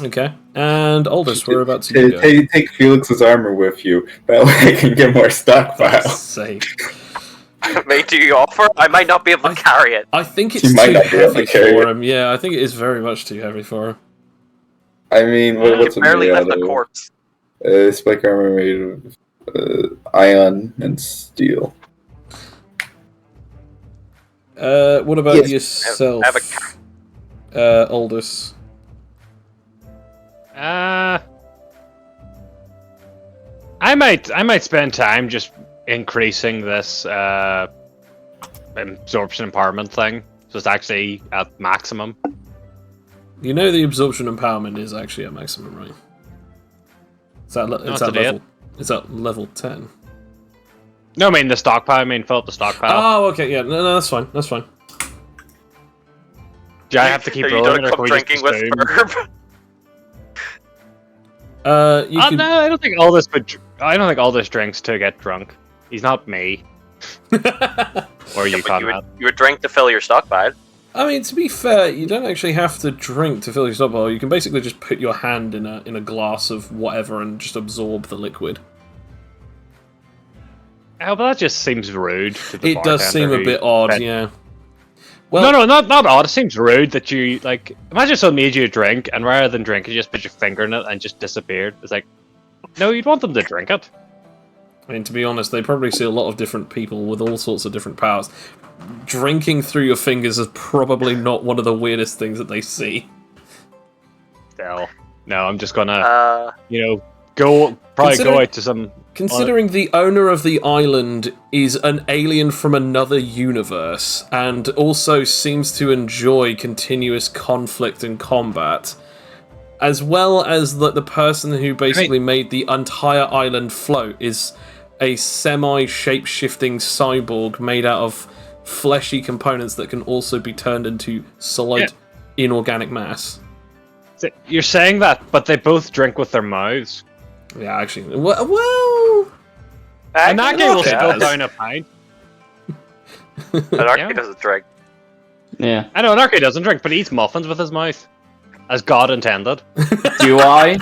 Okay. And Aldous, whereabouts are you going? Take Felix's armor with you. That way I can get more stockpile. Fuck's sake. Mate, do you offer? I might not be able to carry it. I think it's You might too not be able to heavy carry for it. him. Yeah, I think it is very much too heavy for him. I mean, what's You it barely made left out the of? corpse. Spike armor made of iron and steel. What about Yes. yourself, I have Aldous? I might spend time just increasing this absorption empowerment thing, so it's actually at maximum. You know the absorption empowerment is actually at maximum, right? It's at level. It's at level 10. No, I mean the stockpile. I mean fill up the stockpile. Oh, okay, yeah, no, that's fine. That's fine. Do I have to keep Are you rolling, gonna or can come we just drinking with assume? Ferb? You could. No, I don't think all this. I don't think all this drinks to get drunk. He's not me, or you, But Conrad. you would drink to fill your stockpile. I mean, to be fair, you don't actually have to drink to fill your stockpile. You can basically just put your hand in a glass of whatever and just absorb the liquid. Oh, but that just seems rude. To the It does seem a bartender bit who odd, fed- yeah. Well, No, not odd. It seems rude that you like. Imagine someone made you a drink, and rather than drink it, you just put your finger in it and just disappeared. It's like, no, you'd want them to drink it. I mean, to be honest, they probably see a lot of different people with all sorts of different powers. Drinking through your fingers is probably not one of the weirdest things that they see. Still, no. I'm just gonna, go Considering- out to some. Considering the owner of the island is an alien from another universe and also seems to enjoy continuous conflict and combat, as well as the person who basically made the entire island float is a semi-shape-shifting cyborg made out of fleshy components that can also be turned into solid inorganic mass. You're saying that, but they both drink with their mouths. Yeah, actually. Well, And that game will still does. down a pint. Anarchy Yeah. doesn't drink. Yeah. I know Anarchy doesn't drink, but he eats muffins with his mouth, as God intended. Do I?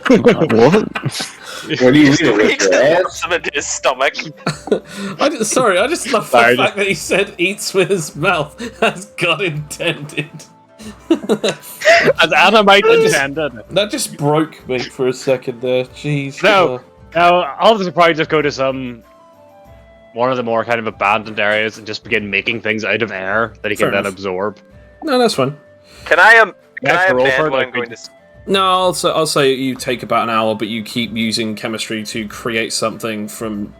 What? What do you He mean with makes your it ass? some into his stomach. I just love the Sorry, fact that he said eats with his mouth as God intended. As Animite intended. That just broke me for a second there. Jeez. No. Now, all of us will probably just go to some, one of the more kind of abandoned areas and just begin making things out of air that he can Fair then enough. absorb. No, that's fine. Can I Yeah, amend roll for what it, I'm going to? No, I'll say you take about an hour, but you keep using chemistry to create something from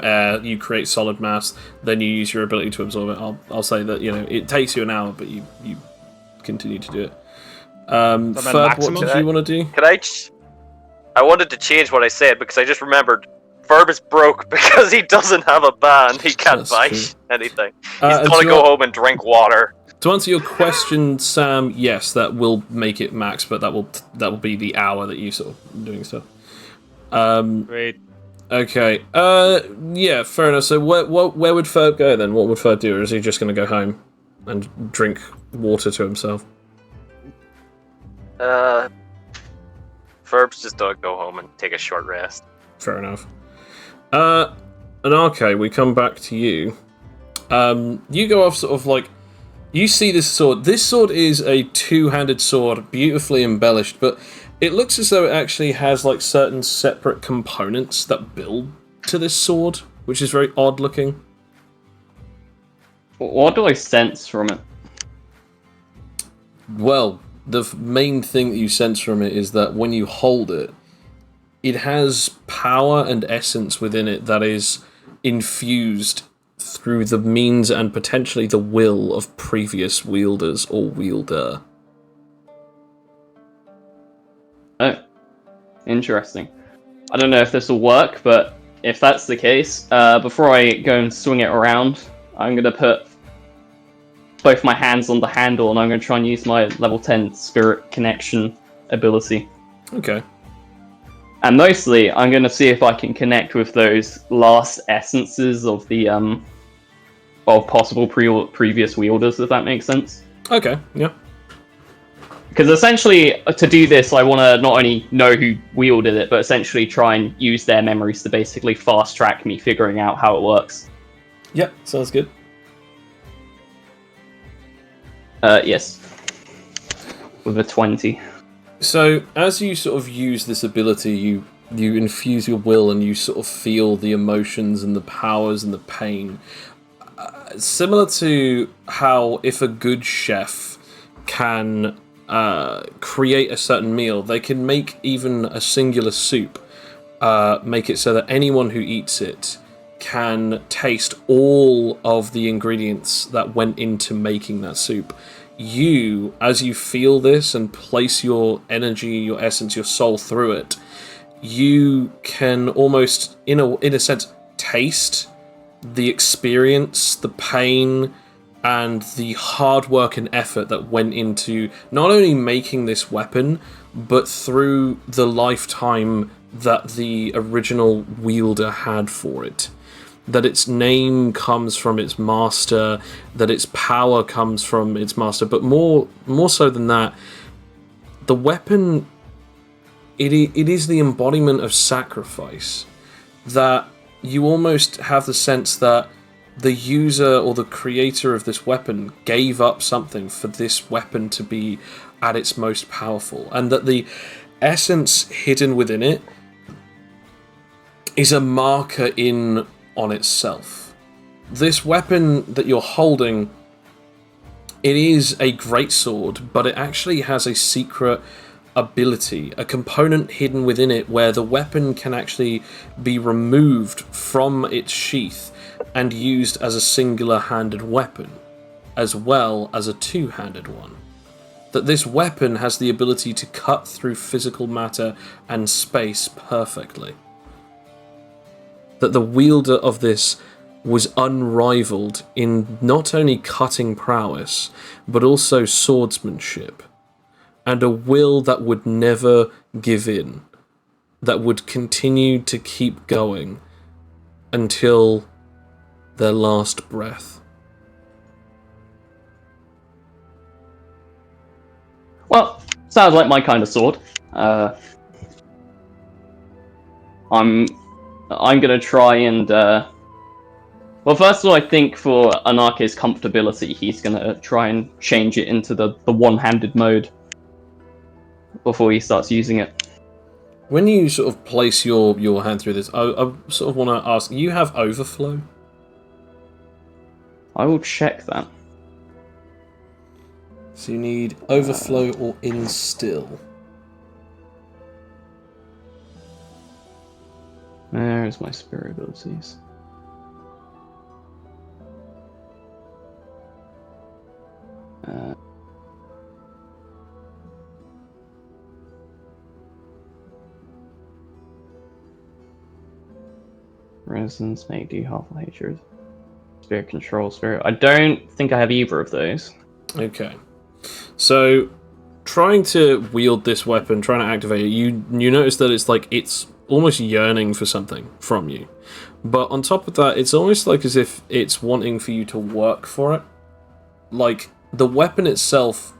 air. You create solid mass, then you use your ability to absorb it. I'll say that it takes you an hour, but you continue to do it. Ferb, what maximum? did you want to do? Can I? I wanted to change what I said because I just remembered Ferb is broke because he doesn't have a band. He can't That's buy true. anything. He's And gonna to go your- home and drink water. To answer your question, Sam, yes, that will make it max, but that will be the hour that you sort of doing stuff. Great. Okay. Yeah, fair enough. So where would Ferb go then? What would Ferb do? Or is he just going to go home and drink water to himself? Ferb's just gonna go home and take a short rest. Fair enough. Anarche, we come back to you. You go off sort of like... You see this sword. This sword is a two-handed sword, beautifully embellished, but it looks as though it actually has like certain separate components that build to this sword, which is very odd looking. What do I sense from it? Well, the main thing that you sense from it is that when you hold it, it has power and essence within it that is infused through the means and potentially the will of previous wielders or wielder. Oh, interesting. I don't know if this will work, but if that's the case, before I go and swing it around, I'm going to put both my hands on the handle and I'm going to try and use my level 10 spirit connection ability. Okay. And mostly, I'm going to see if I can connect with those last essences of the of possible previous wielders, if that makes sense. Okay, yeah. Because essentially, to do this, I want to not only know who wielded it, but essentially try and use their memories to basically fast track me figuring out how it works. Yep, sounds good. Yes. With a 20. So, as you sort of use this ability, you infuse your will and you sort of feel the emotions and the powers and the pain. Similar to how if a good chef can create a certain meal, they can make even a singular soup, make it so that anyone who eats it can taste all of the ingredients that went into making that soup. You, as you feel this and place your energy, your essence, your soul through it, you can almost, in a sense, taste the experience, the pain, and the hard work and effort that went into not only making this weapon, but through the lifetime that the original wielder had for it. That its name comes from its master, that its power comes from its master, but more so than that, the weapon, it is the embodiment of sacrifice. That you almost have the sense that the user or the creator of this weapon gave up something for this weapon to be at its most powerful, and that the essence hidden within it is a marker on itself. This weapon that you're holding, it is a greatsword, but it actually has a secret ability, a component hidden within it where the weapon can actually be removed from its sheath and used as a singular-handed weapon, as well as a two-handed one. That this weapon has the ability to cut through physical matter and space perfectly. That the wielder of this was unrivaled in not only cutting prowess, but also swordsmanship, and a will that would never give in, that would continue to keep going until their last breath. Well, sounds like my kind of sword. I'm gonna try and well, first of all, I think for Anarche's comfortability, he's gonna try and change it into the one-handed mode before he starts using it. When you sort of place your hand through this, I sort of want to ask, you have overflow? I will check that. So you need overflow or instill. Where's my spirit abilities? Resonance, make do half of hatred. Spirit control, spirit. I don't think I have either of those. Okay. So, trying to wield this weapon, trying to activate it, you notice that it's almost yearning for something from you. But on top of that, it's almost like as if it's wanting for you to work for it. Like, the weapon itself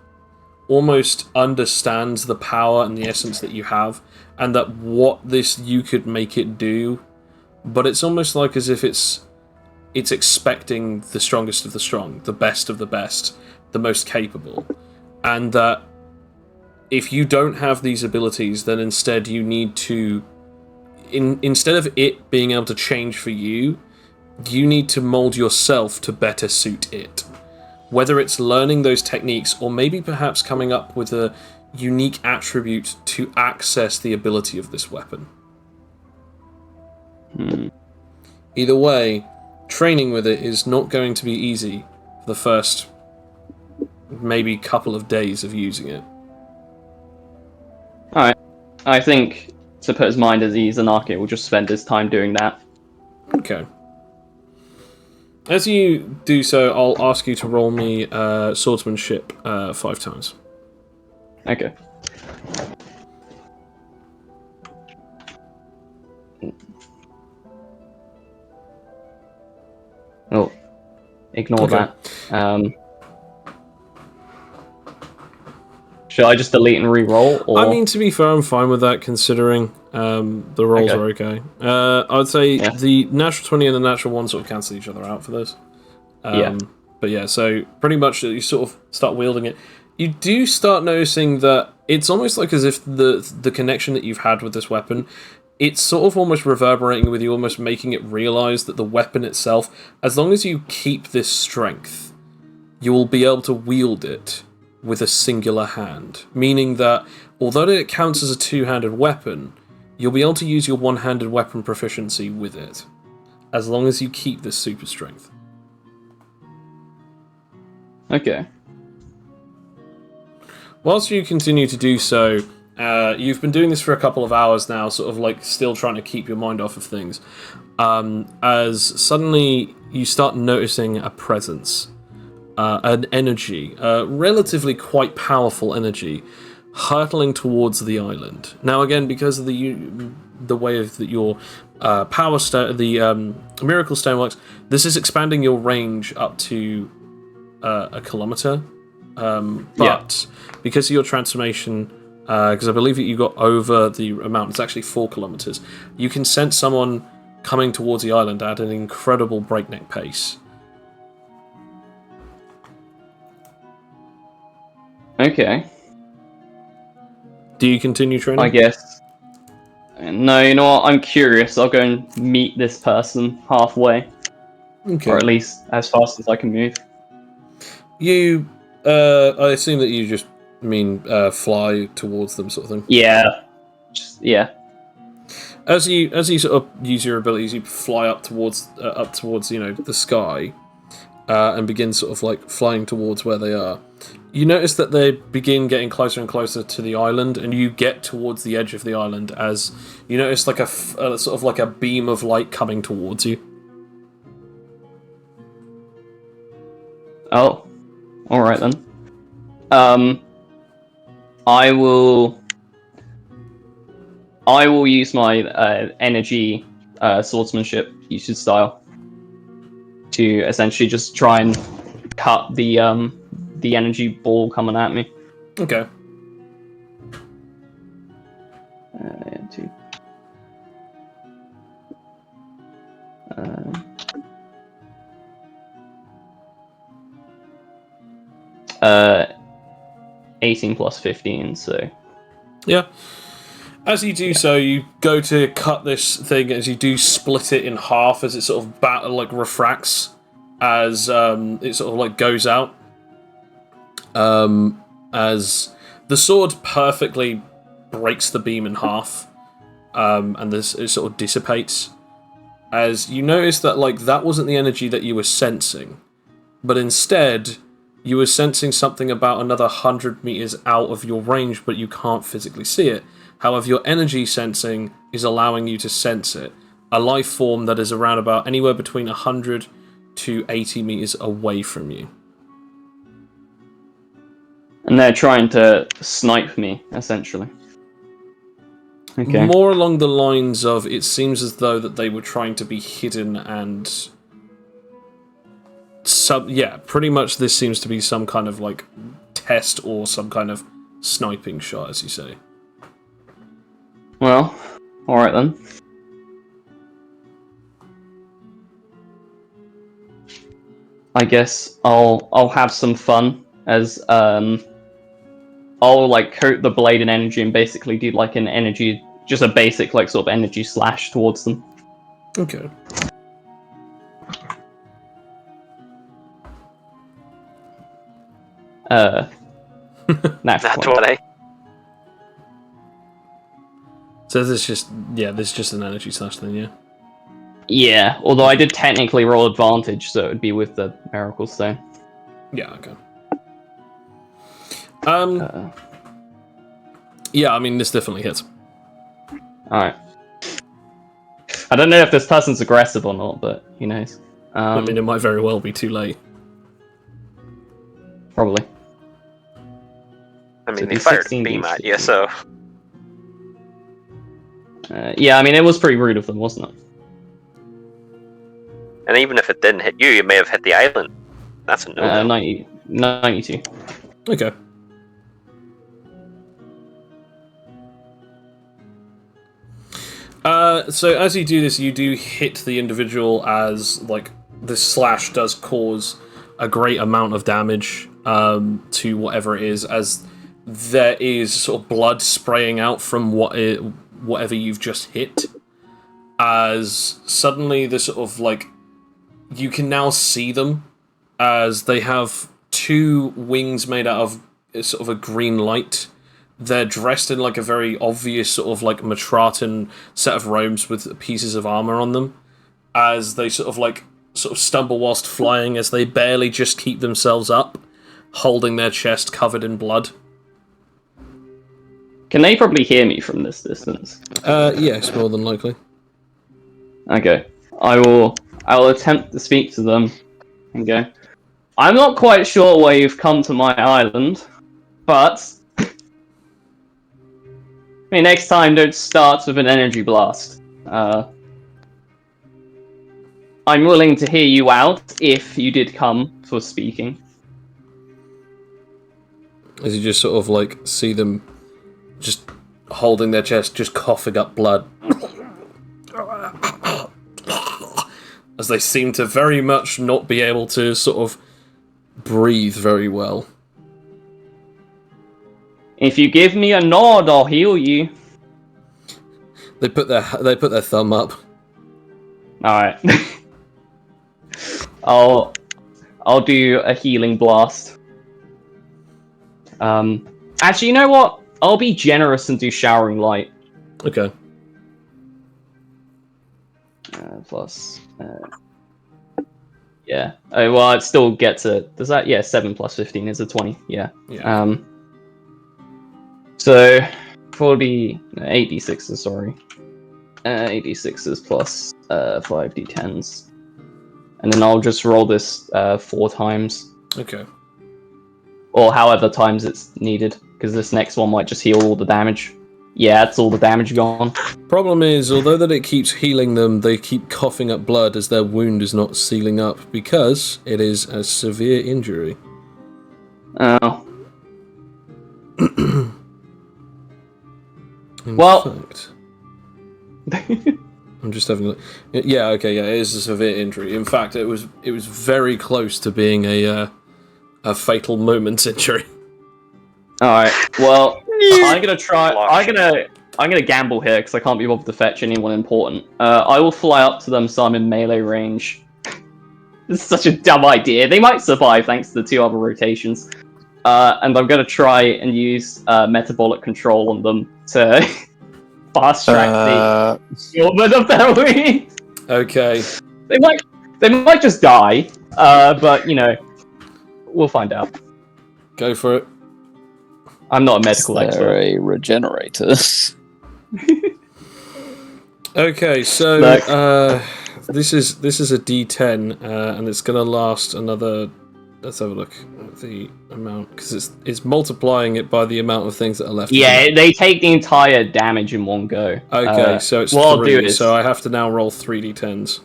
almost understands the power and the essence that you have, and that what you could make it do. But it's almost like as if it's expecting the strongest of the strong, the best of the best, the most capable. And that if you don't have these abilities, then instead you need to... instead of it being able to change for you, you need to mold yourself to better suit it. Whether it's learning those techniques, or maybe perhaps coming up with a unique attribute to access the ability of this weapon. Either way, training with it is not going to be easy for the first maybe couple of days of using it. Alright. I think, to put his mind at ease, Anarchy will just spend his time doing that. Okay. As you do so, I'll ask you to roll me swordsmanship 5 times. Okay. Oh, ignore Okay. that. Should I just delete and re-roll? Or... I mean, to be fair, I'm fine with that, considering the rolls are okay. I would say the natural 20 and the natural 1 sort of cancel each other out for this. Yeah. But yeah, so pretty much you sort of start wielding it. You do start noticing that it's almost like as if the connection that you've had with this weapon, it's sort of almost reverberating with you, almost making it realize that the weapon itself, as long as you keep this strength, you will be able to wield it with a singular hand. Meaning that, although it counts as a two-handed weapon, you'll be able to use your one-handed weapon proficiency with it, as long as you keep this super strength. Okay. Whilst you continue to do so, you've been doing this for a couple of hours now, sort of like still trying to keep your mind off of things, as suddenly you start noticing a presence, an energy, relatively quite powerful energy, hurtling towards the island. Now again, because of the way that your power stone, the miracle stone works, this is expanding your range up to a kilometer. But because of your transformation, because I believe that you got over the amount, it's actually 4 kilometers, you can sense someone coming towards the island at an incredible breakneck pace. Okay. Do you continue training? I guess. No, you know what? I'm curious. I'll go and meet this person halfway. Okay. Or at least as fast as I can move. You, I assume that you just mean fly towards them, sort of thing. Yeah. Yeah. As you sort of use your abilities, you fly up towards the sky, and begin sort of like flying towards where they are. You notice that they begin getting closer and closer to the island, and you get towards the edge of the island as you notice like a sort of like a beam of light coming towards you. Oh. Alright then. I will use my energy swordsmanship usage style to essentially just try and cut the energy ball coming at me. Okay. Two. 18 plus 15, so... Yeah. As you do so, you go to cut this thing, as you do split it in half, as it sort of refracts as it sort of like goes out. As the sword perfectly breaks the beam in half, and this it sort of dissipates. As you notice that like that wasn't the energy that you were sensing, but instead you were sensing something about another 100 meters out of your range, but you can't physically see it. However, your energy sensing is allowing you to sense it. A life form that is around about anywhere between 100 to 80 meters away from you. And they're trying to snipe me, essentially. Okay. More along the lines of, it seems as though that they were trying to be hidden and... pretty much this seems to be some kind of, like, test or some kind of sniping shot, as you say. Well, alright then. I guess I'll have some fun as I'll like coat the blade in energy and basically do like an energy, just a basic like sort of energy slash towards them. Okay. That's That's what I. So there's just an energy slash then, yeah? Yeah, although I did technically roll advantage, so it would be with the Miracle Stone. Yeah, okay. Yeah, I mean, this definitely hits. Alright. I don't know if this person's aggressive or not, but who knows. I mean, it might very well be too late. Probably. I mean, So they D16, fired a beam at you, so... Yeah, I mean, it was pretty rude of them, wasn't it? And even if it didn't hit you, you may have hit the island. That's a no. 92. Okay. So as you do this, you do hit the individual as, like, this slash does cause a great amount of damage to whatever it is, as there is sort of blood spraying out from whatever you've just hit. As suddenly the sort of, like, you can now see them, as they have two wings made out of sort of a green light. They're dressed in like a very obvious sort of like Matratan set of robes with pieces of armor on them, as they sort of stumble whilst flying, as they barely just keep themselves up, holding their chest covered in blood. Can they probably hear me from this distance? Yes, more than likely. Okay. I will attempt to speak to them and go, I'm not quite sure why you've come to my island, but I mean, next time don't start with an energy blast. I'm willing to hear you out if you did come for speaking. As you just sort of like see them just holding their chest, just coughing up blood. As they seem to very much not be able to sort of breathe very well. If you give me a nod, I'll heal you. They put their thumb up. Alright. I'll do a healing blast. Actually, you know what? I'll be generous and do showering light. Okay. Plus. Yeah. Oh, well, it still gets a. Does that? Yeah, 7 plus 15 is a 20. Yeah. Yeah. So, 8d6s, sorry. 8d6s plus 5d10s. And then I'll just roll this 4 times. Okay. Or however times it's needed, because this next one might just heal all the damage. Yeah, it's all the damage gone. Problem is, although that it keeps healing them, they keep coughing up blood as their wound is not sealing up, because it is a severe injury. Oh. In Well... fact, I'm just having a look. Yeah, okay, yeah, it is a severe injury. In fact, it was very close to being a fatal moments injury. Alright, well, I'm gonna gamble here, because I can't be bothered to fetch anyone important. I will fly up to them so I'm in melee range. This is such a dumb idea. They might survive thanks to the 2 other rotations. And I'm gonna try and use metabolic control on them to fast track the fulfillment of their wings. Okay. They might just die, but you know, we'll find out. Go for it. I'm not a medical Is there expert. a regenerator? Okay, so Look. this is a D10, and it's gonna last another. Let's have a look at the amount because it's multiplying it by the amount of things that are left. Yeah, they take the entire damage in one go. Okay, so it's what I'll 3. do is- So I have to now roll 3d10s.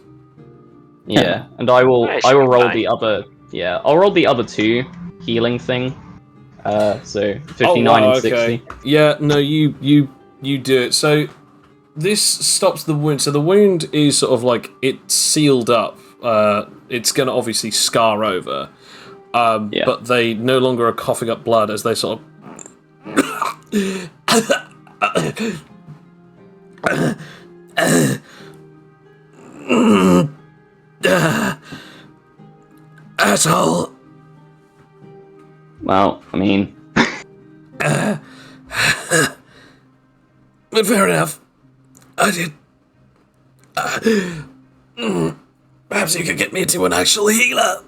Yeah, and I will Yeah, it I should will be roll fine. the other. Yeah, I'll roll the other 2 healing thing. So 59 wow, and 60. Yeah, no, you do it. So this stops the wound. So the wound is sort of like it's sealed up. It's going to obviously scar over. Yeah. But they no longer are coughing up blood as they sort of. Asshole. Well, I mean, But fair enough. I did. Perhaps you could get me to an actual healer.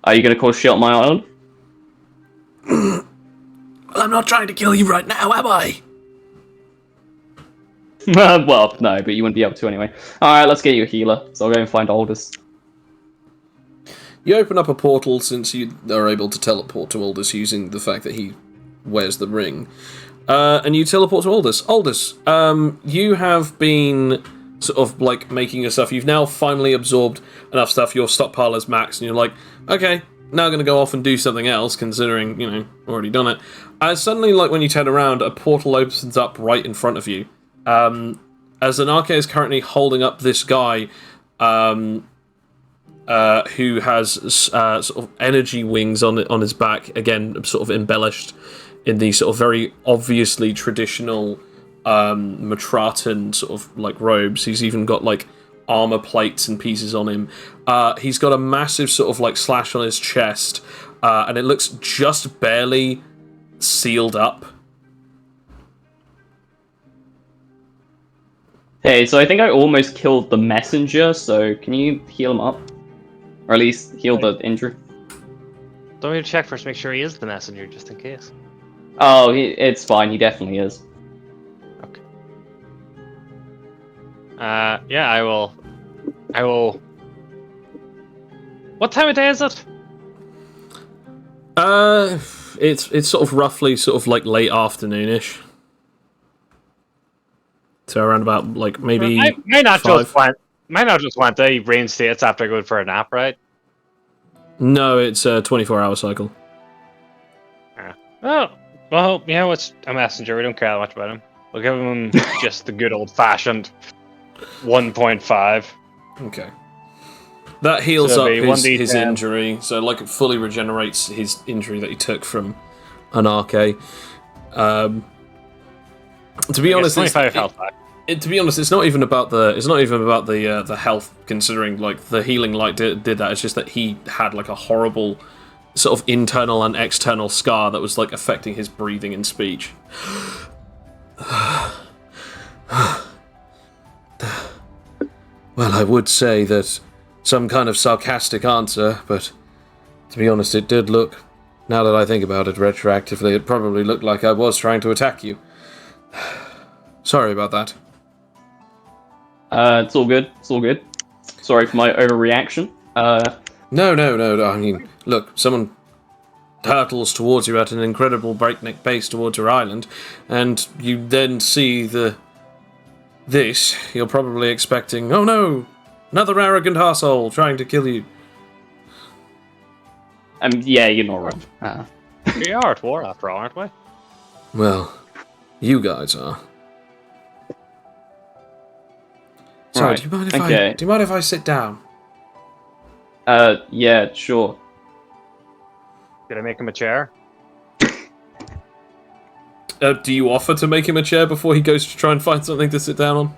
are you gonna cause shit on my island? Well, I'm not trying to kill you right now, am I? Well, no, but you wouldn't be able to anyway. Alright, let's get you a healer. So I'll go and find Aldous. You open up a portal since you are able to teleport to Aldous using the fact that he wears the ring. And you teleport to Aldous. Aldous, you have been sort of like making your stuff. You've now finally absorbed enough stuff. Your stockpile is maxed, and you're like, okay, now I'm going to go off and do something else, considering, you know, already done it. Suddenly, like, when you turn around, a portal opens up right in front of you. As Anarche is currently holding up this guy, who has sort of energy wings on his back, again, sort of embellished in these sort of very obviously traditional Matratan sort of like robes. He's even got like armor plates and pieces on him. He's got a massive sort of like slash on his chest, and it looks just barely sealed up. Hey, so I think I almost killed the messenger, so can you heal him up? Or at least heal the injury? Don't we check first, make sure he is the messenger, just in case. Oh, it's fine, he definitely is. Okay. Yeah, I will. What time of day is it? It's sort of roughly sort of like late afternoonish. So around about like maybe My not 5. just went to reinstates after going for a nap, right? No, it's a 24-hour cycle. Oh, well, you know, it's a messenger. We don't care that much about him. We'll give him just the good old-fashioned 1.5. Okay. That heals So up it'll be his 1d10. injury, so like it fully regenerates his injury that he took from Anarche. To be honest, 25 health back. to be honest, it's not even about the health. Considering like the healing light did that, it's just that he had like a horrible sort of internal and external scar that was like affecting his breathing and speech. Well, I would say that some kind of sarcastic answer, but to be honest, it did look, now that I think about it retroactively, it probably looked like I was trying to attack you. Sorry about that. It's all good, it's all good. Sorry for my overreaction. No, I mean, look, someone hurtles towards you at an incredible breakneck pace towards your island, and you then see this, you're probably expecting, oh no, another arrogant arsehole trying to kill you. Yeah, you're not wrong. We are at war after all, aren't we? Well, you guys are. Sorry, Right, do you mind if I sit down? Yeah, sure. Did I make him a chair? Do you offer to make him a chair before he goes to try and find something to sit down on?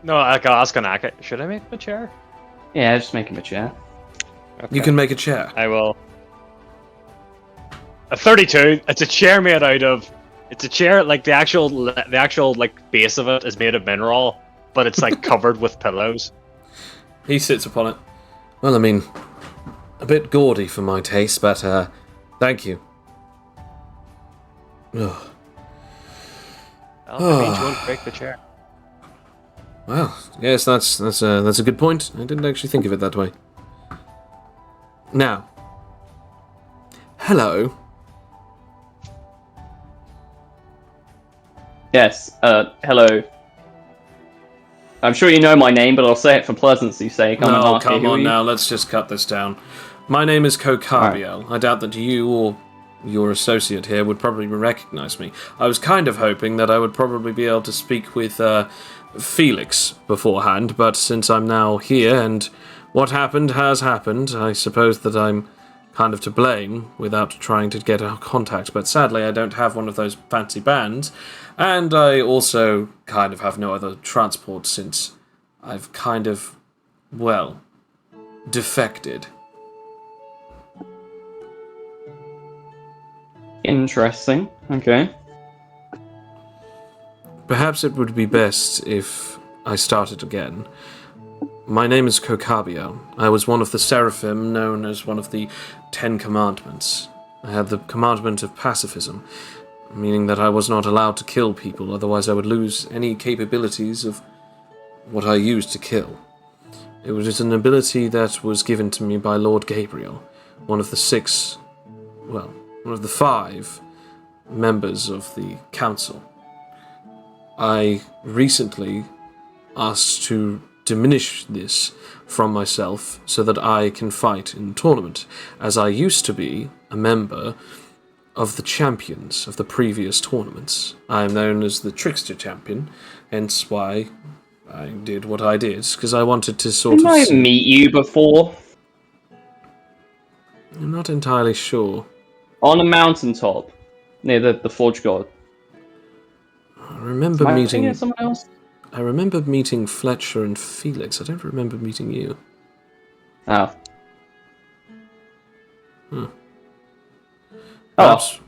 No, I can ask an act. Should I make him a chair? Yeah, just make him a chair. Okay. You can make a chair. I will. A 32. It's a chair made out of. It's a chair like the actual like base of it is made of mineral, but it's like covered with pillows. He sits upon it. Well, I mean, a bit gaudy for my taste, but thank you. Ugh. Well, that means you won't break the chair. Well, yes, that's a good point. I didn't actually think of it that way. Now, hello. Yes, hello. I'm sure you know my name, but I'll say it for pleasancy's sake. I'm No, an come Who are on you? now, let's just cut this down. My name is Kokabiel. I doubt that you or your associate here would probably recognize me. I was kind of hoping that I would probably be able to speak with Felix beforehand, but since I'm now here and what happened has happened, I suppose that I'm kind of to blame without trying to get a contact, but sadly I don't have one of those fancy bands, and I also kind of have no other transport since I've kind of, well, defected. Interesting. Okay. Perhaps it would be best if I started again. My name is Kokabiel. I was one of the Seraphim, known as one of the 10 Commandments. I had the commandment of pacifism, meaning that I was not allowed to kill people, otherwise I would lose any capabilities of what I used to kill. It was an ability that was given to me by Lord Gabriel, one of the five members of the council. I recently asked to diminish this from myself so that I can fight in the tournament, as I used to be a member of the champions of the previous tournaments. I am known as the Trickster Champion, hence why I did what I did, because I wanted to sort Didn't I meet you before? I'm not entirely sure. On a mountaintop, near the Forge God. I remember Am I meeting thinking of someone else? I remember meeting Fletcher and Felix. I don't remember meeting you. Oh. Perhaps,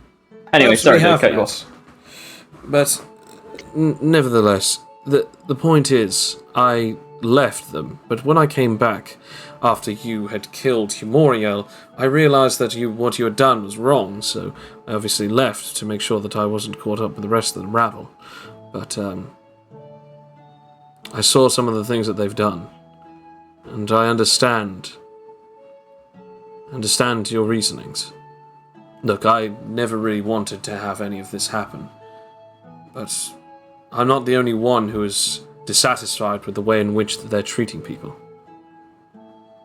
Anyway, perhaps sorry we to have cut you met. off. But nevertheless, the point is, I left them. But when I came back after you had killed Humoriel, I realized that what you had done was wrong. So I obviously left to make sure that I wasn't caught up with the rest of the rabble. But I saw some of the things that they've done, and I understand your reasonings. Look, I never really wanted to have any of this happen, but I'm not the only one who is dissatisfied with the way in which they're treating people.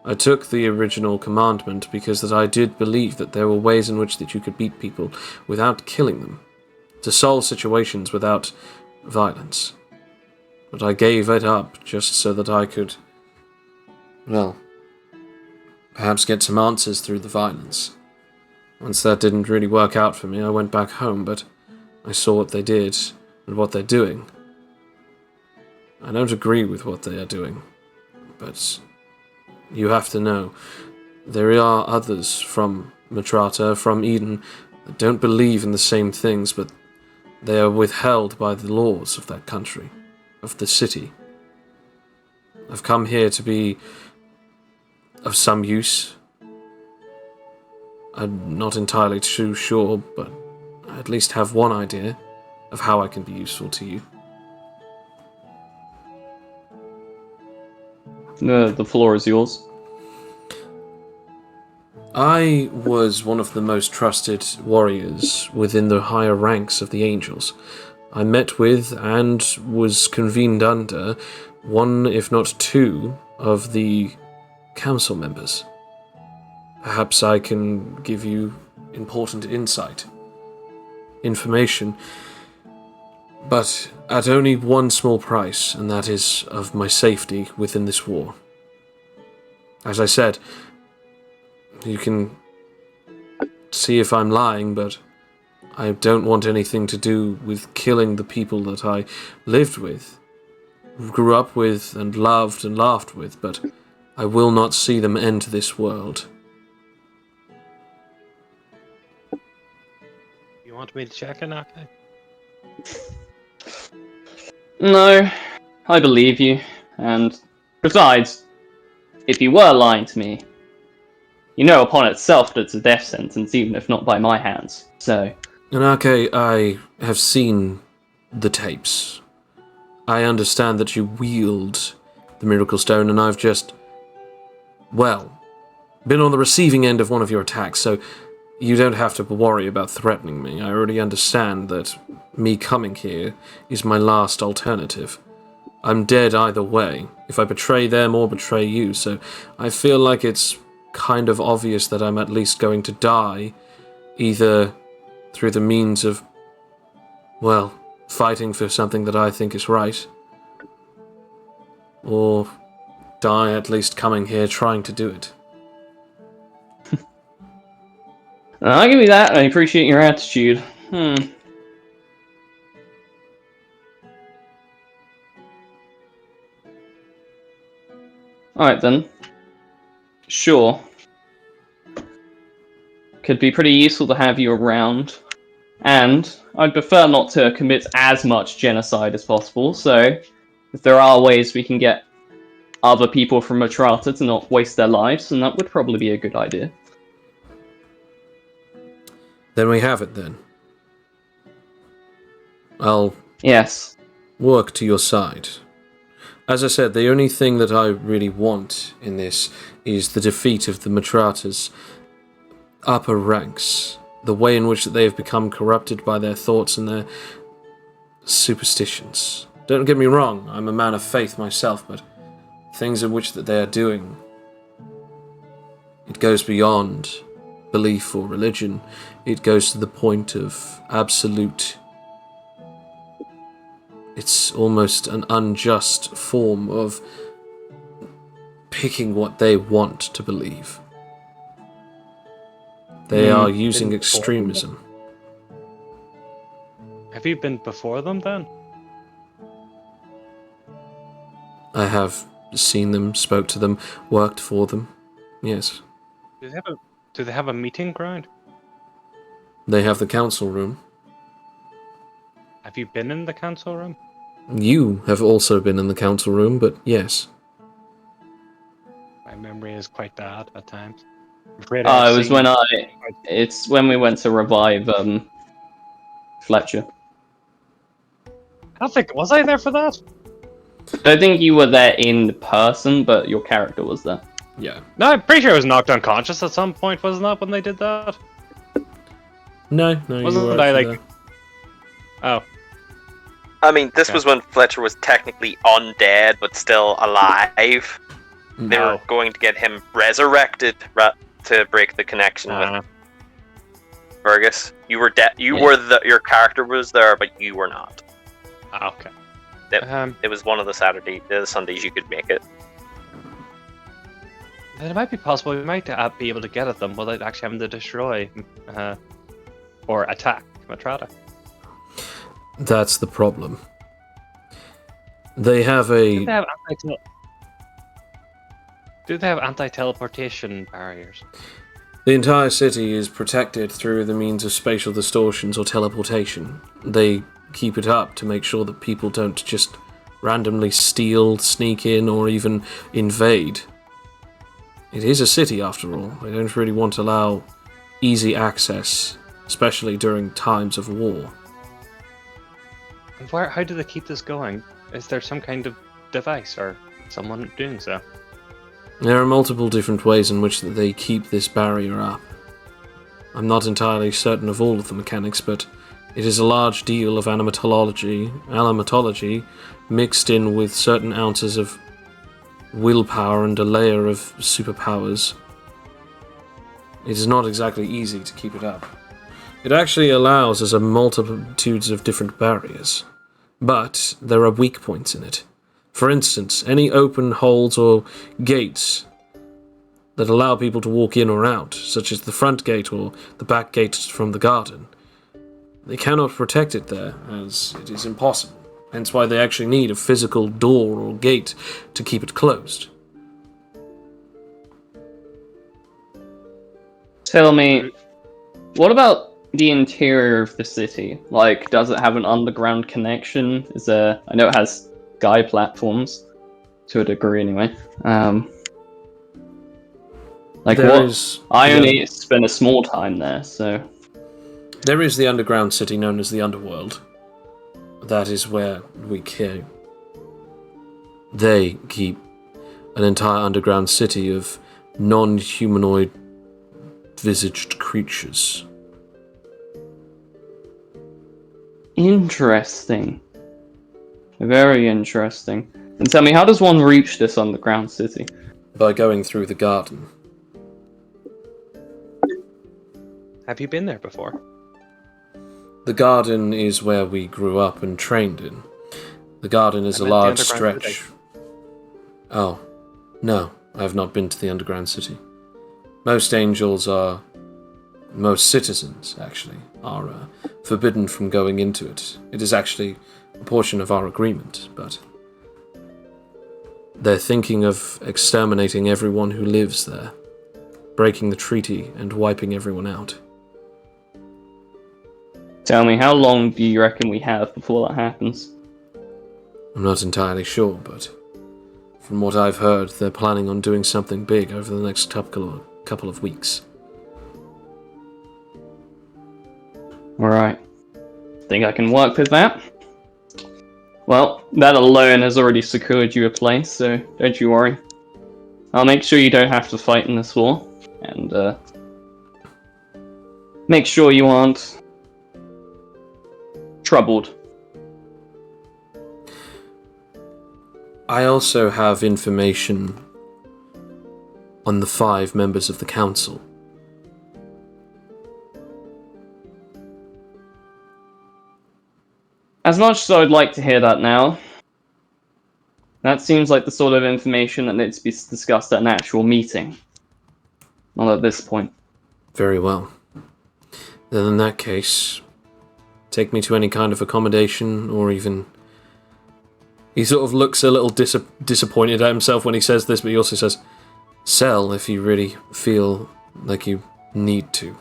I took the original commandment because that I did believe that there were ways in which that you could beat people without killing them, to solve situations without violence. But I gave it up just so that I could, well, perhaps get some answers through the violence. Once that didn't really work out for me, I went back home, but I saw what they did and what they're doing. I don't agree with what they are doing, but you have to know, there are others from Matrata, from Eden, that don't believe in the same things, but they are withheld by the laws of that country, of the city. I've come here to be of some use. I'm not entirely too sure, but I at least have one idea of how I can be useful to you. The floor is yours. I was one of the most trusted warriors within the higher ranks of the angels. I met with and was convened under one, if not two, of the council members. Perhaps I can give you important information, but at only one small price, and that is of my safety within this war. As I said, you can see if I'm lying, but I don't want anything to do with killing the people that I lived with. grew up with and loved and laughed with, but I will not see them enter this world. You want me to check in, okay? No, I believe you. And besides, if you were lying to me, you know upon itself that it's a death sentence, even if not by my hands. So. Anake, I have seen the tapes. I understand that you wield the Miracle Stone, and I've just, well, been on the receiving end of one of your attacks, so you don't have to worry about threatening me. I already understand that me coming here is my last alternative. I'm dead either way, if I betray them or betray you, so I feel like it's kind of obvious that I'm at least going to die, either through the means of, well, fighting for something that I think is right, or die at least coming here trying to do it. I'll give you that. I appreciate your attitude. Alright then. Sure. Could be pretty useful to have you around. And I'd prefer not to commit as much genocide as possible, so if there are ways we can get other people from Matrata to not waste their lives, then that would probably be a good idea. Then we have it then. I'll Yes. work to your side. As I said, the only thing that I really want in this is the defeat of the Matrata's upper ranks. The way in which they have become corrupted by their thoughts and their superstitions. Don't get me wrong, I'm a man of faith myself, but things in which that they are doing, it goes beyond belief or religion. It goes to the point of absolute. It's almost an unjust form of picking what they want to believe. They are using extremism. Have you been before them then? I have seen them, spoke to them, worked for them. Yes. Do they have a meeting ground? They have the council room. Have you been in the council room? You have also been in the council room, but yes. My memory is quite bad at times. I'm afraid It was when it's when we went to revive Fletcher. I don't think was I there for that. I think you were there in person, but your character was there. Yeah. No, I'm pretty sure I was knocked unconscious at some point. Wasn't that when they did that? No, Wasn't you were I actually like? there. Oh, I mean, this Okay. was when Fletcher was technically undead but still alive. They were No. going to get him resurrected to break the connection with Fergus. You were dead. Your character was there, but you were not. Okay. It was one of the Sundays you could make it. Then it might be possible we might be able to get at them without actually having to destroy or attack Matrata. That's the problem. They have Do a... they have anti-teleportation barriers? The entire city is protected through the means of spatial distortions or teleportation. They keep it up to make sure that people don't just randomly steal, sneak in, or even invade. It is a city, after all. They don't really want to allow easy access, especially during times of war. And how do they keep this going? Is there some kind of device or someone doing so? There are multiple different ways in which they keep this barrier up. I'm not entirely certain of all of the mechanics, but it is a large deal of animatology mixed in with certain ounces of willpower and a layer of superpowers. It is not exactly easy to keep it up. It actually allows us a multitudes of different barriers, but there are weak points in it. For instance, any open holes or gates that allow people to walk in or out, such as the front gate or the back gate from the garden, they cannot protect it there, as it is impossible. Hence why they actually need a physical door or gate to keep it closed. Tell me, what about the interior of the city? Like, does it have an underground connection? Is there? I know it has sky platforms, to a degree, anyway. Like There what? is I the only spent a small time there, so There is the underground city known as the Underworld. That is where we came. They keep an entire underground city of non-humanoid visaged creatures. interesting. Very interesting. And tell me, how does one reach this underground city? By going through the garden. Have you been there before? The garden is where we grew up and trained in. The garden is I a meant the large underground stretch. city. Oh, no, I have not been to the underground city. Most angels are... Most citizens, actually, are forbidden from going into it. It is actually a portion of our agreement, but... They're thinking of exterminating everyone who lives there, breaking the treaty and wiping everyone out. Tell me, how long do you reckon we have before that happens? I'm not entirely sure, but from what I've heard, they're planning on doing something big over the next couple of weeks. Alright. Think I can work with that? Well, that alone has already secured you a place, so don't you worry. I'll make sure you don't have to fight in this war, and make sure you aren't troubled. I also have information on the 5 members of the council. As much as I'd like to hear that now, that seems like the sort of information that needs to be discussed at an actual meeting. Not at this point. Very well. Then in that case, take me to any kind of accommodation, or even... He sort of looks a little disappointed at himself when he says this, but he also says, sell if you really feel like you need to.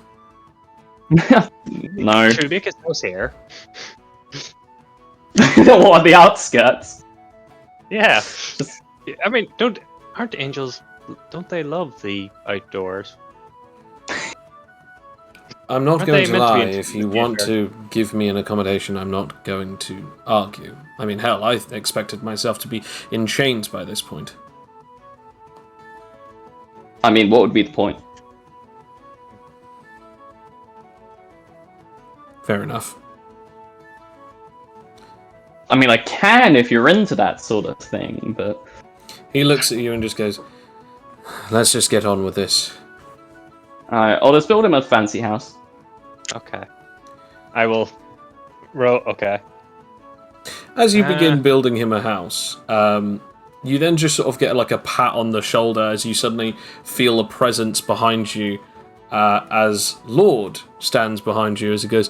No. Should we make his house here? What are the outskirts? Yeah. I mean, aren't angels? Don't they love the outdoors? I'm not Aren't going they to meant to be lie, into if you the want future? to give me an accommodation, I'm not going to argue. I mean, hell, I expected myself to be in chains by this point. I mean, what would be the point? Fair enough. I mean, I can if you're into that sort of thing, but... He looks at you and just goes, let's just get on with this. Alright, I'll just build him a fancy house. Okay. I will. Okay. As you begin building him a house, you then just sort of get like a pat on the shoulder as you suddenly feel a presence behind you, as Lord stands behind you as he goes,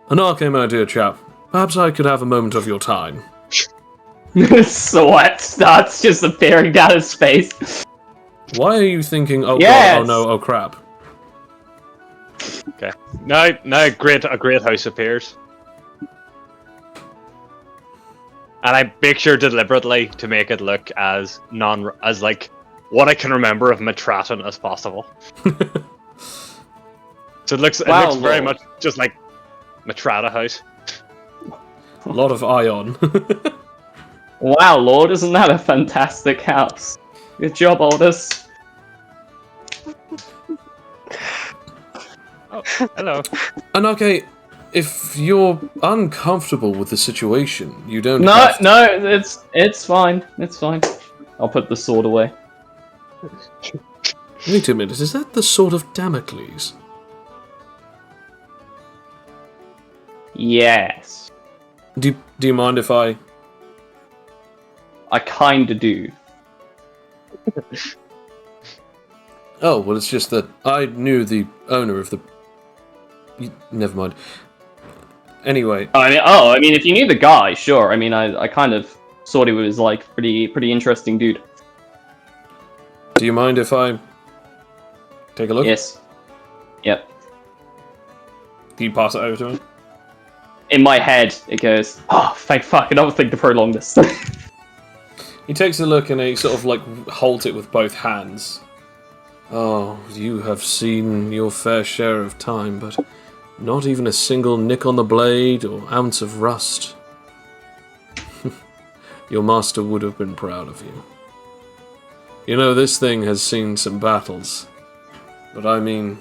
Anarche, my dear chap, perhaps I could have a moment of your time. Sweat starts just appearing down his face. Why are you thinking, oh Yes! god, oh no, oh crap? Okay. Now a great house appears. And I make sure deliberately to make it look as like what I can remember of Matratan as possible. So it looks very Lord. much just like Matrata house. A lot of ion. Wow, Lord, isn't that a fantastic house? Good job, Aldous. Oh, hello. Anarche, if you're uncomfortable with the situation, you don't No, have to... no, it's fine. It's fine. I'll put the sword away. Wait a minute, is that the sword of Damocles? Yes. Do you mind if I... I kinda do. Oh, well, it's just that I knew the owner of the... Never mind. Anyway, I mean, if you knew the guy, sure. I mean, I kind of thought he was like pretty interesting dude. do you mind if I take a look? Yes. Yep. Do you pass it over to him? In my head, it goes, oh, thank fuck, I don't think to prolong this. He takes a look and he sort of like holds it with both hands. Oh, you have seen your fair share of time, but not even a single nick on the blade or ounce of rust. Your master would have been proud of you. You know, this thing has seen some battles, but I mean...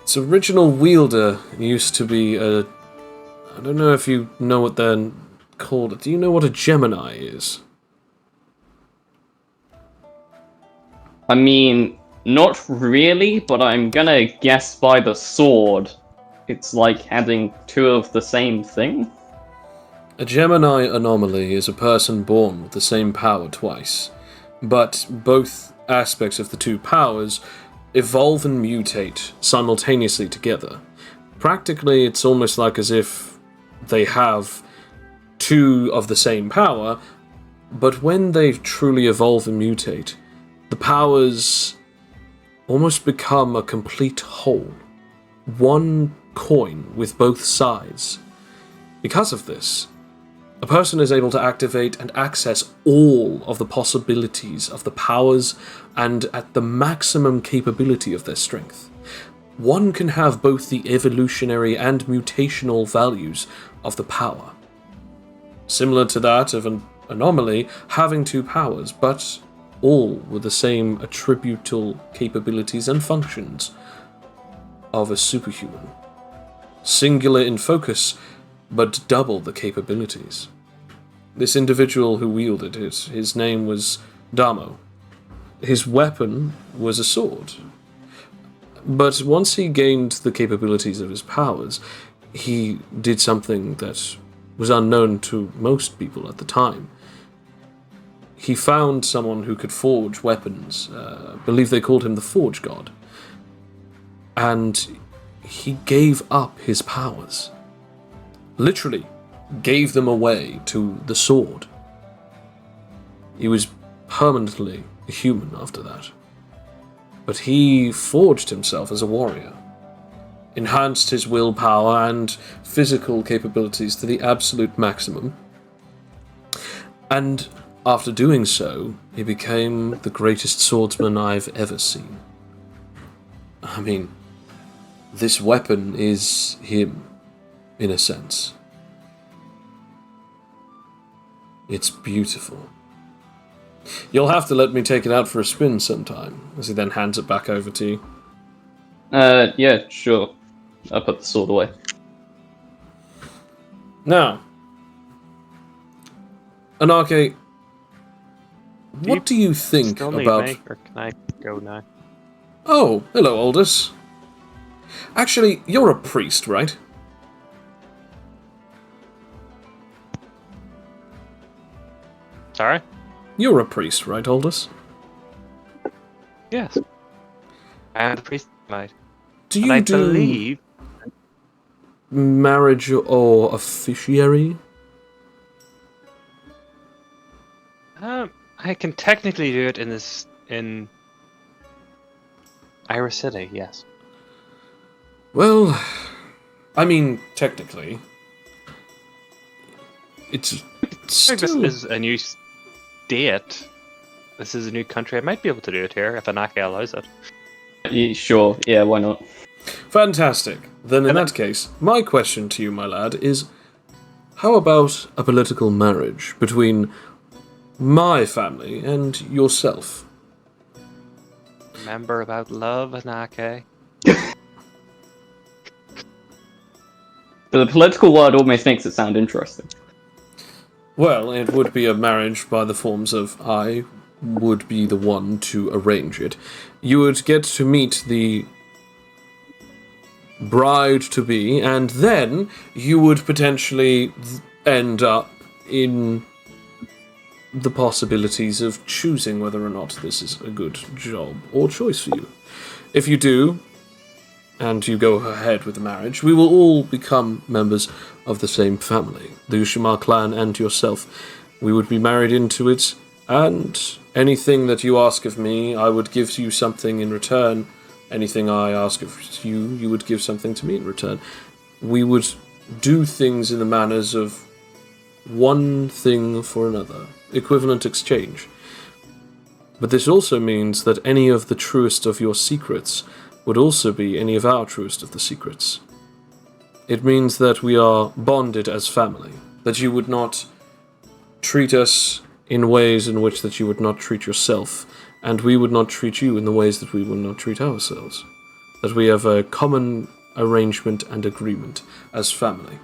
its original wielder used to be a... I don't know if you know what they're called. Do you know what a Gemini is? I mean, not really, but I'm gonna guess by the sword. It's like having two of the same thing. A Gemini anomaly is a person born with the same power twice, but both aspects of the two powers evolve and mutate simultaneously together. Practically, it's almost like as if they have two of the same power, but when they truly evolve and mutate, the powers almost become a complete whole. One coin with both sides. Because of this, a person is able to activate and access all of the possibilities of the powers and at the maximum capability of their strength. One can have both the evolutionary and mutational values of the power. Similar to that of an anomaly having two powers, but all with the same attributable capabilities and functions of a superhuman. Singular in focus, but double the capabilities. This individual who wielded it, his name was Damo. His weapon was a sword. But once he gained the capabilities of his powers, he did something that was unknown to most people at the time. He found someone who could forge weapons. I believe they called him the Forge God. And he gave up his powers. Literally, gave them away to the sword. He was permanently a human after that. But he forged himself as a warrior, enhanced his willpower and physical capabilities to the absolute maximum, and after doing so, he became the greatest swordsman I've ever seen. I mean, this weapon is him, in a sense. It's beautiful. You'll have to let me take it out for a spin sometime, as he then hands it back over to you. Yeah, sure. I'll put the sword away. Now, Anarche, what do you think Still need about... me, or can I go now? Oh, hello, Aldous. Actually, you're a priest, right? Sorry? You're a priest, right, Aldous? Yes. I am the priest tonight. Do And you I do believe... marriage or officiary? I can technically do it in Irish City, yes. Well, I mean, technically. It's I think still... this is a new state. This is a new country. I might be able to do it here if Anaka allows it. Yeah, sure, yeah, why not? Fantastic. Then in that case, my question to you, my lad, is how about a political marriage between my family and yourself? Remember about love, Anaka? But the political word almost makes it sound interesting. Well, it would be a marriage by the forms of I would be the one to arrange it. You would get to meet the bride-to-be, and then you would potentially end up in the possibilities of choosing whether or not this is a good job or choice for you. If you do, and you go ahead with the marriage, we will all become members of the same family, the Ushimar clan and yourself. We would be married into it, and anything that you ask of me, I would give you something in return. Anything I ask of you, you would give something to me in return. We would do things in the manners of one thing for another, equivalent exchange. But this also means that any of the truest of your secrets would also be any of our truest of the secrets. It means that we are bonded as family, that you would not treat us in ways in which that you would not treat yourself, and we would not treat you in the ways that we would not treat ourselves. That we have a common arrangement and agreement as family.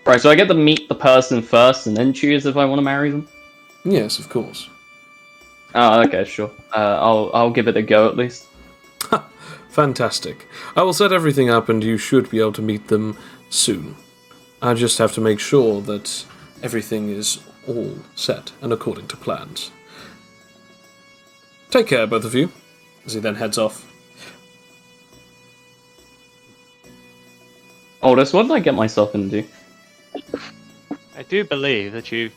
Right, so I get to meet the person first and then choose if I want to marry them? Yes, of course. Oh, okay, sure. I'll give it a go at least. Fantastic. I will set everything up and you should be able to meet them soon. I just have to make sure that everything is all set and according to plans. Take care, both of you, as he then heads off. Aldous, what did I get myself into? I do believe that you've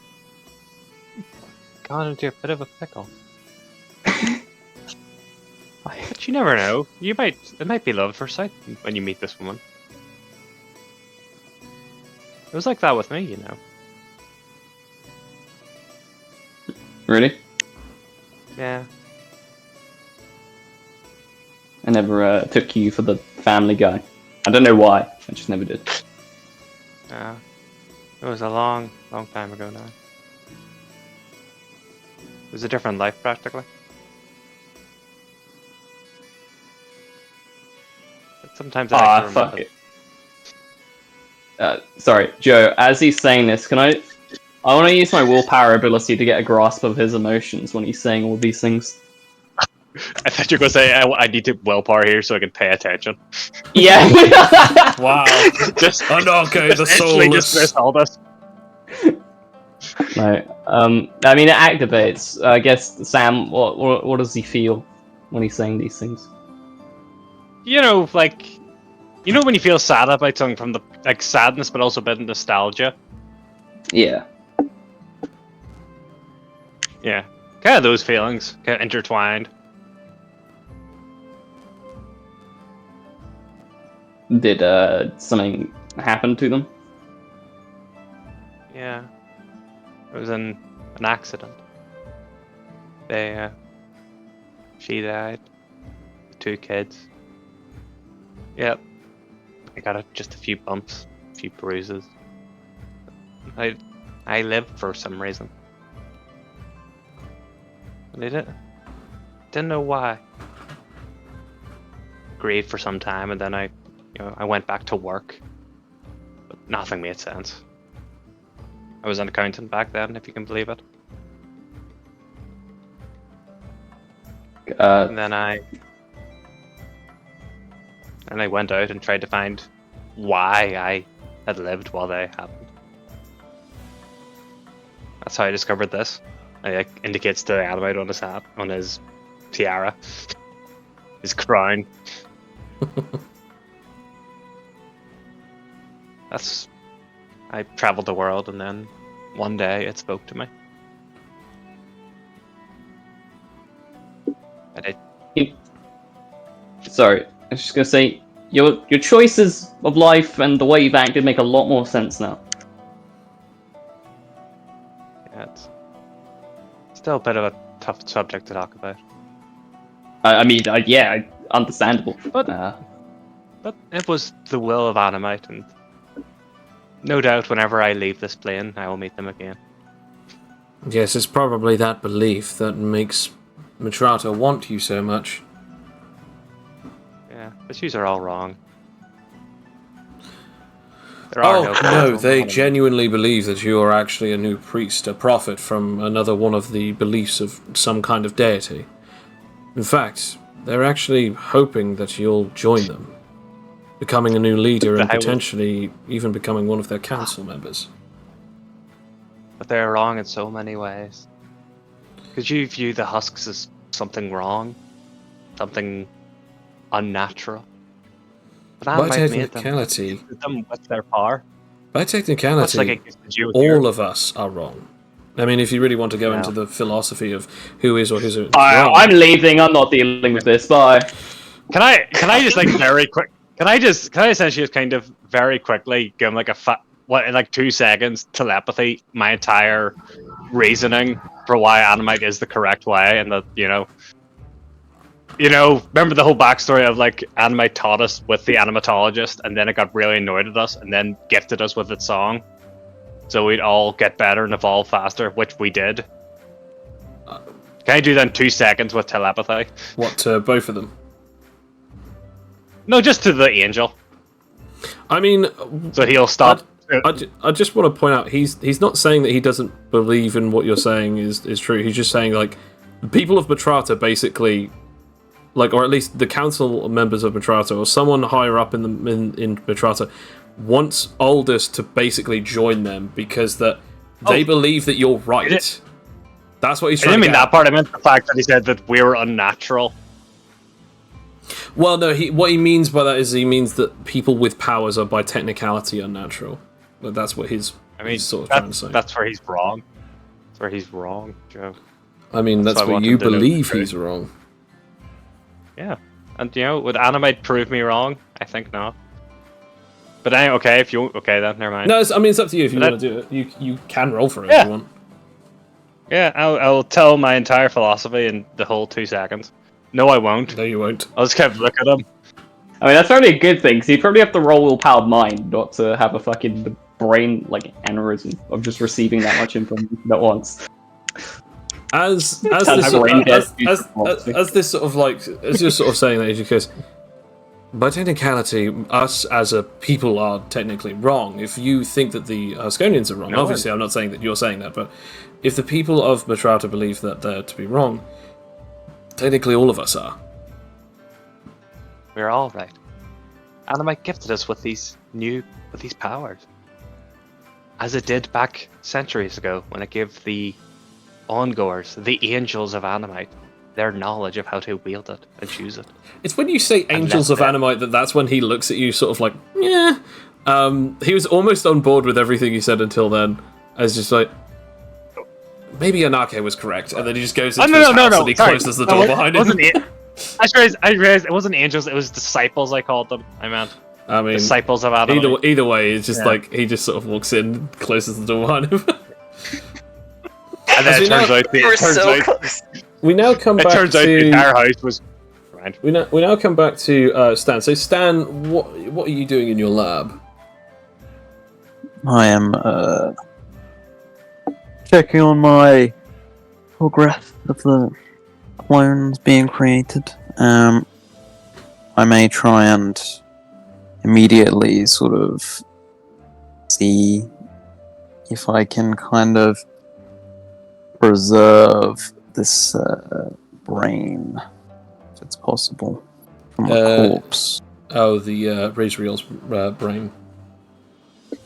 gone into a bit of a pickle. But you never know. It might be love at first sight when you meet this woman. It was like that with me, you know. Really? Yeah. I never took you for the family guy. I don't know why. I just never did. Yeah. It was a long, long time ago now. It was a different life, practically. But sometimes I like to fuck remember. it. Sorry, Joe, as he's saying this, I want to use my willpower ability to get a grasp of his emotions when he's saying all these things. I thought you were going to say, I need to willpower here so I can pay attention. Yeah! Wow. Just Anarcho, the essentially soulless. dismiss all this. No. I mean, it activates. I guess, Sam, what does he feel when he's saying these things? You know, like, you know when you feel sad about something from the, like, sadness, but also a bit of nostalgia? Yeah. Yeah. Kind of those feelings, kind of intertwined. Did something happen to them? Yeah. It was an accident. She died. 2 kids. Yep. I got just a few bumps, a few bruises. I lived for some reason. And I didn't know why. Grieved for some time, and then I went back to work. But nothing made sense. I was an accountant back then, if you can believe it. And then I went out and tried to find why I had lived while they happened. That's how I discovered this. It indicates the animate on his hat, on his tiara, his crown. I traveled the world, and then one day it spoke to me. Sorry, I was just gonna say, your choices of life and the way you've acted make a lot more sense now. Yeah, it's still a bit of a tough subject to talk about. I mean, yeah, understandable. But it was the will of Animite, and no doubt whenever I leave this plane, I will meet them again. Yes, it's probably that belief that makes Mitrata want you so much. Yeah, the shoes are all wrong. There are No, no they genuinely believe that you are actually a new priest, a prophet from another one of the beliefs of some kind of deity. In fact, they're actually hoping that you'll join them, becoming a new leader and potentially even becoming one of their council members. But they're wrong in so many ways. Because you view the husks as something wrong, something unnatural. But By Animite made them. technicality, Gifted them with their power. by Much technicality, like it gifted you with all your... of us are wrong. I mean, if you really want to go No. into the philosophy of who is or who isn't I'm wrong, leaving. I'm not dealing with this. Bye. Can I just like very quick? Can I essentially just kind of very quickly give him like in like 2 seconds telepathy my entire reasoning for why Animite is the correct way, and that remember the whole backstory of like Animite taught us with the animatologist, and then it got really annoyed at us, and then gifted us with its song, so we'd all get better and evolve faster, which we did. Can I do that in 2 seconds with telepathy? what to both of them? No, just to the angel, I mean, so he'll stop. I just want to point out he's not saying that he doesn't believe in what you're saying is true. He's just saying like the people of Matrata basically, like, or at least the council members of Matrata or someone higher up in Matrata wants Aldous to basically join them because that they believe that you're right. That's what he's I trying didn't to mean get that at. part. I meant the fact that he said that we were unnatural. Well, no, what he means by that is he means that people with powers are by technicality unnatural. But that's what he's sort of trying to say. That's where he's wrong. That's where he's wrong, Joe. I mean, that's So I where want you him to know believe the truth. he's wrong. Yeah, and would Animite prove me wrong? I think not. But okay, if you then never mind. No, it's up to you if you But want to do it. You can roll for it Yeah. if you want. Yeah, I'll tell my entire philosophy in the whole 2 seconds. No, I won't. No, you won't. I'll just keep looking at him. I mean, that's probably a good thing, because you'd probably have to roll willpowered mind, not to have a fucking brain, like, aneurysm of just receiving that much information at once. As Sounds this like brain dead. this sort of like as you're sort of saying that, he goes, by technicality, us as a people are technically wrong. If you think that the Asconians are wrong, No, obviously I'm not saying that you're saying that, but if the people of Matrata believe that they're to be wrong, technically all of us are. We're all right. Animite gifted us with these powers, as it did back centuries ago when it gave the ongoers, the angels of Animite, their knowledge of how to wield it and choose it. It's when you say Angels of Animite that's when he looks at you sort of like, yeah. He was almost on board with everything you said until then. As just like, maybe Anake was correct, and then he just goes into his house and he closes the door behind him. I realized it wasn't angels, it was disciples, I called them. I meant I mean, disciples of Animite. either way, it's just like he just sort of walks in, closes the door behind him. And then it turns out We're so close. We now come back out the to entire house was right. we now come back to Stan. So Stan, what are you doing in your lab? I am checking on my progress of the clones being created. I may try and immediately sort of see if I can kind of preserve this brain, if it's possible, from a corpse. Oh, the Razriel's brain.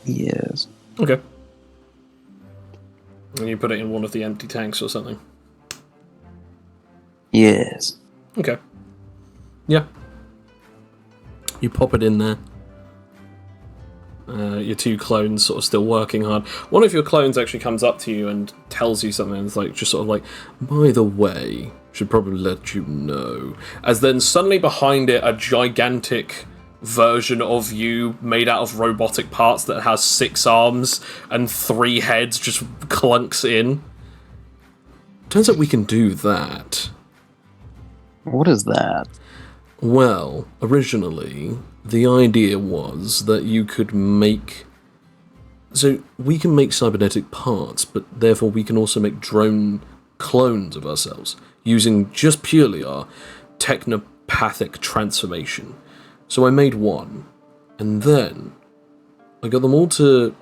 Yes. Okay. And you put it in one of the empty tanks or something. Yes. Okay. Yeah. You pop it in there. Your 2 clones sort of still working hard. One of your clones actually comes up to you and tells you something. It's like, just sort of like, by the way, should probably let you know. As then suddenly behind it, a gigantic version of you made out of robotic parts that has 6 arms and 3 heads just clunks in. Turns out we can do that. What is that? Well, originally, the idea was that you could make... So, we can make cybernetic parts, but therefore we can also make drone clones of ourselves, using just purely our technopathic transformation. So I made one, and then I got them all to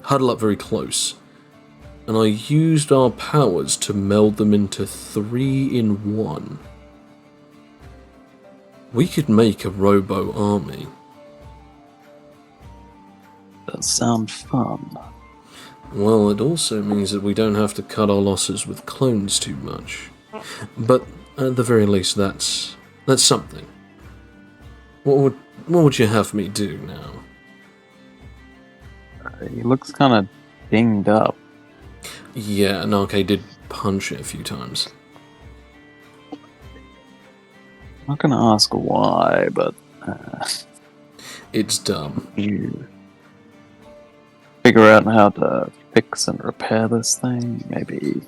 huddle up very close, and I used our powers to meld them into 3 in 1. We could make a robo army. That sounds fun. Well, it also means that we don't have to cut our losses with clones too much. But at the very least, that's That's something. What would you have me do now? He looks kind of dinged up. Yeah, Narke did punch it a few times. I'm not gonna ask why, but It's dumb. you figure out how to fix and repair this thing. Maybe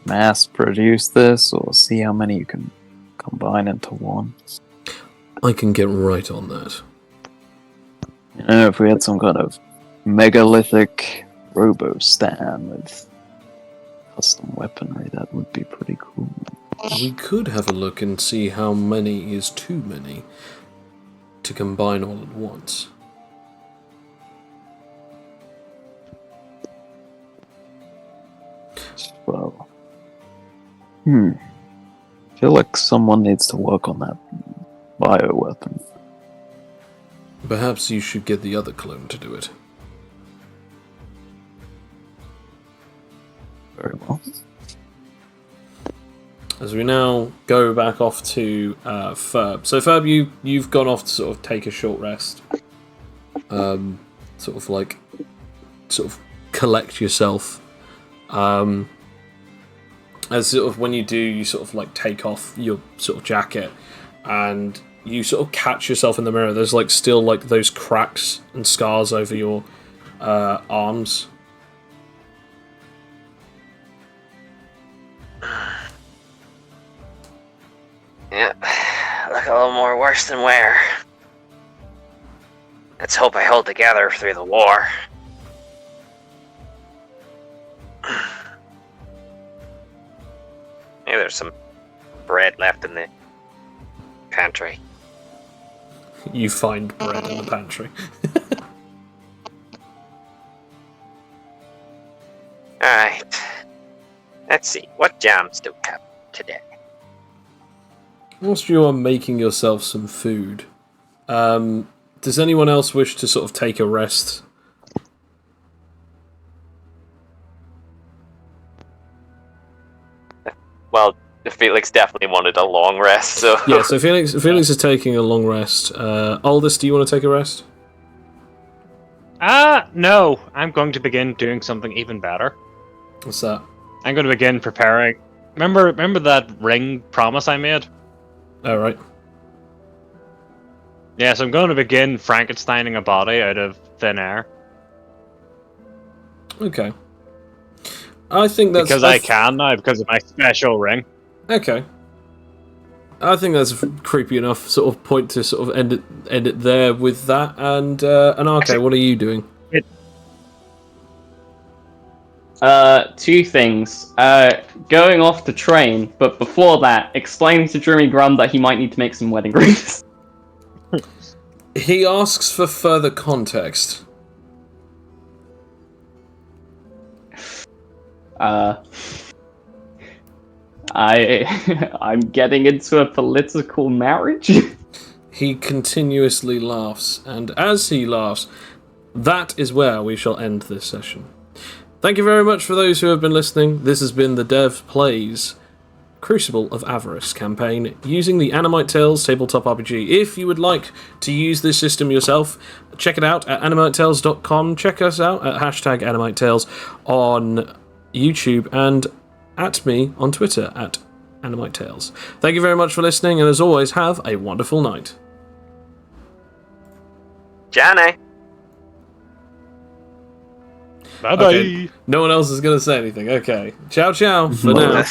mass produce this, or see how many you can combine into one. I can get right on that. You know, if we had some kind of megalithic robo-stan with custom weaponry, that would be pretty cool. We could have a look and see how many is too many to combine all at once. Well, feel like someone needs to work on that bioweapon. Perhaps you should get the other clone to do it. Very well. As we now go back off to Ferb. So Ferb, you've gone off to sort of take a short rest. Sort of collect yourself. As sort of when you do, you sort of like take off your sort of jacket, and you sort of catch yourself in the mirror. There's like still like those cracks and scars over your arms. Yeah, look a little more worse than wear. Let's hope I hold together through the war. Maybe there's some bread left in the pantry. You find bread in the pantry. Alright. Let's see, what jams do we have today? Whilst you are making yourself some food, does anyone else wish to sort of take a rest? Well, Felix definitely wanted a long rest, so... Yeah, so Felix is taking a long rest. Aldous, do you want to take a rest? No. I'm going to begin doing something even better. What's that? I'm going to begin preparing... Remember that ring promise I made? All right. Yeah, so I'm going to begin Frankensteining a body out of thin air. Okay. I think that's... Because I can now, because of my special ring. Okay. I think that's a creepy enough sort of point to sort of end it there with that. And Anarche, what are you doing? Two things. Going off to train, but before that, explaining to Jimmy Grum that he might need to make some wedding rings. He asks for further context. I'm getting into a political marriage. He continuously laughs, and as he laughs, that is where we shall end this session. Thank you very much for those who have been listening. This has been the Dev Plays Crucible of Avarice campaign using the Animite Tales tabletop RPG. If you would like to use this system yourself, check it out at animitetales.com. Check us out at #AnimiteTales on YouTube and at me on Twitter at AnimiteTales. Thank you very much for listening, and as always, have a wonderful night. Johnny! Bye-bye. Okay, no one else is going to say anything. Okay. Ciao, ciao for now.